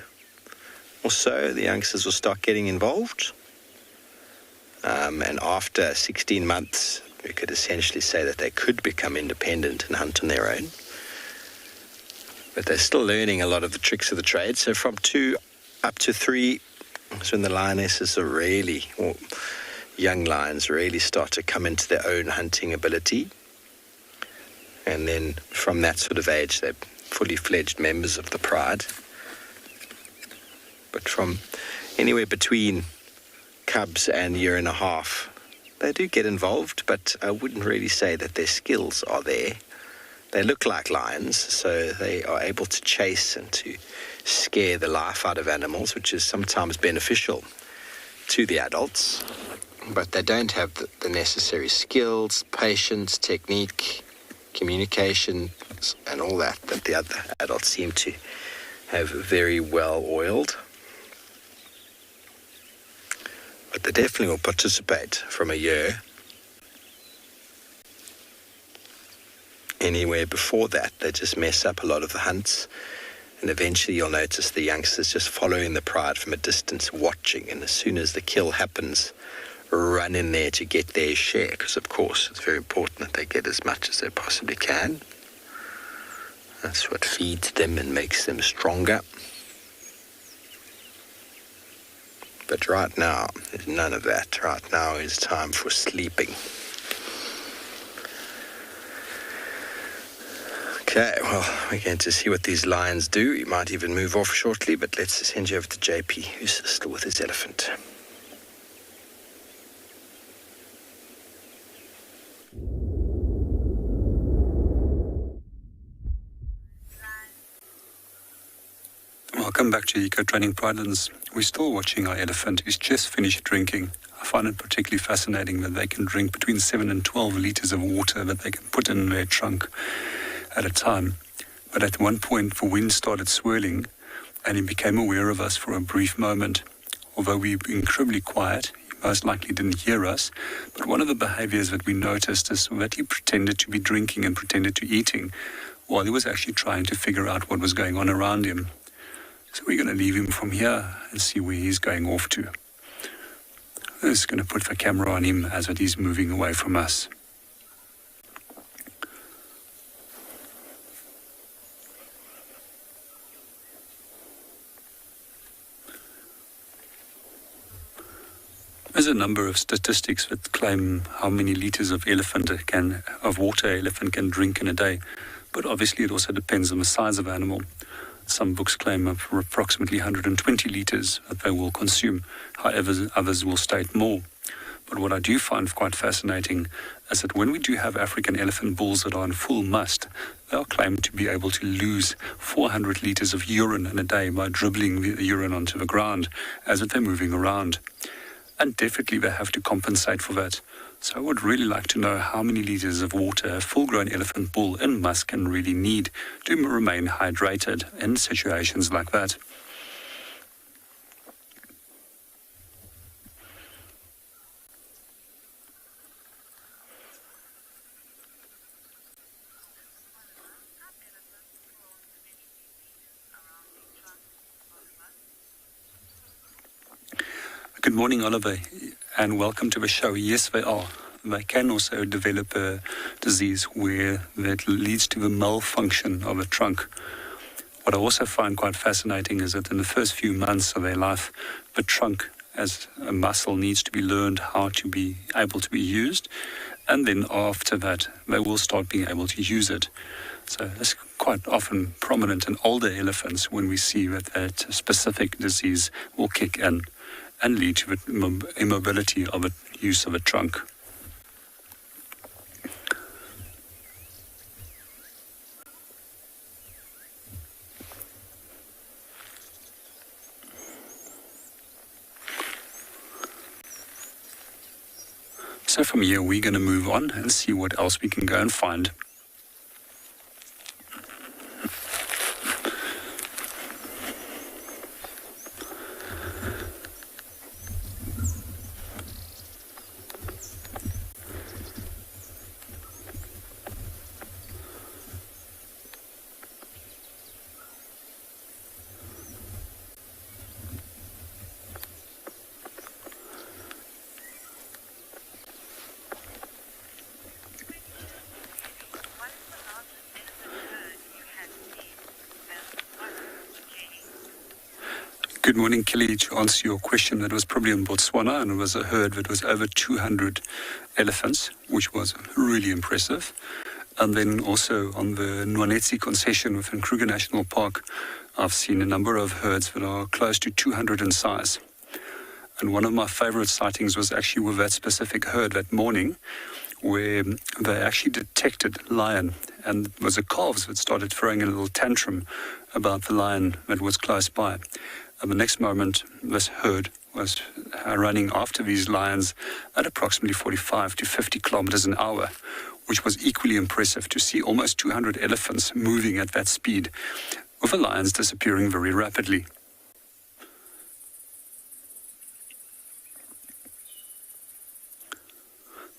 or so, the youngsters will start getting involved. And after 16 months, we could essentially say that they could become independent and hunt on their own. But they're still learning a lot of the tricks of the trade. So from 2 up to 3 is when the lionesses are really, or young lions really start to come into their own hunting ability. And then from that sort of age, they're fully fledged members of the pride. But from anywhere between cubs and a year and a half, they do get involved, but I wouldn't really say that their skills are there. They look like lions, so they are able to chase and to scare the life out of animals, which is sometimes beneficial to the adults. But they don't have the necessary skills, patience, technique, communication, and all that the other adults seem to have very well oiled. But they definitely will participate from a year. Anywhere before that, they just mess up a lot of the hunts, and eventually you'll notice the youngsters just following the pride from a distance, watching, and as soon as the kill happens, run in there to get their share, because of course it's very important that they get as much as they possibly can. That's what feeds them and makes them stronger. But right now, there's none of that. Right now is time for sleeping. Okay, well, we're going to see what these lions do. You might even move off shortly, but let's send you over to JP, who's still with his elephant. Welcome back to Eco Training Pridelands. We're still watching our elephant who's just finished drinking. I find it particularly fascinating that they can drink between 7 and 12 litres of water that they can put in their trunk at a time. But at one point, the wind started swirling and he became aware of us for a brief moment. Although we were incredibly quiet, he most likely didn't hear us. But one of the behaviours that we noticed is that he pretended to be drinking and pretended to eating while he was actually trying to figure out what was going on around him. So we're going to leave him from here and see where he's going off to. I'm just going to put the camera on him as he's moving away from us. There's a number of statistics that claim how many litres of water an elephant can drink in a day, but obviously it also depends on the size of the animal. Some books claim approximately 120 litres that they will consume. However, others will state more. But what I do find quite fascinating is that when we do have African elephant bulls that are in full must, they are claimed to be able to lose 400 litres of urine in a day by dribbling the urine onto the ground as they're moving around. And definitely they have to compensate for that. So I would really like to know how many litres of water a full-grown elephant bull in must can really need to remain hydrated in situations like that. Good morning, Oliver, and welcome to the show. Yes, they are. They can also develop a disease where that leads to the malfunction of a trunk. What I also find quite fascinating is that in the first few months of their life, the trunk as a muscle needs to be learned how to be able to be used, and then after that, they will start being able to use it. So it's quite often prominent in older elephants when we see that specific disease will kick in and lead to the immobility of the use of a trunk. So from here we're going to move on and see what else we can go and find. Good morning, Kelly. To answer your question, that was probably in Botswana, and it was a herd that was over 200 elephants, which was really impressive. And then also on the Nwanetsi concession within Kruger National Park, I've seen a number of herds that are close to 200 in size. And one of my favorite sightings was actually with that specific herd that morning, where they actually detected lion, and it was the calves that started throwing a little tantrum about the lion that was close by. And the next moment, this herd was running after these lions at approximately 45 to 50 kilometers an hour, which was equally impressive to see almost 200 elephants moving at that speed, with the lions disappearing very rapidly.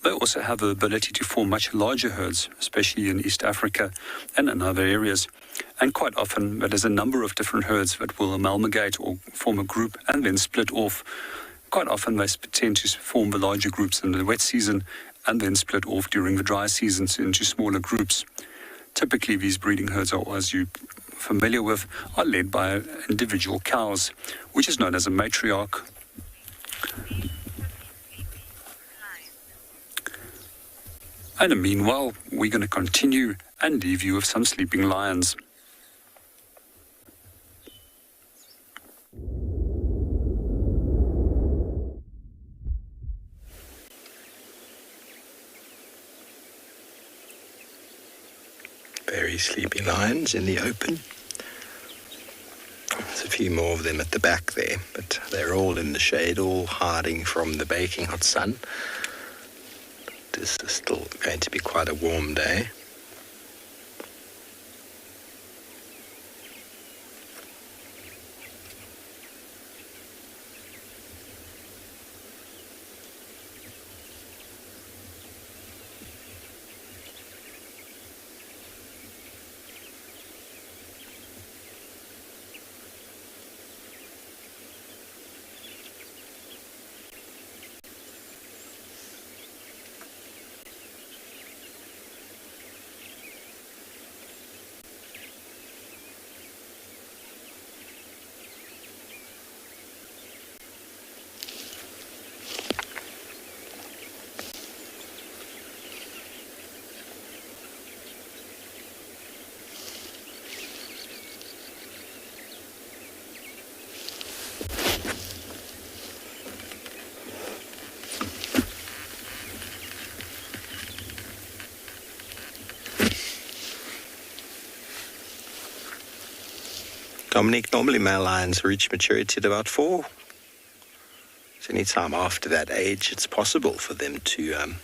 They also have the ability to form much larger herds, especially in East Africa and in other areas. And quite often, there's a number of different herds that will amalgamate or form a group and then split off. Quite often, they tend to form the larger groups in the wet season and then split off during the dry seasons into smaller groups. Typically, these breeding herds are, as you're familiar with, are led by individual cows, which is known as a matriarch. And meanwhile, we're going to continue and leave you with some sleeping lions. Very sleepy lions in the open. There's a few more of them at the back there, but they're all in the shade, all hiding from the baking hot sun. This is still going to be quite a warm day. Dominic, normally male lions reach maturity at about 4. So any time after that age, it's possible for them to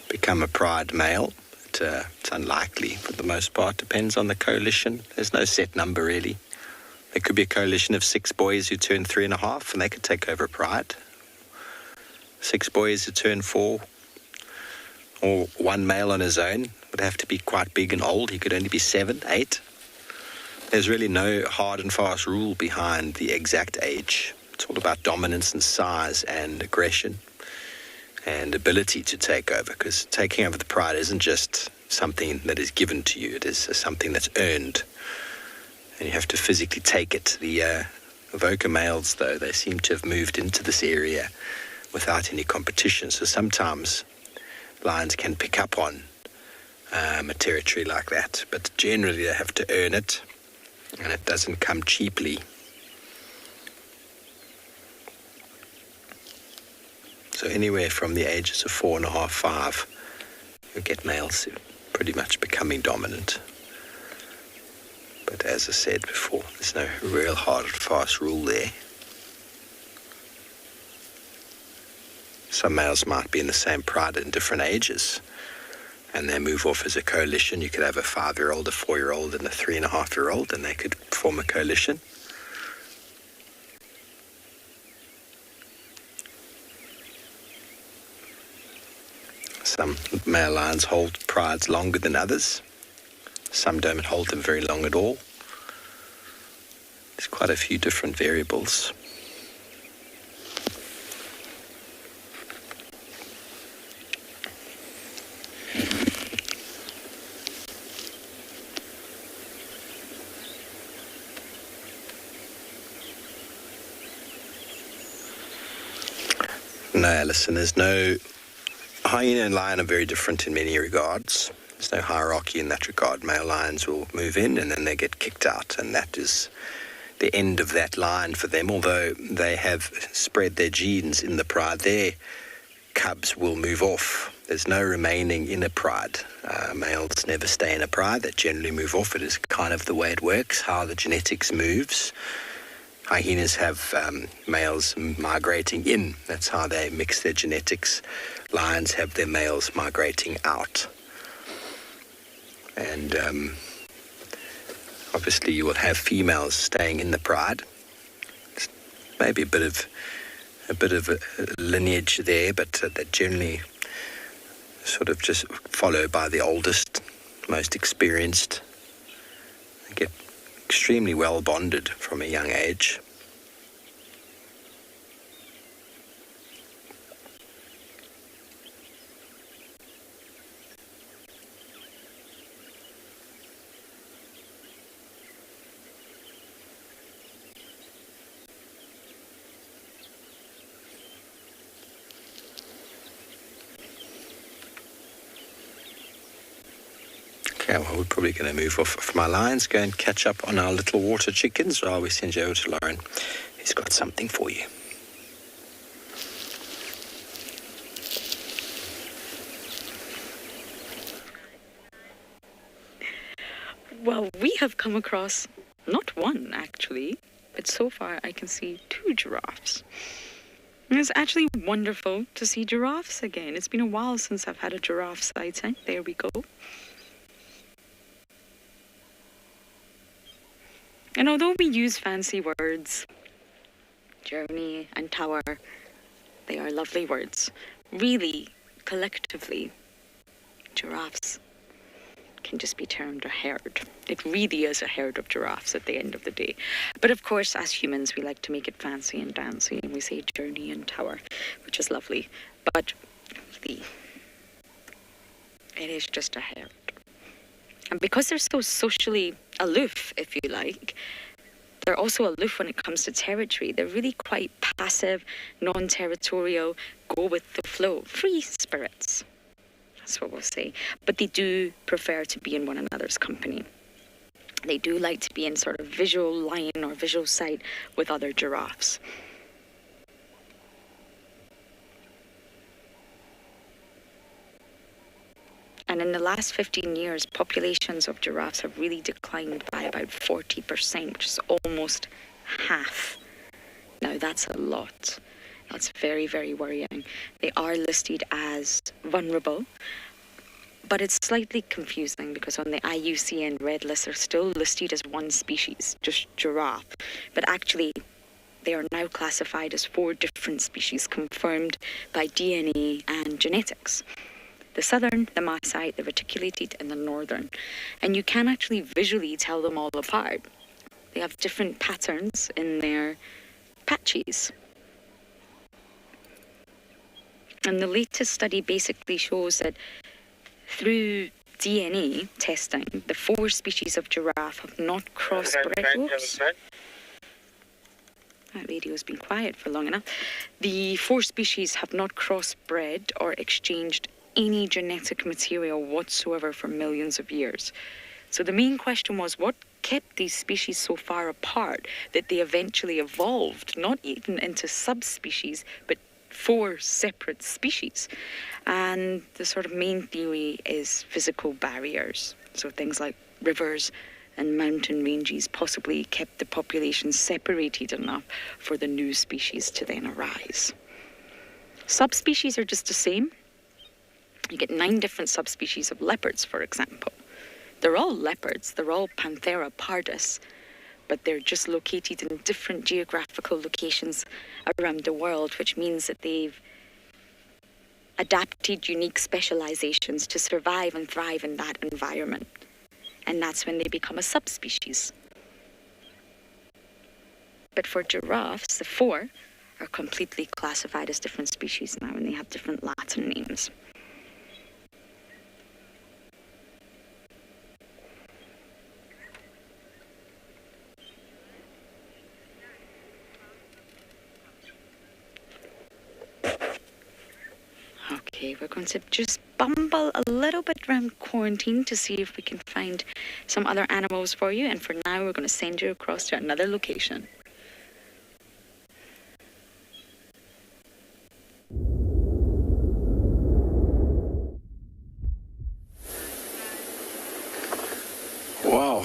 become a pride male. But, it's unlikely for the most part. Depends on the coalition. There's no set number really. There could be a coalition of 6 boys who turn 3.5 and they could take over pride. 6 boys who turn 4, or one male on his own would have to be quite big and old. He could only be 7, 8. There's really no hard and fast rule behind the exact age. It's all about dominance and size and aggression and ability to take over, because taking over the pride isn't just something that is given to you. It is something that's earned, and you have to physically take it. The Avoca males, though, they seem to have moved into this area without any competition, so sometimes lions can pick up on a territory like that, but generally they have to earn it. And it doesn't come cheaply. So anywhere from the ages of 4.5, 5, you get males pretty much becoming dominant. But as I said before, there's no real hard and fast rule there. Some males might be in the same pride in different ages, and they move off as a coalition. You could have a 5-year-old, a 4-year-old, and a 3.5-year-old, and they could form a coalition. Some male lions hold prides longer than others. Some don't hold them very long at all. There's quite a few different variables. No, Alison, there's no... Hyena and lion are very different in many regards. There's no hierarchy in that regard. Male lions will move in and then they get kicked out, and that is the end of that line for them. Although they have spread their genes in the pride, their cubs will move off. There's no remaining in a pride. Males never stay in a pride. They generally move off. It is kind of the way it works, how the genetics moves. Hyenas have males migrating in. That's how they mix their genetics. Lions have their males migrating out. And obviously you will have females staying in the pride. It's maybe a bit of a lineage there, but that generally sort of just followed by the oldest, most experienced. They get extremely well bonded from a young age. Okay, well, we're probably going to move off from our lions, go and catch up on our little water chickens while we send you over to Lauren. He's got something for you. Well, we have come across not one, actually, but so far I can see 2 giraffes. And it's actually wonderful to see giraffes again. It's been a while since I've had a giraffe sighting. There we go. And although we use fancy words, journey and tower, they are lovely words. Really, collectively, giraffes can just be termed a herd. It really is a herd of giraffes at the end of the day. But of course, as humans, we like to make it fancy and dancy, and we say journey and tower, which is lovely. But really, it is just a herd. And because they're so socially aloof, if you like, they're also aloof when it comes to territory. They're really quite passive, non-territorial, go with the flow, free spirits. That's what we'll say. But they do prefer to be in one another's company. They do like to be in sort of visual line or visual sight with other giraffes. And in the last 15 years, populations of giraffes have really declined by about 40%, which is almost half. Now, that's a lot. That's very, very worrying. They are listed as vulnerable, but it's slightly confusing because on the IUCN Red List, they're still listed as one species, just giraffe. But actually, they are now classified as 4 different species confirmed by DNA and genetics. The southern, the Maasai, the reticulated, and the northern. And you can actually visually tell them all apart. They have different patterns in their patches. And the latest study basically shows that through DNA testing, the 4 species of giraffe have not crossbred. Oops. That radio's been quiet for long enough. The 4 species have not crossbred or exchanged any genetic material whatsoever for millions of years. So the main question was, what kept these species so far apart that they eventually evolved, not even into subspecies, but 4 separate species? And the sort of main theory is physical barriers. So things like rivers and mountain ranges possibly kept the population separated enough for the new species to then arise. Subspecies are just the same. You get 9 different subspecies of leopards, for example. They're all leopards, they're all Panthera pardus, but they're just located in different geographical locations around the world, which means that they've adapted unique specializations to survive and thrive in that environment. And that's when they become a subspecies. But for giraffes, the 4 are completely classified as different species now, and they have different Latin names. Okay, we're going to just bumble a little bit around quarantine to see if we can find some other animals for you. And for now, we're going to send you across to another location. Wow.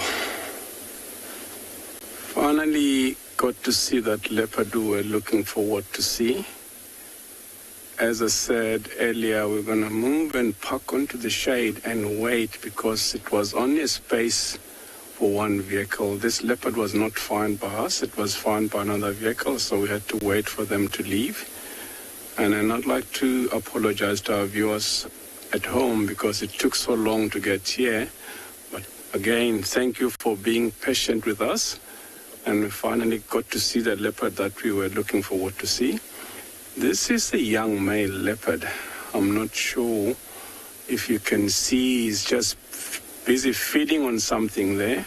Finally got to see that leopard we were looking forward to see. As I said earlier, we're going to move and park onto the shade and wait because it was only a space for 1 vehicle. This leopard was not found by us. It was found by another vehicle, so we had to wait for them to leave. And I'd like to apologize to our viewers at home because it took so long to get here. But again, thank you for being patient with us. And we finally got to see the leopard that we were looking forward to see. This is a young male leopard. I'm not sure if you can see, he's just busy feeding on something there.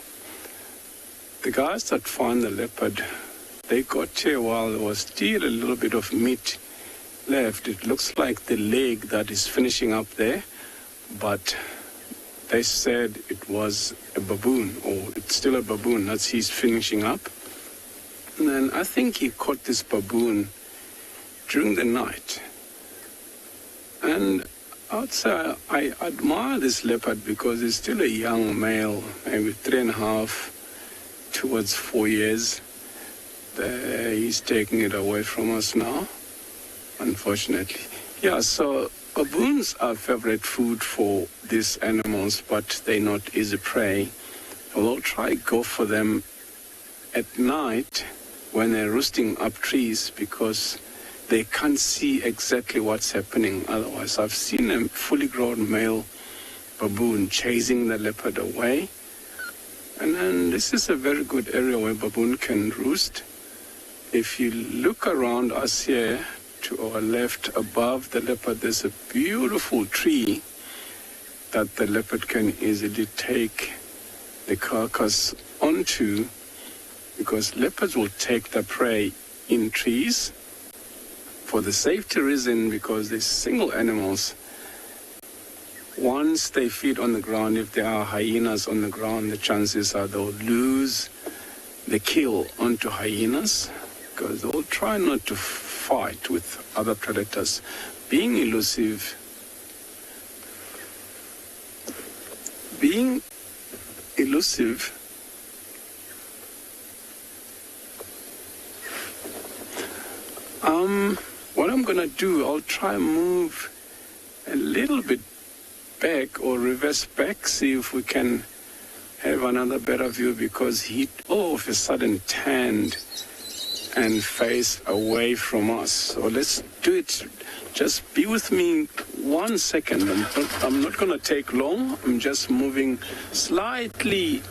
The guys that found the leopard, they got here while there was still a little bit of meat left. It looks like the leg that is finishing up there, but they said it was a baboon, or it's still a baboon. That's he's finishing up. And then I think he caught this baboon during the night. And I would say I admire this leopard because he's still a young male, maybe 3.5 towards 4 years. He's taking it away from us now, unfortunately. Yeah, so baboons are favorite food for these animals, but they're not easy prey. We'll try go for them at night when they're roosting up trees because they can't see exactly what's happening otherwise. I've seen a fully grown male baboon chasing the leopard away. And then this is a very good area where baboon can roost. If you look around us here, to our left above the leopard, there's a beautiful tree that the leopard can easily take the carcass onto, because leopards will take the prey in trees for the safety reason, because they're single animals. Once they feed on the ground, if there are hyenas on the ground, the chances are they'll lose the kill onto hyenas, because they'll try not to fight with other predators. Being elusive, what I'm gonna do, I'll try and move a little bit back or reverse back, see if we can have another better view, because he all of a sudden turned and face away from us. So let's do it. Just be with me 1 second. I'm not going to take long. I'm just moving slightly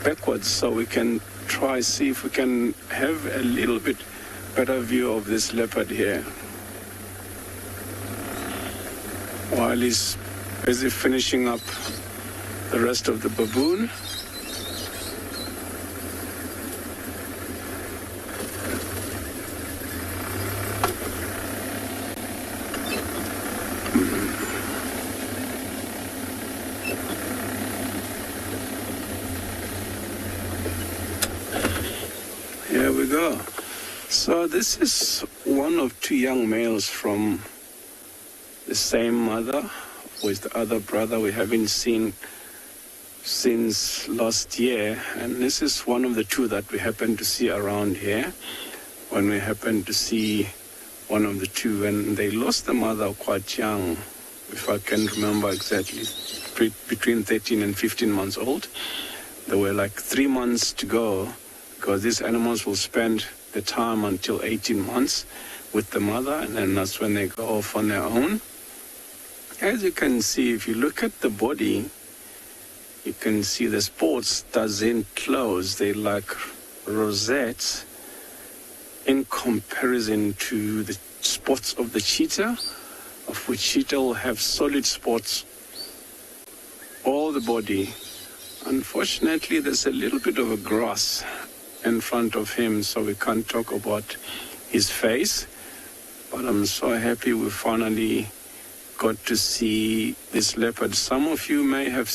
backwards so we can try see if we can have a little bit better view of this leopard here. While he's busy finishing up the rest of the baboon. Here we go. So this is one of two young males from the same mother with the other brother we haven't seen since last year, and this is one of the two that we happen to see around here when we happen to see one of the two, and they lost the mother quite young, if I can remember exactly, between 13 and 15 months old. They were like 3 months to go, because these animals will spend the time until 18 months with the mother, and then that's when they go off on their own. As you can see, if you look at the body, you can see the spots doesn't close. They're like rosettes in comparison to the spots of the cheetah, of which cheetah will have solid spots all the body. Unfortunately, there's a little bit of a grass in front of him, so we can't talk about his face. But I'm so happy we finally got to see this leopard. Some of you may have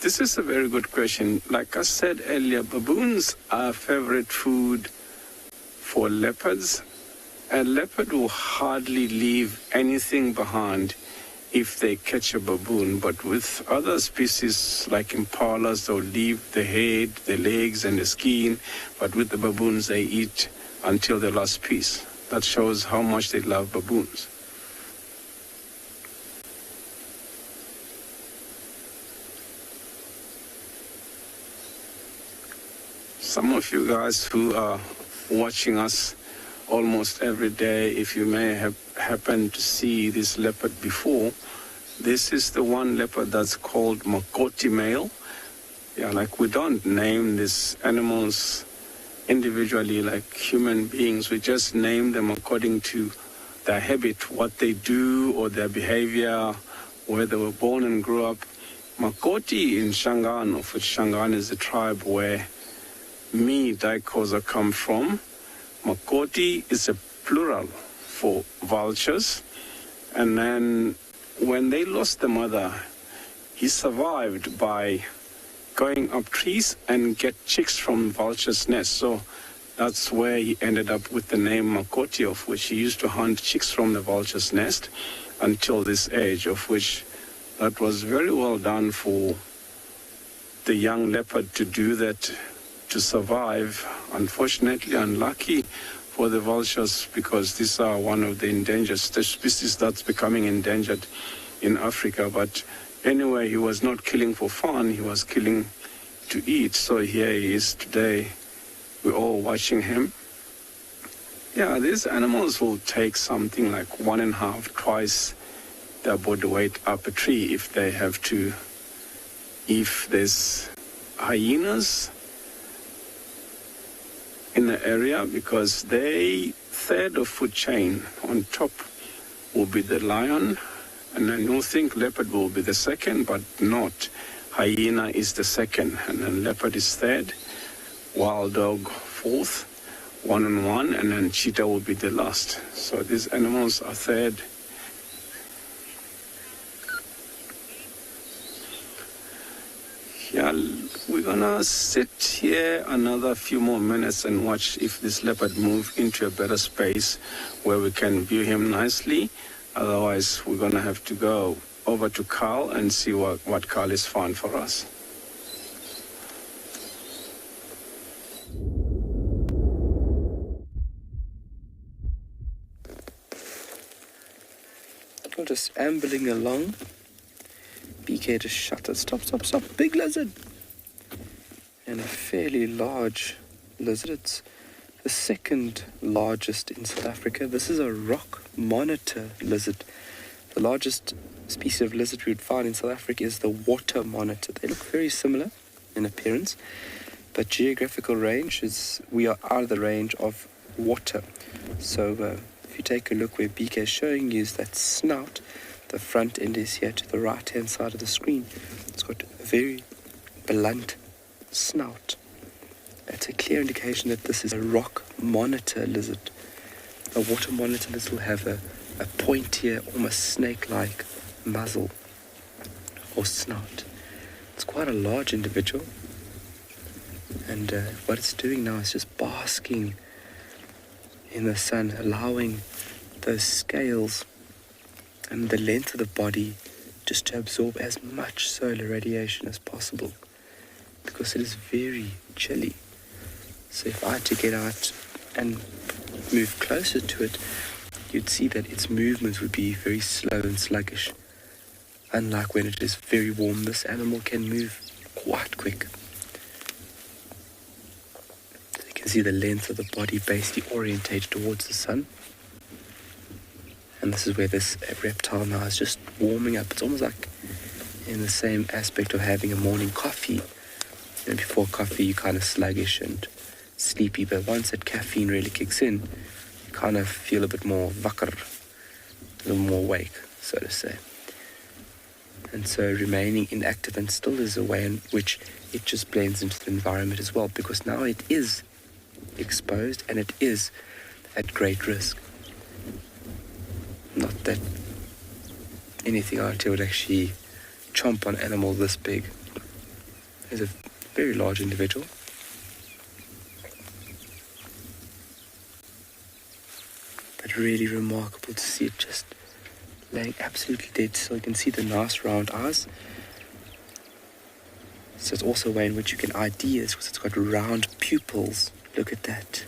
this is a very good question. Like I said earlier, baboons are favorite food for leopards. A leopard will hardly leave anything behind if they catch a baboon, but with other species like impalas, they'll leave the head, the legs, and the skin, but with the baboons, they eat until the last piece. That shows how much they love baboons. Some of you guys who are watching us almost every day, if you may have happened to see this leopard before, this is the one leopard that's called Makoti male. Yeah, like we don't name these animals individually like human beings. We just name them according to their habit, what they do or their behavior, where they were born and grew up. Makoti in Shangaan, of which Shangaan is the tribe where me, Daikoza, come from. Makoti is a plural for vultures. And then when they lost the mother, he survived by going up trees and get chicks from vultures' nests. So That's where he ended up with the name Makoti, of which he used to hunt chicks from the vulture's nest until this age, of which that was very well done for the young leopard to do that, to survive. Unfortunately, unlucky for the vultures, because these are one of the endangered species that's becoming endangered in Africa. But anyway, he was not killing for fun, he was killing to eat. So here he is today. We're all watching him. Yeah, these animals will take something like 1.5 twice their body weight up a tree if they have to. If there's hyenas in the area, because they third of food chain, on top will be the lion, and then you think leopard will be the second, but not. Hyena is the second, and then leopard is third, wild dog fourth, 1 on 1, and then cheetah will be the last. So these animals are third. Yeah, we're gonna sit here another few more minutes and watch if this leopard move into a better space where we can view him nicely. Otherwise, we're gonna have to go over to Carl and see what Carl has found for us. We're just ambling along. BK just shut it. Stop. Big lizard. And a fairly large lizard. It's the second largest in South Africa. This is a rock monitor lizard. The largest species of lizard we would find in South Africa is the water monitor. They look very similar in appearance, but geographical range is, we are out of the range of water. So if you take a look where BK is showing you is that snout, the front end is here to the right hand side of the screen. It's got a very blunt snout. That's a clear indication that this is a rock monitor lizard. A water monitor lizard will have a pointier, almost snake-like muzzle or snout. It's quite a large individual, and what it's doing now is just basking in the sun, allowing those scales and the length of the body just to absorb as much solar radiation as possible, because it is very chilly. So if I had to get out and move closer to it, you'd see that its movements would be very slow and sluggish. Unlike when it is very warm, this animal can move quite quick. So you can see the length of the body basically orientated towards the sun. And this is where this reptile now is just warming up. It's almost like in the same aspect of having a morning coffee. And before coffee, you're kind of sluggish and sleepy, but once that caffeine really kicks in, you kind of feel a bit more wakker, a little more awake, so to say. And so remaining inactive and still is a way in which it just blends into the environment as well, because now it is exposed and it is at great risk. Not that anything out here would actually chomp on an animal this big. It's a very large individual. But really remarkable to see it just laying absolutely dead still. You can see the nice round eyes. So it's also a way in which you can ID it, because it's got round pupils. Look at that.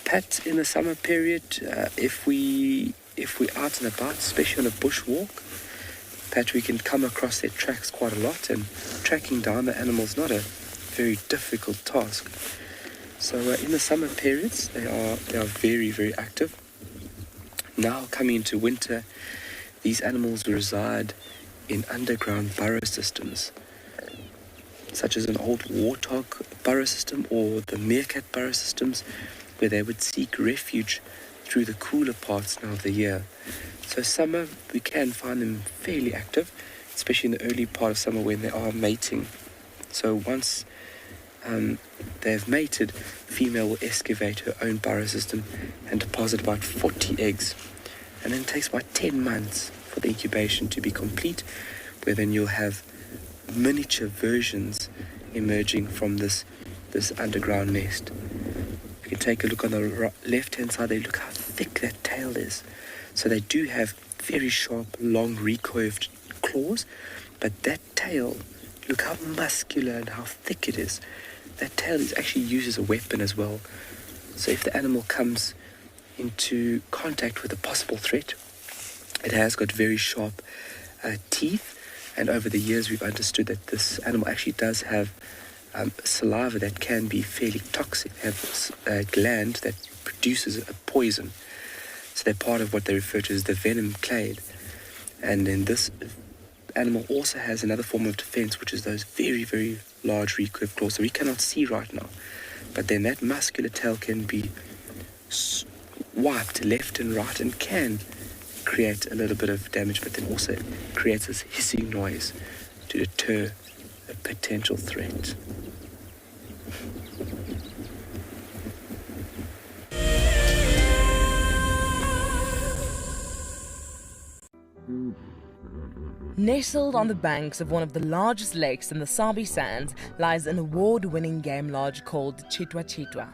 Pat, in the summer period, if we're out and about, especially on a bushwalk, Pat, we can come across their tracks quite a lot, and tracking down the animals not a very difficult task. So in the summer periods, they are very, very active. Now coming into winter, these animals reside in underground burrow systems, such as an old warthog burrow system or the meerkat burrow systems, where they would seek refuge through the cooler parts now of the year. So summer, we can find them fairly active, especially in the early part of summer when they are mating. So once they've mated, the female will excavate her own burrow system and deposit about 40 eggs. And then it takes about 10 months for the incubation to be complete, where then you'll have miniature versions emerging from this underground nest. You can take a look on the left-hand side there. Look how thick that tail is. So they do have very sharp, long, recurved claws, but that tail, look how muscular and how thick it is. That tail is actually used as a weapon as well. So if the animal comes into contact with a possible threat, it has got very sharp teeth, and over the years we've understood that this animal actually does have saliva that can be fairly toxic. They have a gland that produces a poison. So they're part of what they refer to as the venom clade. And then this animal also has another form of defense, which is those very, very large recurved claws. So we cannot see right now. But then that muscular tail can be wiped left and right and can create a little bit of damage, but then also creates this hissing noise to deter a potential threat. Nestled on the banks of one of the largest lakes in the Sabi sands lies an award-winning game lodge called Tswalu.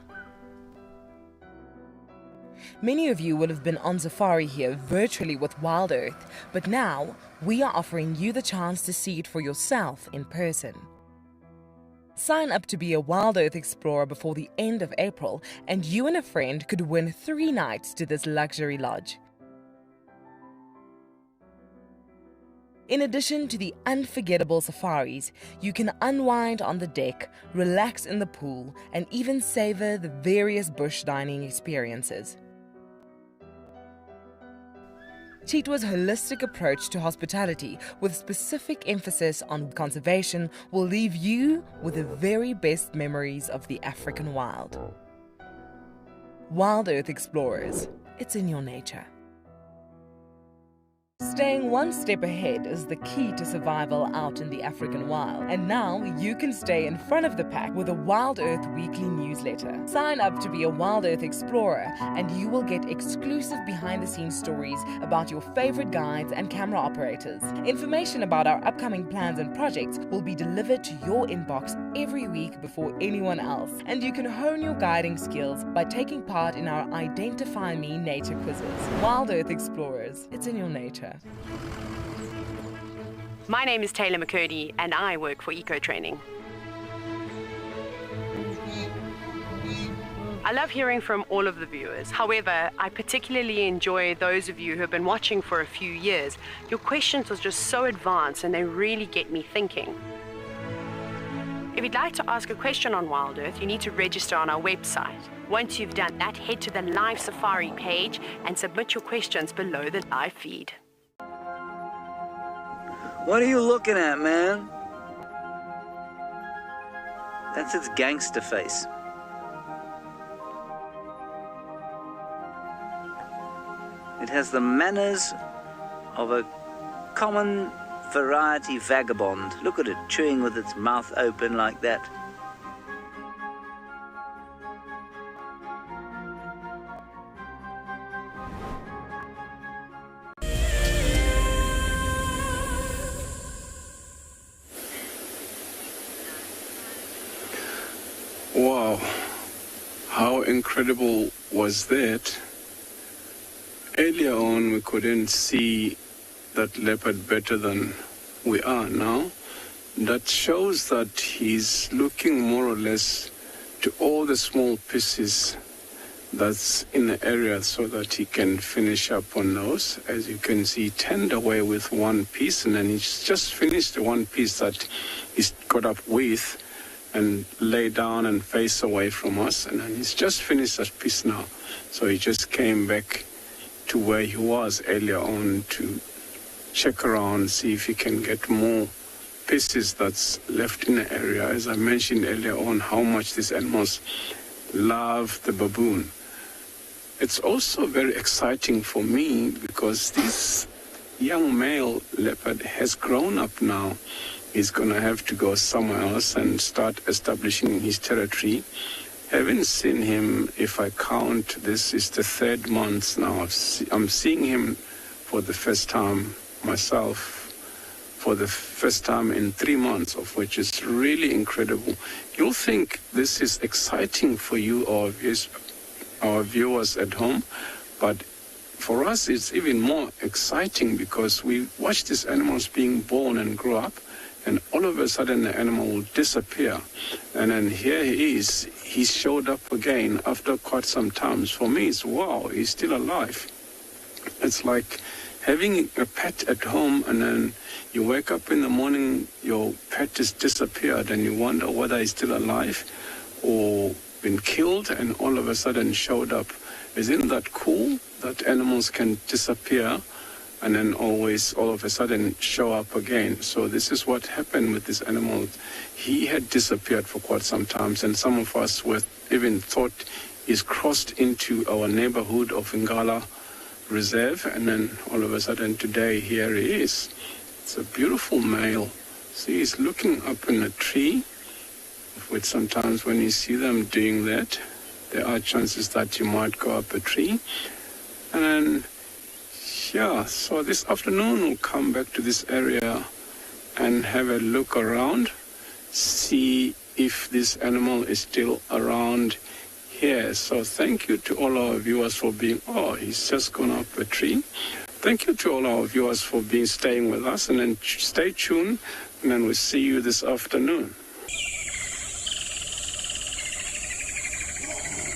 Many of you will have been on safari here virtually with WildEarth, but now we are offering you the chance to see it for yourself in person. Sign up to be a WildEarth explorer before the end of April, and you and a friend could win 3 nights to this luxury lodge. In addition to the unforgettable safaris, you can unwind on the deck, relax in the pool, and even savor the various bush dining experiences. Tswalu's holistic approach to hospitality, with specific emphasis on conservation, will leave you with the very best memories of the African wild. WildEarth Explorers, it's in your nature. Staying one step ahead is the key to survival out in the African wild. And now you can stay in front of the pack with a WildEarth weekly newsletter. Sign up to be a WildEarth explorer and you will get exclusive behind-the-scenes stories about your favorite guides and camera operators. Information about our upcoming plans and projects will be delivered to your inbox every week before anyone else. And you can hone your guiding skills by taking part in our Identify Me nature quizzes. WildEarth Explorers, it's in your nature. My name is Taylor McCurdy and I work for Eco Training. I love hearing from all of the viewers. However, I particularly enjoy those of you who have been watching for a few years. Your questions are just so advanced and they really get me thinking. If you'd like to ask a question on WildEarth, you need to register on our website. Once you've done that, head to the live safari page and submit your questions below the live feed. What are you looking at, man? That's its gangster face. It has the manners of a common variety vagabond. Look at it, chewing with its mouth open like that. Wow, how incredible was that? Earlier on we couldn't see that leopard better than we are now. That shows that he's looking more or less to all the small pieces that's in the area so that he can finish up on those. As you can see, he turned away with one piece and then he's just finished the one piece that he's got up with and lay down and face away from us, and then he's just finished that piece now. So he just came back to where he was earlier on to check around, see if he can get more pieces that's left in the area. As I mentioned earlier on, how much these animals love the baboon. It's also very exciting for me because this young male leopard has grown up now. He's going to have to go somewhere else and start establishing his territory. Haven't seen him, if I count, this is the 3rd month now. I'm seeing him for the first time myself for the first time in 3 months, of which is really incredible. You'll think this is exciting for you, our viewers at home, but for us it's even more exciting because we watch these animals being born and grow up, and all of a sudden the animal will disappear. And then here he is. He showed up again after quite some time. For me, it's wow, he's still alive. It's like having a pet at home, and then you wake up in the morning, your pet has disappeared, and you wonder whether he's still alive or been killed, and all of a sudden showed up. Isn't that cool that animals can disappear and then always all of a sudden show up again? So this is what happened with this animal. He had disappeared for quite some time, and some of us were even thought he's crossed into our neighborhood of Ngala Reserve, and then all of a sudden today here he is. It's a beautiful male. See, he's looking up in a tree, which sometimes when you see them doing that, there are chances that you might go up a tree. And then yeah, so this afternoon we'll come back to this area and have a look around, see if this animal is still around here. So thank you to all our viewers for being, he's just gone up a tree. Thank you to all our viewers for staying with us, and then stay tuned, and then we'll see you this afternoon.